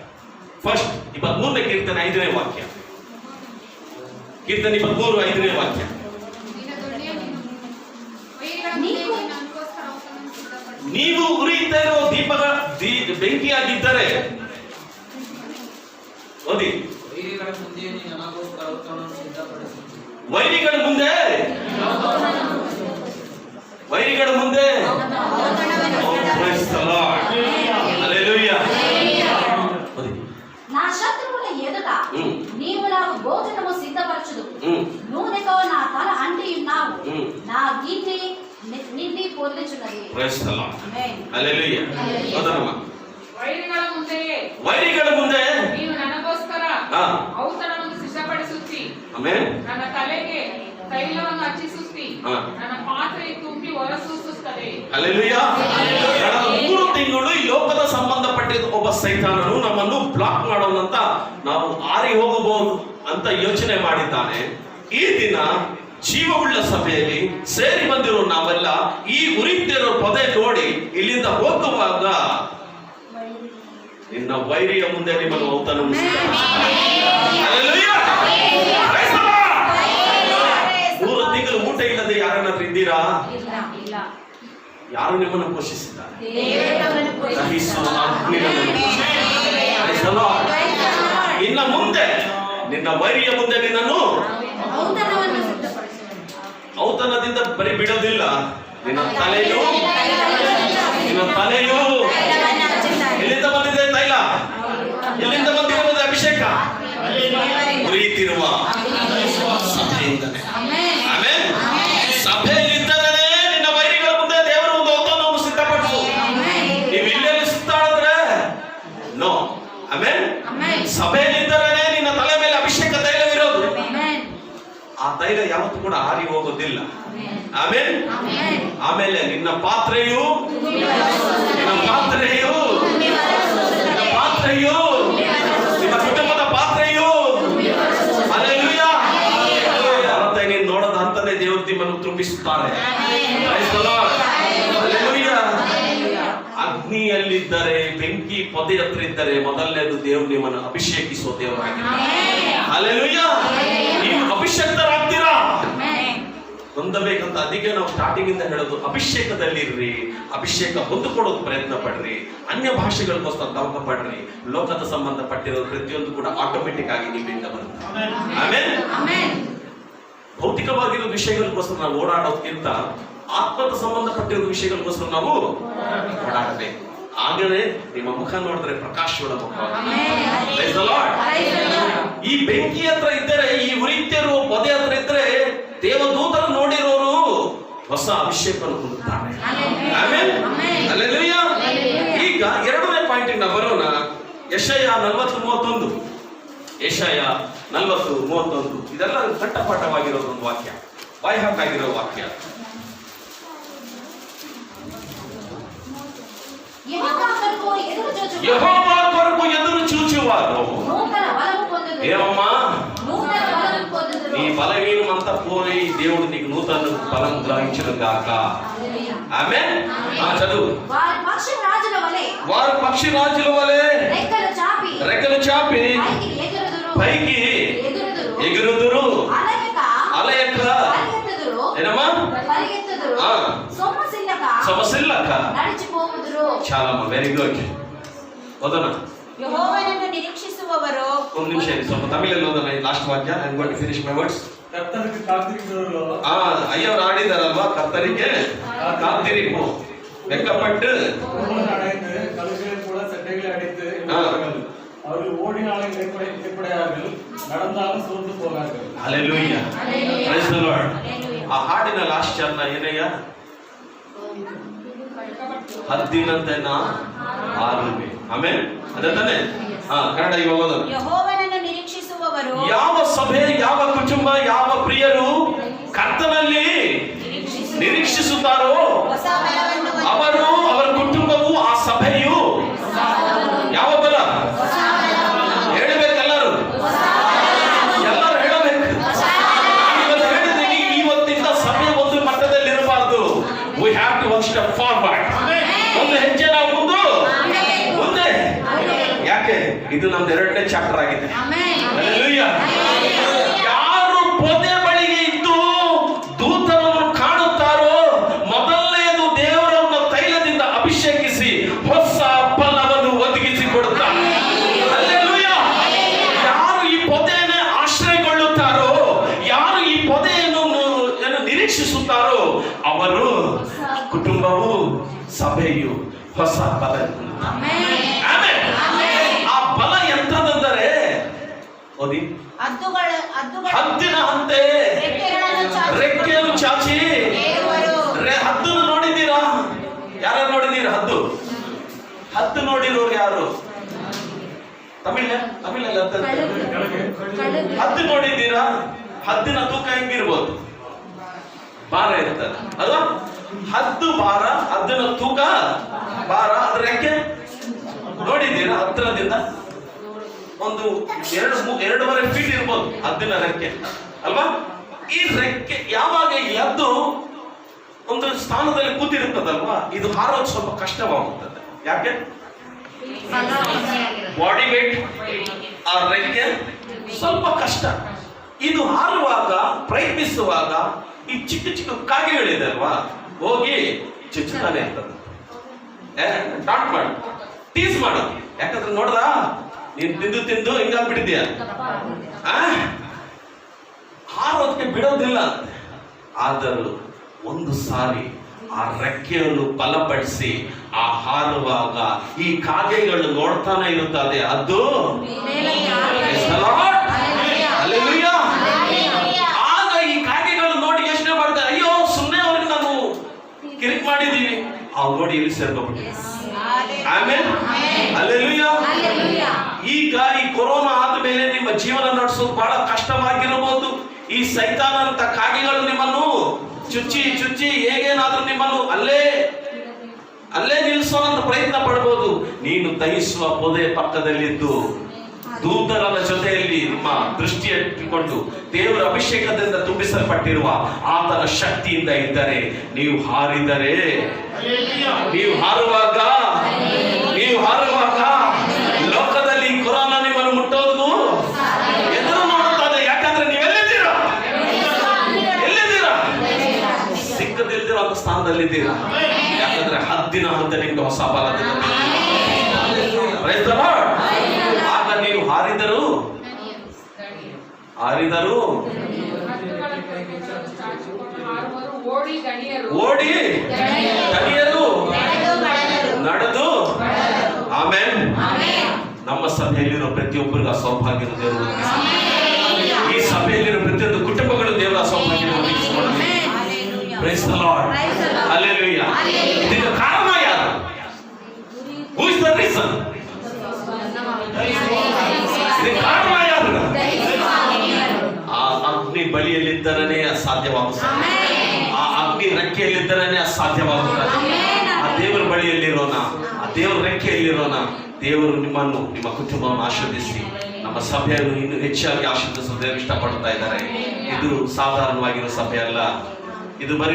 [SPEAKER 6] ಫಸ್ಟ್ 23ನೇ ಕೀರ್ತನೆ 5ನೇ ವಾಕ್ಯ. ಕೀರ್ತನೆ 23 5ನೇ ವಾಕ್ಯ. ನೀವು ಉರಿಯುತ್ತಾ ಇರೋ ದೀಪಗಳ ಬೆಂಕಿಯಾಗಿದ್ದರೆ ಓದಿ. ವೈರಿಗಳ ಮುಂದೆ Praise the Lord. Hallelujah.
[SPEAKER 5] నా శత్రువుల ఎదుట నీవు నాకు భోజనము సిద్ధపరచుదు. నూనెతో నా తల అంటి ఉన్నావు. నా గిన్నె నిండి పొర్లుచున్నది.
[SPEAKER 6] Praise the Lord.
[SPEAKER 5] Amen.
[SPEAKER 6] Hallelujah. ಓದೋಣ.
[SPEAKER 3] ವೈರಿಗಳ ಮುಂದೆ
[SPEAKER 6] ನೀವು
[SPEAKER 3] ನೀನು ನನಗೋಸ್ಕರ ಔತಣವನ್ನು ಸಿದ್ಧಪಡಿಸುತ್ತಿ.
[SPEAKER 6] ಆಮೆನ್.
[SPEAKER 3] ನನ್ನ ತಲೆಗೆ ತೈಲವನ್ನು ಹಚ್ಚಿಸುತ್ತಿ.
[SPEAKER 6] ಹಾ.
[SPEAKER 3] ನನ್ನ ಪಾತ್ರೆ ತುಂಬಿ ಹೊರಸೂಸುತ್ತದೆ.
[SPEAKER 6] ಹಲ್ಲೆಲೂಯಾ. 3 ತಿಂಗಳು ಈ ಲೋಕದ ಸಂಬಂಧಪಟ್ಟಿದ್ದ ಒಬ್ಬ ಸೈತಾನನು ನಮ್ಮನ್ನು ಬ್ಲಾಕ್ ಮಾಡೋಣಂತ ನಾವು ಆರಿ ಹೋಗಬಹುದು ಅಂತ ಯೋಚನೆ ಮಾಡಿದ್ದಾನೆ. ಈ ದಿನ ಜೀವವುಳ್ಳ ಸಭೆಯಲ್ಲಿ ಸೇರಿ ಬಂದಿರೋ ನಾವೆಲ್ಲ ಈ ಉರಿತಿರೋ ಪೊದೆ ನೋಡಿ ಇಲ್ಲಿಂದ ಹೋಗುವಾಗ ನಿನ್ನ ವೈರಿಯ ಮುಂದೆ ನಿಮ್ಮನ್ನು ಔತಣ ಹಲ್ಲೆಲೂಯಾ. 3 ತಿಂಗಳು ಊಟ ಇಲ್ಲದೆ ಯಾರನ್ನಾದ್ರೂ ಇದ್ದೀರಾ? ಯಾರು ನಿಮ್ಮನ್ನು ಪೋಷಿಸಿದ್ದಾರೆ? ಇನ್ನ ಮುಂದೆ ನಿನ್ನ ವೈರಿಯ ಮುಂದೆ ನಿನ್ನನ್ನು ಔತಣದಿಂದ ಬರೀ ಬಿಡೋದಿಲ್ಲ. ನಿನ್ನ ತಲೆಯು ಎಲ್ಲಿಂದ ಬಂದಿದೆ ತೈಲ? ಎಲ್ಲಿಂದ ಬಂದಿರುವುದು ಅಭಿಷೇಕ? ಉರಿಯುತ್ತಿರುವ ಸಭೆಯಿಂದಲೇ. ಆಮೆನ್. ಸಭೆಯಲ್ಲಿದ್ದರೆ ನಿನ್ನ ವೈರಿಗಳ ಮುಂದೆ ದೇವರು ಒಂದು ಔತಣವನ್ನು ಸಿದ್ಧಪಡಿಸು. ನೀವು ಇಲ್ಲೆಲ್ಲಿ ಸುತ್ತಾಡಿದ್ರೆ ನೋ. ಆಮೆನ್. ಸಭೆಯಲ್ಲಿದ್ದರೆ ನಿನ್ನ ತಲೆ ಮೇಲೆ ಅಭಿಷೇಕ ತೈಲವಿರೋದು. ಆ ತೈಲ ಯಾವತ್ತೂ ಕೂಡ ಆರಿ ಹೋಗೋದಿಲ್ಲ. ಆಮೆನ್. ಆಮೇಲೆ ನಿನ್ನ ಪಾತ್ರೆಯು ನಿಮ್ಮ ಕುಟುಂಬದ ಪಾತ್ರೆಯು ಹಲ್ಲೆಲೂಯಾ. ನೀನು ನೋಡದ ಅಂತಲೇ ದೇವರು ನಿಮ್ಮನ್ನು ತುಂಬಿಸುತ್ತಾರೆ. Praise the Lord. ಹಲ್ಲೆಲೂಯಾ. ಅಗ್ನಿಯಲ್ಲಿದ್ದರೆ, ಬೆಂಕಿ ಪೊದೆ ಹತ್ರ ಇದ್ದರೆ ಮೊದಲನೇದು ದೇವರು ನಿಮ್ಮನ್ನು ಅಭಿಷೇಕಿಸುವ ದೇವರಾಗಿದ್ದಾರೆ. ಹಲ್ಲೆಲೂಯಾ. ನೀವು ಅಭಿಷೇಕ್ತರಾಗ್ತೀರಾ ಹೊಂದಬೇಕಂತ. ಅದಕ್ಕೆ ನಾವು ಸ್ಟಾರ್ಟಿಂಗ್ ಇಂದ ಹೇಳೋದು, ಅಭಿಷೇಕದಲ್ಲಿರ್ರಿ, ಅಭಿಷೇಕ ಹೊಂದಿಕೊಡೋದು ಪ್ರಯತ್ನ ಪಡ್ರಿ, ಅನ್ಯ ಭಾಷೆಗಳಿಗೋಸ್ಕರ ತವಕ ಪಡ್ರಿ. ಲೋಕದ ಸಂಬಂಧಪಟ್ಟಿರೋ ಪ್ರತಿಯೊಂದು ಕೂಡ ಆಟೋಮೆಟಿಕ್ ಆಗಿ ನಿಮ್ಮಿಂದ ಬರುತ್ತೆ. ಆಮೆನ್. ಭೌತಿಕವಾಗಿರೋ ವಿಷಯಗಳಿಗೋಸ್ಕರ ನಾವು ಓಡಾಡೋದಕ್ಕಿಂತ ಆತ್ಮದ ಸಂಬಂಧಪಟ್ಟಿರೋ ವಿಷಯಗಳಿಗೋಸ್ಕರ ನಾವು ಓಡಾಡಬೇಕು. ಆಗಲೇ ನಿಮ್ಮ ಮುಖ ನೋಡಿದ್ರೆ ಪ್ರಕಾಶವುಳ್ಳ ಮುಖ. Praise the Lord. ಈ ಬೆಂಕಿ ಹತ್ರ ಇದ್ದರೆ, ಈ ಉರಿತಿರುವ ಪೊದೆ ಹತ್ರ ಇದ್ರೆ ದೇವದೂತರು ನೋಡಿರೋರು ಹೊಸ ಅಭಿಷೇಕವನ್ನು ಹೊಂದುತ್ತಾರೆ. ಆಮೆನ್. ಹಲ್ಲೆಲೂಯಾ. ಈಗ 2ನೇ ಪಾಯಿಂಟ್ ನಾವು ಬರೋಣ. ಯೆಶಾಯ 40:31. ಯೆಶಾಯ 40:31 ಇದೆಲ್ಲ ಕಂಠಪಾಠವಾಗಿರೋದು ಒಂದು ವಾಕ್ಯ, ಬಾಯ್ಹಾಕಾಗಿರೋ ವಾಕ್ಯ. ಯೆಹೋವನ ಕೊరకు ಎದುರು ಚೂಚುವಾರು. ಏವಮ್ಮ, ನೀ ಬಲಹೀನಂ ಅಂತ పోయి దేవుడు నీకు నూతన బలం గ్రహించను గాక. ఆమేన్. చదువు.
[SPEAKER 5] వారు పక్షి రాజుల వలె రెక్కలు చాపి
[SPEAKER 6] పైకి ఎగురుదురు, అలయక ఏనమ్మా సొమ్మసిల్లక
[SPEAKER 5] నడిచిపోవుదురు.
[SPEAKER 6] చాలా వెరీ గుడ్. ఓదనా
[SPEAKER 1] ಯೆಹೋವನನ್ನು ನಿರೀಕ್ಷಿಸುವವರು
[SPEAKER 6] ಒಂದು ನಿಮಿಷ ಸ್ವಲ್ಪ ತಮಿಳಲ್ಲಿ ಓದೋಣ ಲಾಸ್ಟ್ ವಾಕ್ಯ. I am going to finish my words.
[SPEAKER 7] ಕರ್ತನಿಗೆ ಕಾத்திருக்கிறவர்களோ
[SPEAKER 6] ಅಯ್ಯವರು ಆಡಿದಾರಲ್ವಾ, ಕರ್ತನಿಗೆ ಕಾத்திರಿಪು வெக்கப்பட்டு
[SPEAKER 7] அடைந்து கழுகுகளை கூட சட்டைகளை அடித்து அவர்கள் ஓடினாலும் இழைப்படையார்கள், நடந்தாலும் சோர்ந்து போவார்கள்.
[SPEAKER 6] Hallelujah, praise the Lord. ಆ ಹಾಡಿನ ಲಾಸ್ಟ್ ಚರಣ ಏನಯ್ಯ? ಹದ್ದಿನಂತೆ ನಾ ಆರುವೆ. ಆಮೆನ್. ಅದೇ ತಾನೆ? ಕನ್ನಡ ಇವಾಗ ಓದೋಣ.
[SPEAKER 1] ಯೆಹೋವನನ್ನು ನಿರೀಕ್ಷಿಸುವವರು
[SPEAKER 6] ಯಾವ ಸಭೆ, ಯಾವ ಕುಟುಂಬ, ಯಾವ ಪ್ರಿಯರು ಕರ್ತನಲ್ಲಿ ನಿರೀಕ್ಷಿಸುತ್ತಾರೋ
[SPEAKER 1] ಹೊಸ ಬಲವನ್ನು
[SPEAKER 6] ಅವರು, ಅವರ ಕುಟುಂಬವು, ಆ ಸಭೆಯು ಯಾವ ಬಲ ಹೇಳಬೇಕೆಲ್ಲರೂ, ಎಲ್ಲರೂ ಹೇಳಬೇಕು. ಇವತ್ತು ಹೇಳಿದ್ದೀನಿ, ಇವತ್ತಿಂದ ಸಭೆ ಒಂದು ಮಟ್ಟದಲ್ಲಿ ಇರಬಾರ್ದು. We have to one step forward. ಒಂದು ಹೆಜ್ಜೆ ನಾವು ಮುಂದೆ. ಯಾಕೆ? ಇದು ನಮ್ದು 2ನೇ ಚಾಪ್ಟರ್ ಆಗಿದೆ. ಹಲ್ಲೆಲೂಯಾ. ಯಾರು ಪೊದೆ ಬಳಿಗೆ ಇದ್ದು ದೂತರನ್ನು ಕಾಣುತ್ತಾರೋ ಮೊದಲನೆಯದು ದೇವರನ್ನು ತೈಲದಿಂದ ಅಭಿಷೇಕಿಸಿ ಹೊಸ ಫಲವನ್ನು ಒದಗಿಸಿ ಕೊಡುತ್ತಾನೆ. ಹಲ್ಲೆಲೂಯಾ. ಯಾರು ಈ ಪೊದೆಯನ್ನು ಆಶ್ರಯಗೊಳ್ಳುತ್ತಾರೋ, ಯಾರು ಈ ಪೊದೆಯನ್ನು ನಿರೀಕ್ಷಿಸುತ್ತಾರೋ ಅವರು, ಕುಟುಂಬವು, ಸಭೆಯು ಹೊಸ ಫಲ. ಆ ಬಲ ಎಂಥದಂದರೆ ಓದಿ, ಹದ್ದಿನ ಹಂತೆ ರೆಕ್ಕೆಯನ್ನು ಚಾಚಿ. ಹದ್ದನ್ನು ನೋಡಿದ್ದೀರಾ? ಯಾರು ನೋಡಿದ್ದೀರಾ? ಹದ್ದು ನೋಡಿರೋರು ಯಾರು? ತಮಿಳಲ್ಲಿ ಹದ್ದು ನೋಡಿದ್ದೀರಾ? ಹದ್ದಿನ ತೂಕ ಹೆಂಗಿರ್ಬೋದು? ಭಾರ ಇರ್ತದೆ ಅಲ್ವಾ? ಹದ್ದು ಭಾರ, ಹದ್ದಿನ ತೂಕ ಭಾರ. ಅದ್ರ ರೆಕ್ಕೆ ನೋಡಿದ್ದೀರಾ? ಹತ್ತಿರದಿಂದ ಒಂದು 2.5 ಫೀಟ್ ಇರ್ಬೋದು ಹದ್ದಿನ ರೆಕ್ಕೆ ಅಲ್ವಾ? ಈ ರೆಕ್ಕೆ ಯಾವಾಗ ಎದ್ದು ಒಂದು ಸ್ಥಾನದಲ್ಲಿ ಕೂತಿರುತ್ತದಲ್ವಾ, ಇದು ಹಾರೋದು ಸ್ವಲ್ಪ ಕಷ್ಟವಾಗುತ್ತದೆ. ಯಾಕೆ? ಬಾಡಿ ವೇಟ್, ಆ ರೆಕ್ಕೆ ಸ್ವಲ್ಪ ಕಷ್ಟ. ಇದು ಹಾರುವಾಗ, ಪ್ರಯತ್ನಿಸುವಾಗ ಈ ಚಿಕ್ಕ ಚಿಕ್ಕ ಕಾಗೆಗಳಿದೆ ಅಲ್ವಾ, ಹೋಗಿ ಚುಚ್ಚುತ್ತಾನೆ ಇರ್ತದೆ. ಟಾಟ್ ಮಾಡು, ಟೀಸ್ ಮಾಡು. ಯಾಕಂದ್ರೆ ನೋಡ್ದ, ನೀನ್ ತಿಂದು ಹಿಂಗಾಗ್ಬಿಟ್ಟಿದ್ಯಾ, ಹಾರೋದಕ್ಕೆ ಬಿಡೋದಿಲ್ಲ. ಆದರೂ ಒಂದು ಸಾರಿ ಆ ರೆಕ್ಕೆಯನ್ನು ಬಲಪಡಿಸಿ ಆ ಹಾರುವಾಗ ಈ ಕಾಗೆಗಳು ನೋಡ್ತಾನೆ ಇರುತ್ತದೆ. ಅದು ಆಗ ಈ ಕಾಗೆಗಳು ನೋಡಿ ಯೋಚನೆ ಮಾಡ್ತಾರೆ, ಅಯ್ಯೋ ಸುಮ್ಮನೆ ಅವ್ರಿಗೆ ನಾವು ಕಿರಿಕ್ ಮಾಡಿದೀವಿ, ಅವ್ರು ನೋಡಿ ಇಲ್ಲಿ ಸೇರ್ಕೊಂಡ್ಬಿಟ್ಟಿದೆ. ಆಮೇಲೆ ಹಲ್ಲೆಲೂಯಾ. ಈಗ ಈ ಕೊರೋನಾ ಆದ್ಮೇಲೆ ನಿಮ್ಮ ಜೀವನ ನಡೆಸೋದು ಬಹಳ ಕಷ್ಟವಾಗಿರಬಹುದು. ಈ ಸೈತಾನಂತ ಕಾಗೆಗಳು ನಿಮ್ಮನ್ನು ಚುಚ್ಚಿ ಹೇಗೇನಾದ್ರೂ ನಿಮ್ಮನ್ನು ಅಲ್ಲೇ ನಿಲ್ಲಿಸೋಂತ ಪ್ರಯತ್ನ ಪಡಬಹುದು. ನೀನು ದಹಿಸುವ ಪೊದೆ ಪಕ್ಕದಲ್ಲಿದ್ದು ದೂತರ ಜೊತೆಯಲ್ಲಿ ನಿಮ್ಮ ದೃಷ್ಟಿಯಿಟ್ಟುಕೊಂಡು ದೇವರ ಅಭಿಷೇಕದಿಂದ ತುಂಬಿಸಲ್ಪಟ್ಟಿರುವ ಆತನ ಶಕ್ತಿಯಿಂದ ಇದ್ದರೆ, ನೀವು ಹಾರಿದರೆ, ನೀವು ಹಾರುವಾಗ ಲೋಕದಲ್ಲಿ ಕೊರೋನಾ ನಿಮ್ಮನ್ನು ಮುಟ್ಟೋದು ಎದುರು ನೋಡುತ್ತದೆ. ಯಾಕಂದ್ರೆ ನೀವೆಲ್ಲಿದ್ದೀರಾ? ಸಿಕ್ಕದಿಲ್ದಿರೋ ಅಂತ ಸ್ಥಾನದಲ್ಲಿದ್ದೀರಾ. ಯಾಕಂದ್ರೆ ಹದ್ದಿನ ಹಂತ ನಿಮ್ಗೆ ಹೊಸ ಬಲದಿಂದ ಆಗ ನೀವು ಹಾರಿದರು ಓಡಿ ದಣಿಯರು ನಡೆದು. ಆಮೇನ್. ನಮ್ಮ ಸಭೆಯಲ್ಲಿರೋ ಪ್ರತಿಯೊಬ್ಬರಿಗೂ ಸೌಭಾಗ್ಯದ ದೇವರು, ಈ ಸಭೆಯಲ್ಲಿರೋ ಪ್ರತಿಯೊಂದು ಕುಟುಂಬಗಳು ದೇವರ ಸೌಭಾಗ್ಯ ಒದಗಿಸಿಕೊಳ್ಳಲಿ. Praise the Lord. ಹಲ್ಲೆಲೂಯಾ. ಇದಕ್ಕೆ ಕಾರಣ ಯಾರು? Who is the reason? ಇದಕ್ಕೆ ಕಾರಣ ಯಾರು? ಆ ಅಗ್ನಿ ಬಳಿಯಲ್ಲಿದ್ದರನೇ ಅಸಾಧ್ಯವಾಗುತ್ತದೆ. ಆ ಅಗ್ನಿ ರೆಕ್ಕೆಯಲ್ಲಿದ್ದರನೇ ಅಸಾಧ್ಯವಾಗುತ್ತದೆ. ಆ ದೇವರ ಬಳಿಯಲ್ಲಿರೋಣ, ಆ ದೇವರ ರೆಕ್ಕೆಯಲ್ಲಿರೋಣ. ದೇವರು ನಿಮ್ಮನ್ನು, ನಿಮ್ಮ ಕುಟುಂಬವನ್ನು ಆಶೀರ್ವದಿಸಿ ನಮ್ಮ ಸಭೆಯನ್ನು ಇನ್ನು ಹೆಚ್ಚಾಗಿ ಆಶೀರ್ವದಿಸಲು ದೇವರು ಇಷ್ಟಪಡ್ತಾ ಇದ್ದಾರೆ. ಇದು ಸಾಧಾರಣವಾಗಿರೋ ಸಭೆ ಅಲ್ಲ, ಇದು ಬರೀ